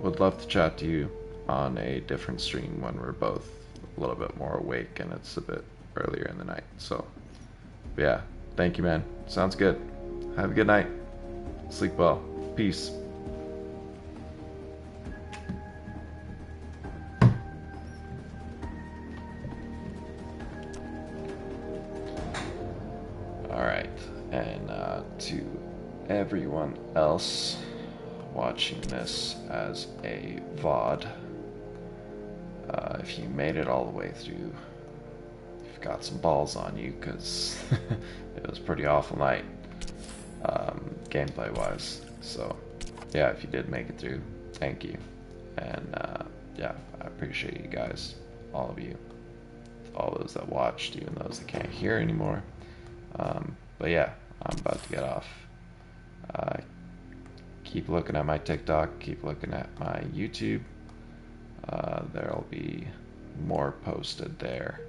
Would love to chat to you on a different stream when we're both a little bit more awake and it's a bit earlier in the night. So yeah, thank you, man. Sounds good. Have a good night. Sleep well. Peace. Alright, and to everyone else watching this as a VOD, if you made it all the way through, you've got some balls on you, because it was a pretty awful night, gameplay wise. So yeah, if you did make it through, thank you. And yeah, I appreciate you guys, all of you, all those that watched, even those that can't hear anymore. But yeah, I'm about to get off. Keep looking at my TikTok, keep looking at my YouTube. There'll be more posted there.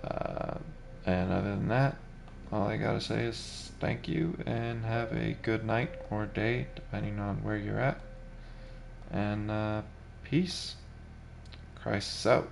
And other than that, all I gotta say is thank you and have a good night or day, depending on where you're at. And peace. Krysis out.